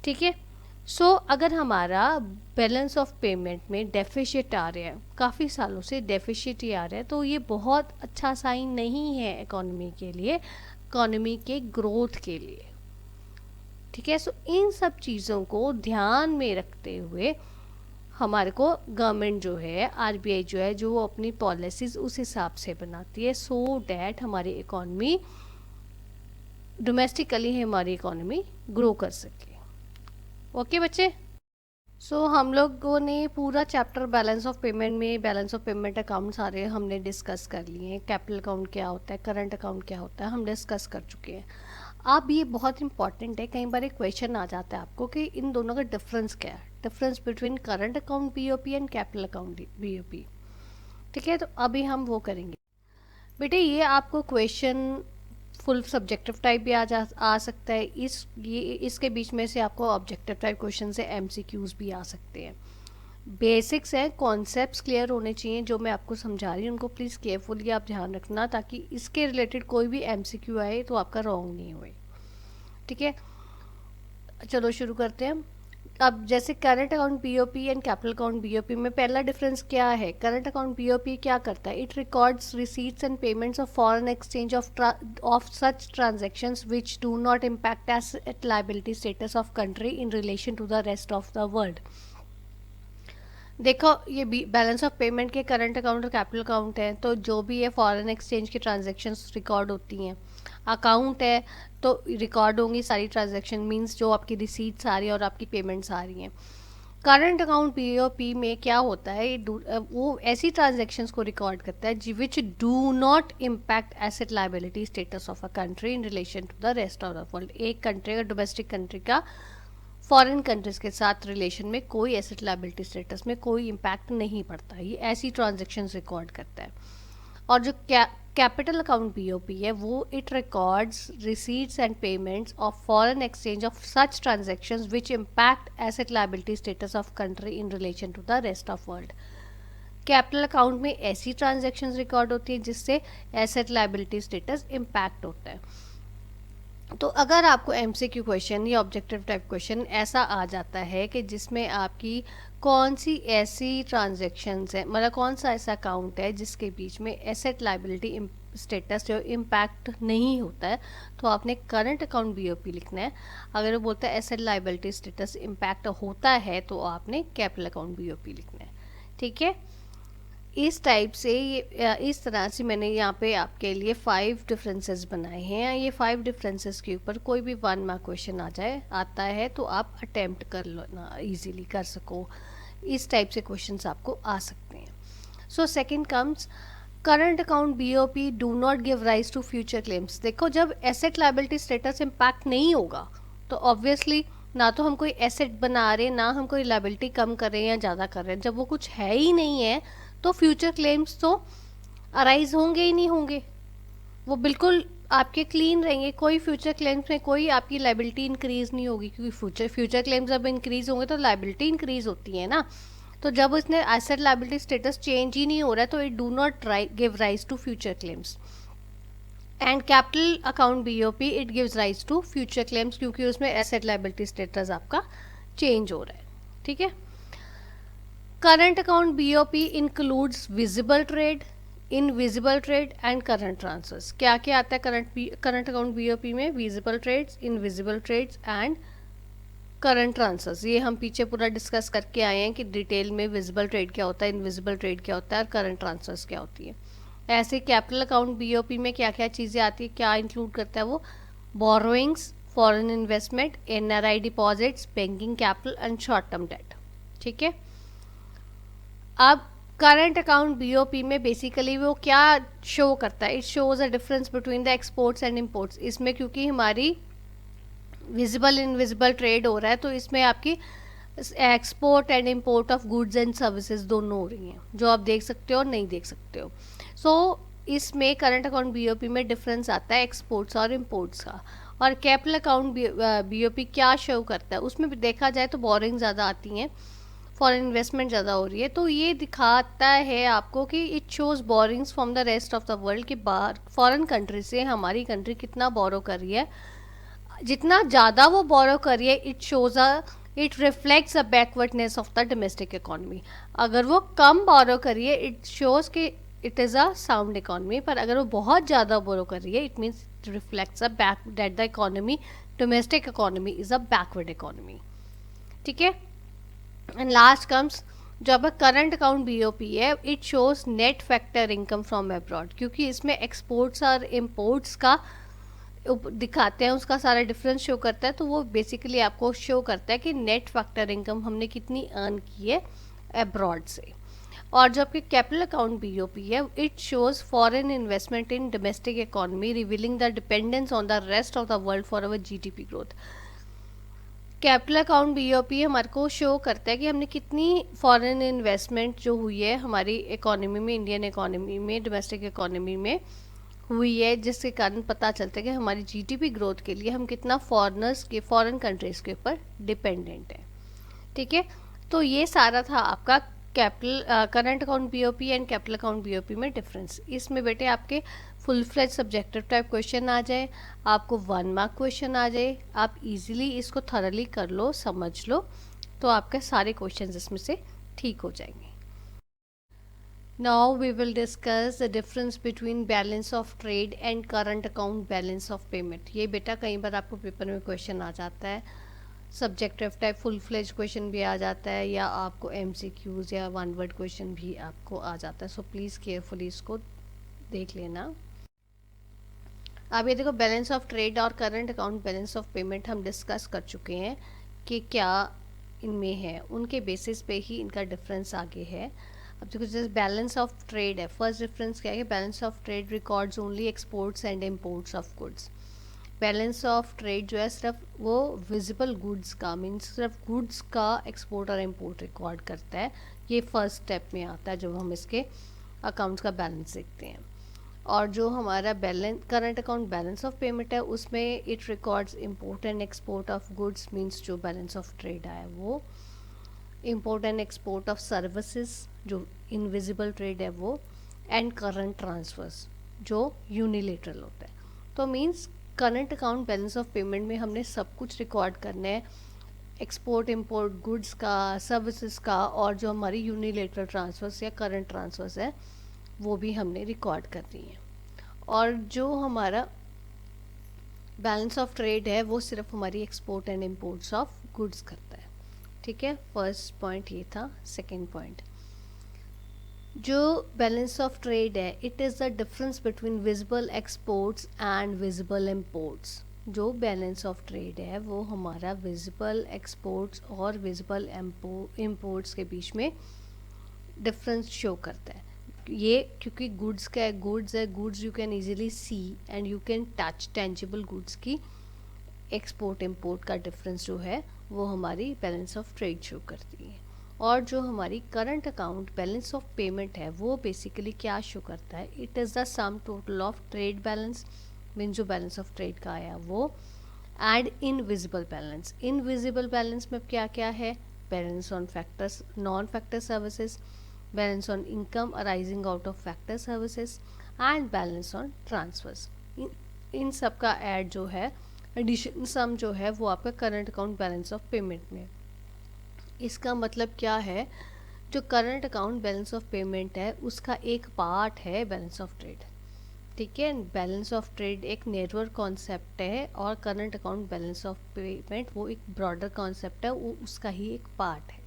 ठीक है, सो अगर हमारा बैलेंस ऑफ पेमेंट में डेफिसिट आ रहा है, काफ़ी सालों से डेफिसिट ही आ रहा है, तो ये बहुत अच्छा साइन नहीं है इकोनॉमी के लिए, इकोनॉमी के ग्रोथ के लिए। ठीक है, सो इन सब चीज़ों को ध्यान में रखते हुए हमारे को गवर्नमेंट जो है, आरबीआई जो है, जो वो अपनी पॉलिसीज़ उस हिसाब से बनाती है, सो डैट हमारी इकोनॉमी डोमेस्टिकली हमारी इकोनॉमी ग्रो कर सके। ओके बच्चे। हम लोगों ने पूरा चैप्टर बैलेंस ऑफ पेमेंट में बैलेंस ऑफ पेमेंट अकाउंट सारे हमने डिस्कस कर लिए हैं। कैपिटल अकाउंट क्या होता है, करंट अकाउंट क्या होता है, हम डिस्कस कर चुके हैं। अब ये बहुत इंपॉर्टेंट है, कई बार एक क्वेश्चन आ जाता है आपको कि इन दोनों का डिफरेंस क्या है, difference between current account BOP and capital account BOP. ठीक है, तो अभी हम वो करेंगे। बेटे ये आपको क्वेश्चन फुल सब्जेक्टिव टाइप भी आ सकता है, इसके बीच में से आपको ऑब्जेक्टिव टाइप क्वेश्चन से एमसीक्यूज भी आ सकते हैं। बेसिक्स हैं, कॉन्सेप्ट्स क्लियर होने चाहिए, जो मैं आपको समझा रही हूँ उनको प्लीज़ केयरफुली आप ध्यान रखना, ताकि इसके रिलेटेड कोई भी एमसीक्यू आए तो आपका रॉन्ग नहीं होए। ठीक है, चलो शुरू करते हैं। अब जैसे current account BOP and capital account BOP में पहला डिफरेंस क्या है। करंट अकाउंट बीओपी क्या करता है, it records receipts and payments of foreign exchange of such transactions which do not impact asset liability status of country in relation to the rest of the world. देखो ये balance of payment के current account और capital account है, तो जो भी है foreign exchange की ट्रांजैक्शंस रिकॉर्ड होती हैं। अकाउंट है तो रिकॉर्ड होंगी सारी ट्रांजैक्शन, मींस जो आपकी रिसीट्स आ रही है और आपकी पेमेंट्स आ रही हैं। करंट अकाउंट बीओपी में क्या होता है, वो ऐसी ट्रांजैक्शंस को रिकॉर्ड करता है which do not impact asset liability status of a country in relation to the rest of the world. एक कंट्री का, डोमेस्टिक कंट्री का फॉरेन कंट्रीज के साथ रिलेशन में कोई एसेट लायबिलिटी स्टेटस में कोई इम्पैक्ट नहीं पड़ता, ये ऐसी ट्रांजैक्शंस रिकॉर्ड करता है। और जो कैपिटल अकाउंट बीओपी है वो it records receipts and payments of foreign exchange of such transactions which impact asset liability status of country in relation to the rest of world. Capital account में ऐसी transactions record होती है जिससे asset liability status impact होता है। तो अगर आपको एमसीक्यू क्वेश्चन या ऑब्जेक्टिव टाइप क्वेश्चन ऐसा आ जाता है कि जिसमें आपकी कौन सी ऐसी ट्रांजैक्शंस है, मतलब कौन सा ऐसा अकाउंट है जिसके बीच में एसेट लायबिलिटी स्टेटस जो इम्पैक्ट नहीं होता है, तो आपने करंट अकाउंट बीओपी लिखना है। अगर वो बोलता है एसेट लायबिलिटी स्टेटस इम्पैक्ट होता है तो आपने कैपिटल अकाउंट बीओपी लिखना है। ठीक है, इस टाइप से ये इस तरह से मैंने यहाँ पे आपके लिए 5 डिफरेंसेस बनाए हैं। ये 5 डिफरेंसेस के ऊपर कोई भी 1 मार्क क्वेश्चन आता है तो आप अटेम्प्ट कर लो ना, इजीली कर सको। इस टाइप से क्वेश्चंस आपको आ सकते हैं। So second comes current account BOP do not give rise to future claims. देखो जब एसेट लायबिलिटी स्टेटस इम्पैक्ट नहीं होगा तो ऑब्वियसली ना तो हम कोई एसेट बना रहे हैं, ना हम कोई लायबिलिटी कम कर रहे हैं या ज़्यादा कर रहे हैं। जब वो कुछ है ही नहीं है तो फ्यूचर क्लेम्स तो अराइज होंगे ही नहीं होंगे, वो बिल्कुल आपके क्लीन रहेंगे। कोई फ्यूचर क्लेम्स में कोई आपकी लायबिलिटी इंक्रीज नहीं होगी, क्योंकि फ्यूचर क्लेम्स जब इंक्रीज होंगे तो लायबिलिटी इंक्रीज होती है ना। तो जब इसने एसेट लायबिलिटी स्टेटस चेंज ही नहीं हो रहा है तो it do not give rise to future claims. And capital account BOP it gives rise to future claims, क्योंकि उसमें एसेट लायबिलिटी स्टेटस आपका चेंज हो रहा है। ठीक है, current account BOP includes visible trade, invisible trade and current transfers. क्या क्या आता है करंट अकाउंट बीओपी में, visible trades, invisible trades and current transverse. ये हम पीछे पूरा डिस्कस करके आए हैं कि डिटेल में विजिबल ट्रेड क्या होता है, इनविजिबल ट्रेड क्या होता है और करंट ट्रांसफर्स क्या होती है। ऐसे कैपिटल अकाउंट बीओपी में क्या क्या चीज़ें आती है, क्या इंक्लूड करता है वो, borrowings, foreign investment, NRI deposits, banking capital and short term debt. ठीक है, अब करंट अकाउंट बीओपी में बेसिकली वो क्या शो करता है, it shows a difference between the exports and imports. इसमें क्योंकि हमारी विजिबल इनविजिबल ट्रेड हो रहा है तो इसमें आपकी export and import of goods and services दोनों हो रही हैं, जो आप देख सकते हो और नहीं देख सकते हो। सो इसमें करंट अकाउंट बीओपी में डिफरेंस आता है एक्सपोर्ट्स और इंपोर्ट्स का। और कैपिटल अकाउंट बीओपी क्या शो करता है, उसमें भी देखा जाए तो बोरिंग ज़्यादा आती हैं, फॉरेन इन्वेस्टमेंट ज़्यादा हो रही है। तो ये दिखाता है आपको कि it shows borings from the rest of the world, कि बाहर फॉरेन कंट्री से हमारी कंट्री कितना बोरो कर रही है। जितना ज़्यादा वो बोरो कर रही है it reflects a backwardness of the domestic economy. अगर वो कम बोरो कर रही है इट शोज कि it is a sound economy, पर अगर वो बहुत ज़्यादा बोरो कर रही है it means it reflects a that the economy, domestic economy is a backward economy. ठीक है, एंड लास्ट कम्स जब करंट अकाउंट बीओपी है it shows net factor income from abroad, क्योंकि इसमें एक्सपोर्ट्स और इम्पोर्ट्स का दिखाते हैं, उसका सारा डिफरेंस शो करता है, तो वो बेसिकली आपको शो करता है कि नेट फैक्टर इनकम हमने कितनी अर्न की है अब्रॉड से। और जो आपके कैपिटल अकाउंट बीओपी है, it shows foreign investment in domestic economy revealing the dependence on the rest of the world for our GDP growth. Capital account BOP हमारे को शो करता है कि हमने कितनी फॉरेन इन्वेस्टमेंट जो हुई है हमारी इकोनॉमी में, इंडियन इकोनॉमी में, डोमेस्टिक इकोनॉमी में हुई है, जिसके कारण पता चलता है कि हमारी जीडीपी ग्रोथ के लिए हम कितना फॉरेन कंट्रीज़ के ऊपर डिपेंडेंट है। ठीक है, तो ये सारा था आपका capital current account BOP and capital account BOP में डिफरेंस। इसमें बेटे आपके full fledge subjective type question आ जाए, आपको 1 मार्क क्वेश्चन आ जाए, आप इजीली इसको थॉरली कर लो, समझ लो, तो आपके सारे क्वेश्चन इसमें से ठीक हो जाएंगे। Now we will discuss the difference between balance of trade and current account balance of payment। ये बेटा कई बार आपको पेपर में क्वेश्चन आ जाता है, subjective type full fledge question भी आ जाता है, या आपको एमसीक्यूज या 1 वर्ड क्वेश्चन भी आपको आ जाता है। सो प्लीज़ केयरफुली इसको देख लेना। अब ये देखो, बैलेंस ऑफ ट्रेड और current account balance of payment हम डिस्कस कर चुके हैं कि क्या इनमें है, उनके बेसिस पे ही इनका डिफरेंस आगे है। अब देखो, जैसे बैलेंस ऑफ ट्रेड है, फर्स्ट डिफरेंस क्या है, balance of trade records only exports and imports of goods. Balance of trade जो है सिर्फ वो विजिबल गुड्स का, मीन्स सिर्फ गुड्स का एक्सपोर्ट और इम्पोर्ट रिकॉर्ड करता है। ये फर्स्ट स्टेप में आता है जब हम इसके अकाउंट्स का बैलेंस देखते हैं। और जो हमारा balance current account balance of payment है, उसमें it records import and export of goods, means जो बैलेंस ऑफ ट्रेड आया वो import and export of services जो इनविजिबल ट्रेड है वो, एंड करंट ट्रांसफर्स जो यूनिलेटरल होता है। तो means current account balance of payment में हमने सब कुछ रिकॉर्ड करना है, एक्सपोर्ट इम्पोर्ट गुड्स का, सर्विसेज का, और जो हमारी यूनिलेटरल ट्रांसफर्स या करंट ट्रांसफर्स है वो भी हमने रिकॉर्ड करनी है। और जो हमारा बैलेंस ऑफ ट्रेड है वो सिर्फ हमारी export and imports of goods करता है। ठीक है, फर्स्ट पॉइंट ये था। सेकेंड पॉइंट, जो बैलेंस ऑफ ट्रेड है, it is the difference between visible exports and visible imports. जो बैलेंस ऑफ ट्रेड है वो हमारा विजिबल एक्सपोर्ट्स और विजिबल इम्पोर्ट्स के बीच में डिफरेंस शो करता है। ये क्योंकि गुड्स का है, goods you can easily C and you can touch, tangible goods की एक्सपोर्ट इम्पोर्ट का डिफरेंस जो है वो हमारी बैलेंस ऑफ ट्रेड शो करती है। और जो हमारी current account balance of payment है वो बेसिकली क्या शो करता है, it is the sum total of trade balance, mean जो बैलेंस ऑफ ट्रेड का आया वो, and invisible balance. Invisible balance में क्या क्या है, balance on factors, non factor services, balance on income arising out of factor services, and balance on transfers. इन सब का ऐड जो है, एडिशन सम जो है वो आपका current account balance of payment में। इसका मतलब क्या है, जो current account balance of payment है उसका एक पार्ट है बैलेंस ऑफ ट्रेड। ठीक है, बैलेंस ऑफ ट्रेड एक नेटवर्क कॉन्सेप्ट है और current account balance of payment वो एक ब्रॉडर कॉन्सेप्ट है, वो उसका ही एक पार्ट है।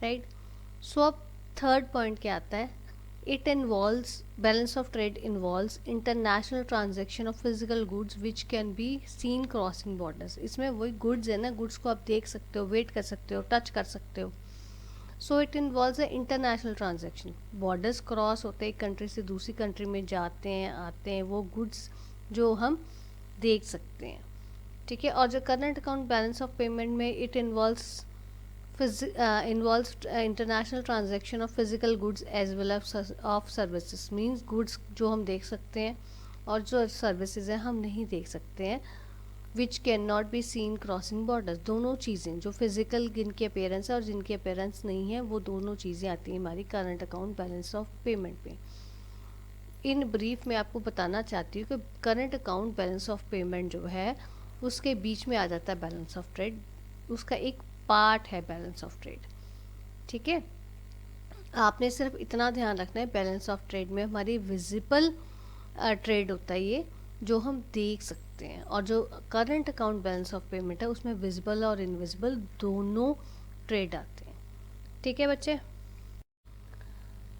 राइट, सो अब थर्ड पॉइंट क्या आता है, it involves, balance of trade involves international transaction of physical goods which can be seen crossing borders. इसमें वही गुड्स है ना, गुड्स को आप देख सकते हो, वेट कर सकते हो, टच कर सकते हो। So it involves international transaction, borders cross होते हैं, एक कंट्री से दूसरी कंट्री में जाते हैं आते हैं, वो गुड्स जो हम देख सकते हैं। ठीक है, और जो current account balance of payment में it involves international transaction of physical goods as well of services, means goods जो हम देख सकते हैं और जो सर्विसेज हैं हम नहीं देख सकते हैं, which can not be seen crossing borders. दोनों चीज़ें जो फिजिकल जिनकी अपेयरेंस है और जिनकी अपेयरेंस नहीं है, वो दोनों चीज़ें आती हैं हमारी current account balance of payment पे। इन ब्रीफ में आपको बताना चाहती हूँ कि current account balance of payment जो है उसके बीच में आ जाता है बैलेंस ऑफ ट्रेड, उसका एक पार्ट है बैलेंस ऑफ ट्रेड। ठीक है, आपने सिर्फ इतना ध्यान रखना है, बैलेंस ऑफ ट्रेड में हमारी विजिबल ट्रेड होता है ये जो हम देख सकते हैं, और जो current account balance of payment है उसमें विजिबल और इनविजिबल दोनों ट्रेड आते हैं। ठीक है बच्चे,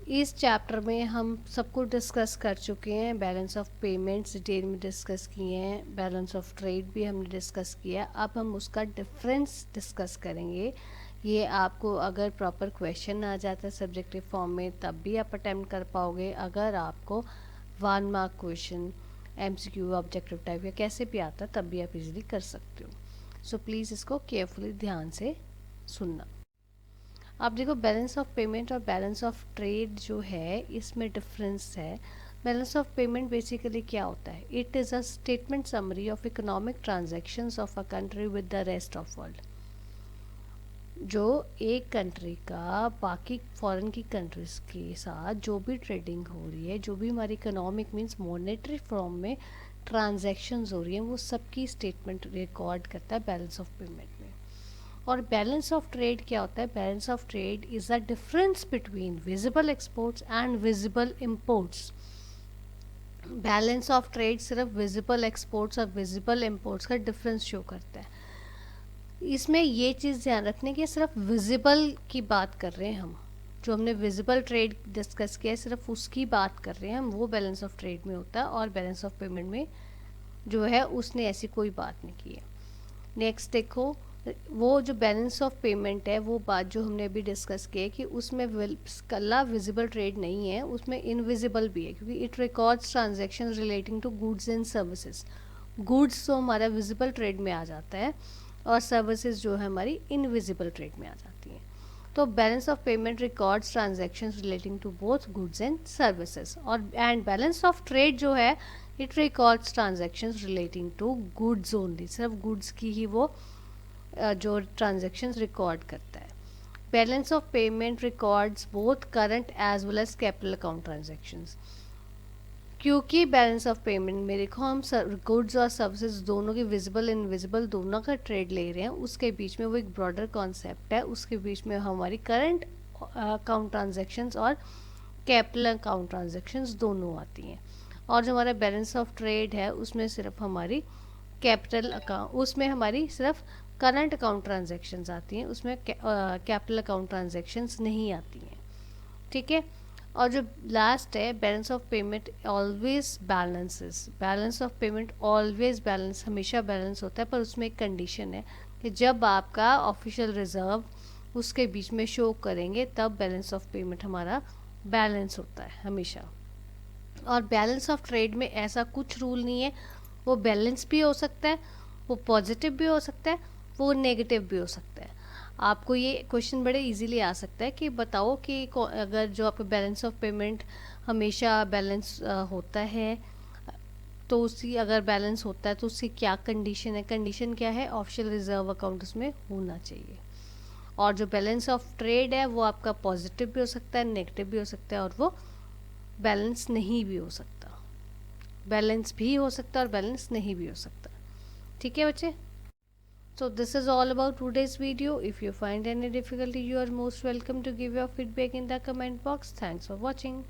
इस चैप्टर में हम सब कुछ डिस्कस कर चुके हैं। बैलेंस ऑफ पेमेंट्स डिटेल में डिस्कस किए हैं, बैलेंस ऑफ ट्रेड भी हमने डिस्कस किया। अब हम उसका डिफरेंस डिस्कस करेंगे। ये आपको अगर प्रॉपर क्वेश्चन आ जाता है सब्जेक्टिव फॉर्म में तब भी आप अटेम्प्ट कर पाओगे। अगर आपको 1 mark question MCQ objective type या कैसे भी आता तब भी आप इजीली कर सकते हो। सो प्लीज़ इसको केयरफुली ध्यान से सुनना। आप देखो बैलेंस ऑफ पेमेंट और बैलेंस ऑफ ट्रेड जो है इसमें डिफरेंस है। बैलेंस ऑफ पेमेंट बेसिकली क्या होता है? It is a statement summary of economic transactions of a country with the rest of world. जो एक कंट्री का बाकी फॉरेन की कंट्रीज के साथ जो भी ट्रेडिंग हो रही है, जो भी हमारी इकोनॉमिक मींस मॉनेटरी फॉर्म में ट्रांजैक्शंस हो रही हैं, वो सबकी स्टेटमेंट रिकॉर्ड करता है बैलेंस ऑफ पेमेंट में। और बैलेंस ऑफ ट्रेड क्या होता है? Balance of trade is the difference between visible exports and visible imports. Balance of trade सिर्फ विजिबल एक्सपोर्ट्स और विजिबल इम्पोर्ट्स का डिफरेंस शो करता है। इसमें ये चीज़ ध्यान रखने की सिर्फ विजिबल की बात कर रहे हैं हम, जो हमने विजिबल ट्रेड डिस्कस किया है सिर्फ उसकी बात कर रहे हैं हम, वो बैलेंस ऑफ ट्रेड में होता है। और बैलेंस ऑफ पेमेंट में जो है उसने ऐसी कोई बात नहीं की है। नेक्स्ट देखो, वो जो बैलेंस ऑफ पेमेंट है वो बात जो हमने अभी डिस्कस की है कि उसमें कल्ला विजिबल ट्रेड नहीं है, उसमें इनविजिबल भी है, क्योंकि it records transactions relating to goods and services. Goods तो हमारा विजिबल ट्रेड में आ जाता है और सर्विसेज जो है हमारी इनविजिबल ट्रेड में आ जाती हैं। तो balance of payment records transactions relating to both goods and services. और एंड बैलेंस ऑफ ट्रेड जो है it records transactions relating to goods only, सिर्फ गुड्स की ही वो जो ट्रांजैक्शंस रिकॉर्ड करता है। Balance of payment records both current as well as capital account transactions. क्योंकि बैलेंस ऑफ पेमेंट में देखो हम गुड्स और सर्विसेज दोनों की विजिबल इनविजिबल दोनों का ट्रेड ले रहे हैं, उसके बीच में वो एक ब्रॉडर कॉन्सेप्ट है, उसके बीच में हमारी करंट अकाउंट ट्रांजैक्शंस और कैपिटल अकाउंट ट्रांजैक्शंस दोनों आती हैं। और जो हमारा बैलेंस ऑफ ट्रेड है उसमें सिर्फ हमारी कैपिटल अकाउंट, उसमें हमारी सिर्फ करंट अकाउंट ट्रांजैक्शंस आती हैं, उसमें कैपिटल अकाउंट ट्रांजैक्शंस नहीं आती हैं। ठीक है। और जो लास्ट है balance of payment always balances. Balance of payment always balance, हमेशा बैलेंस होता है, पर उसमें एक कंडीशन है कि जब आपका ऑफिशियल रिजर्व उसके बीच में शो करेंगे तब बैलेंस ऑफ पेमेंट हमारा बैलेंस होता है हमेशा। और बैलेंस ऑफ ट्रेड में ऐसा कुछ रूल नहीं है, वो बैलेंस भी हो सकता है, वो पॉजिटिव भी हो सकता है, वो नेगेटिव भी हो सकता है। आपको ये क्वेश्चन बड़े इजीली आ सकता है कि बताओ कि अगर जो आपका बैलेंस ऑफ पेमेंट हमेशा बैलेंस होता है तो उसकी अगर बैलेंस होता है तो उसकी क्या कंडीशन है? कंडीशन क्या है? ऑफिशियल रिजर्व अकाउंट उसमें होना चाहिए। और जो बैलेंस ऑफ ट्रेड है वो आपका पॉजिटिव भी हो सकता है, नेगेटिव भी हो सकता है, और वो बैलेंस नहीं भी हो सकता। बैलेंस भी हो सकता है और बैलेंस नहीं भी हो सकता। ठीक है बच्चे? So this is all about today's video. If you find any difficulty, you are most welcome to give your feedback in the comment box. Thanks for watching.